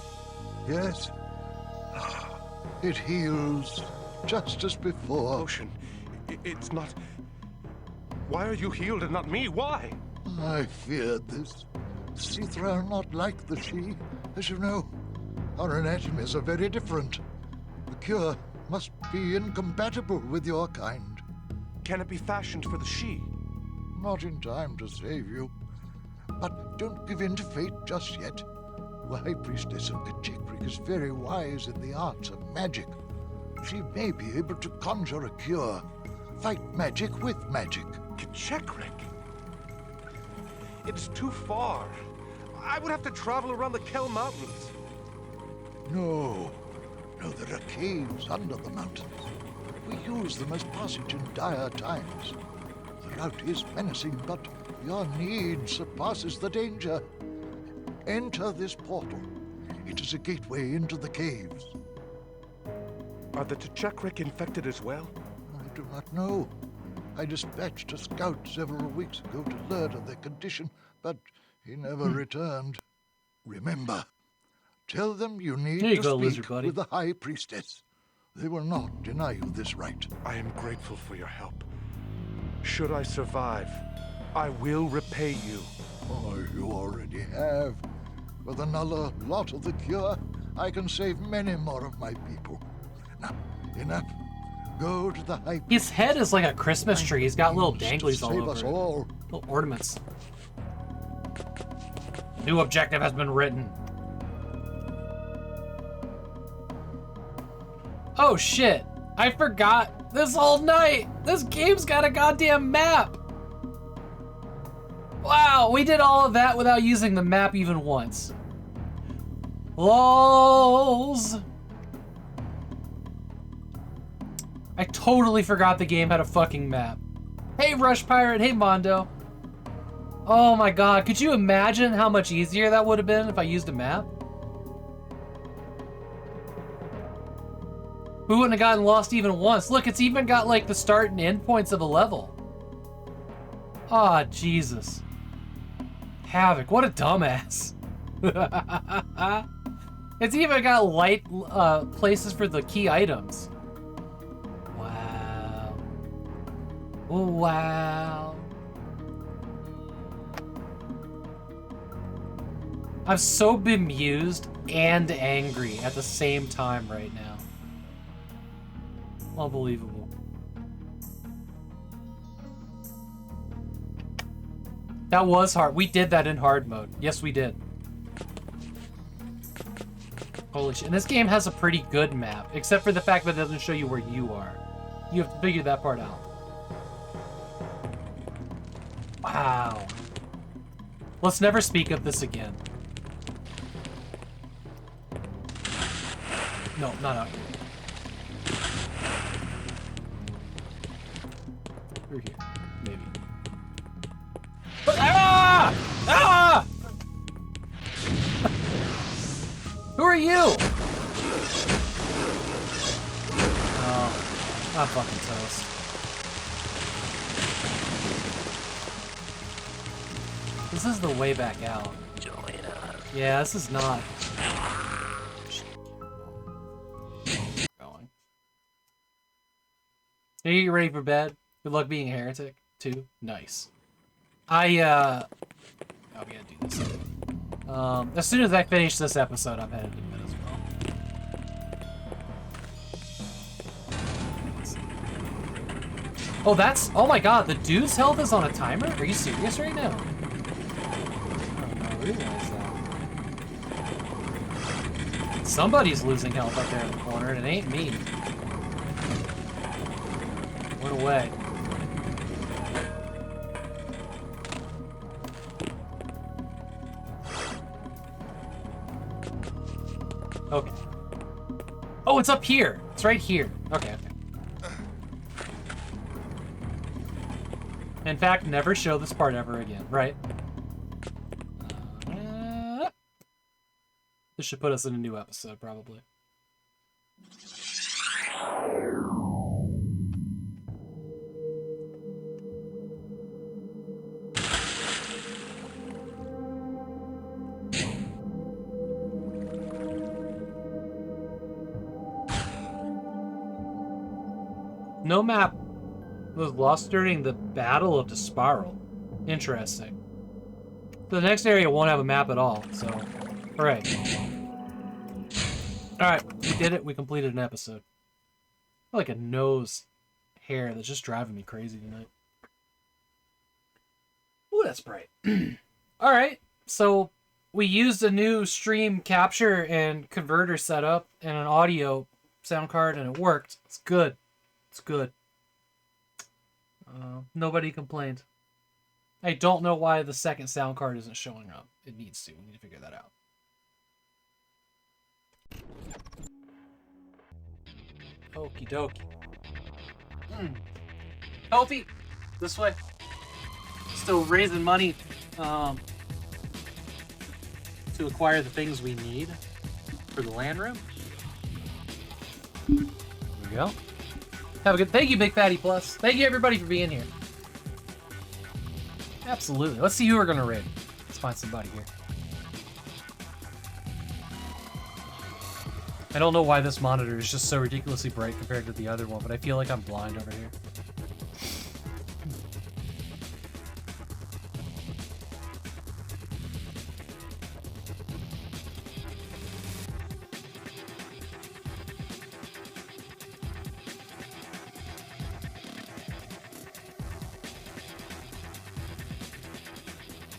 Yes. It heals just as before. Potion. It's not... Why are you healed and not me? Why? I feared this. Sithra are not like the She. As you know, our anatomies are very different. The cure must be incompatible with your kind. Can it be fashioned for the She? Not in time to save you. But don't give in to fate just yet. The High Priestess of Kachikrik is very wise in the arts of magic. She may be able to conjure a cure. Fight magic with magic. Kachikrik? It's too far. I would have to travel around the Kel Mountains. No. No, there are caves under the mountains. We use them as passage in dire times. The route is menacing, but your need surpasses the danger. Enter this portal. It is a gateway into the caves. Are the Kachikrik infected as well? I do not know. I dispatched a scout several weeks ago to learn of their condition, but he never returned. Remember, tell them you need to speak with the High Priestess. They will not deny you this right. I am grateful for your help. Should I survive, I will repay you. Oh, you already have. With another lot of the cure, I can save many more of my people. Now, enough. Go to the High His head is like a Christmas tree. He's got little danglies all save over us it. all. Little ornaments. New objective has been written. Oh shit. I forgot this whole night. This game's got a goddamn map. Wow, we did all of that without using the map even once. LOLs. I totally forgot the game had a fucking map. Hey Rush Pirate, hey Mondo. Oh my god, could you imagine how much easier that would have been if I used a map? We wouldn't have gotten lost even once. Look, it's even got like the start and end points of a level. Ah, Jesus. Havok, what a dumbass. It's even got light places for the key items. Wow. Wow. I'm so bemused and angry at the same time right now. Unbelievable. That was hard. We did that in hard mode. Yes, we did. Holy shit. And this game has a pretty good map, except for the fact that it doesn't show you where you are. You have to figure that part out. Wow. Let's never speak of this again. No, not out here. Through here, maybe. Ah! Ah! Who are you? Oh, I'm fucking toast. This is the way back out. Yeah, this is not. Going. Are you ready for bed? Good luck being a heretic, too. Nice. Oh, we gotta do this. As soon as I finish this episode, I'm headed to bed as well. Oh, that's... Oh my god, the dude's health is on a timer? Are you serious right now? I don't realize that. Somebody's losing health up there in the corner, and it ain't me. Went away. Okay. Oh, it's up here. It's right here. Okay, okay. In fact, never show this part ever again, right? This should put us in a new episode, probably. No map was lost during the Battle of the Spiral. Interesting. The next area won't have a map at all, so... Alright. Alright, we did it. We completed an episode. I feel like a nose hair that's just driving me crazy tonight. Ooh, that's bright. Alright, so we used a new stream capture and converter setup and an audio sound card, and it worked. It's good. It's good. Nobody complained. I don't know why the second sound card isn't showing up. It needs to. We need to figure that out. Okie dokie. Healthy. This way. Still raising money to acquire the things we need for the land room. There we go. Have a good... Thank you, Big Fatty Plus. Thank you, everybody, for being here. Absolutely. Let's see who we're going to raid. Let's find somebody here. I don't know why this monitor is just so ridiculously bright compared to the other one, but I feel like I'm blind over here.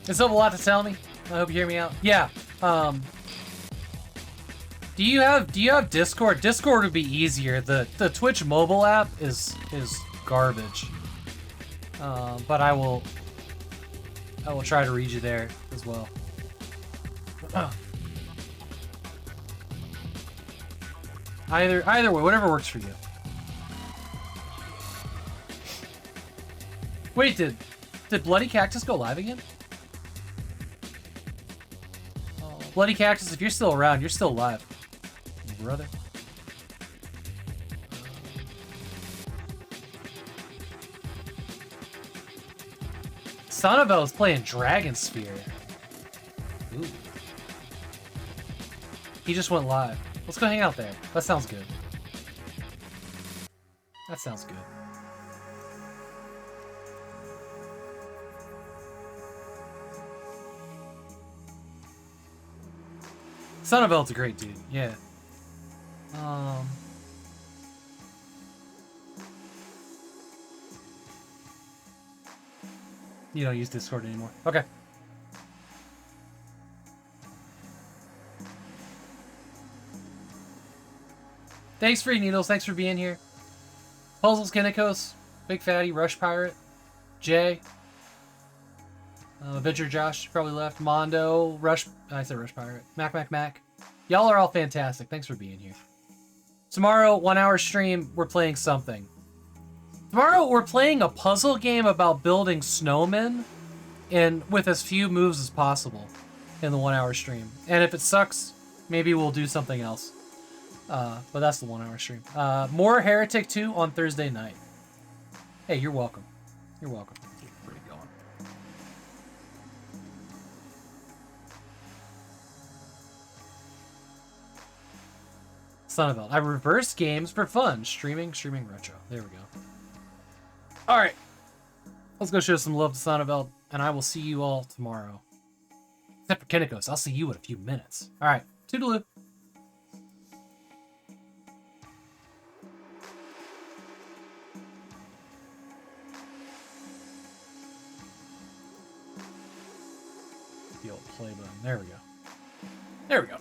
Does it have a lot to tell me? I hope you hear me out. Yeah. Do you have Discord? Discord would be easier. The Twitch mobile app is garbage. But I will try to read you there as well. Either way, whatever works for you. Wait, did Bloody Cactus go live again? Bloody Cactus, if you're still around, you're still alive, brother. Sonovel is playing Dragon Sphere. Ooh. He just went live. Let's go hang out there. That sounds good. That sounds good. Sonovel's a great dude, yeah. You don't use Discord anymore. Okay. Thanks for your needles. Thanks for being here. Puzzles, Kinnikos, Big Fatty, Rush Pirate, Jay, Adventure Josh probably left, Mondo, I said Rush Pirate, Mac. Y'all are all fantastic. Thanks for being here. Tomorrow, 1 hour stream, we're playing something. Tomorrow, we're playing a puzzle game about building snowmen and with as few moves as possible in the 1 hour stream. And if it sucks, maybe we'll do something else. But that's the 1 hour stream. More Heretic 2 on Thursday night. Hey, you're welcome. You're welcome. Where are you going? Sonovel. I reverse games for fun. Streaming retro. There we go. Alright. Let's go show some love to Sonovel, and I will see you all tomorrow. Except for Kinnikos. I'll see you in a few minutes. Alright. Toodaloo. The old play button. There we go. There we go.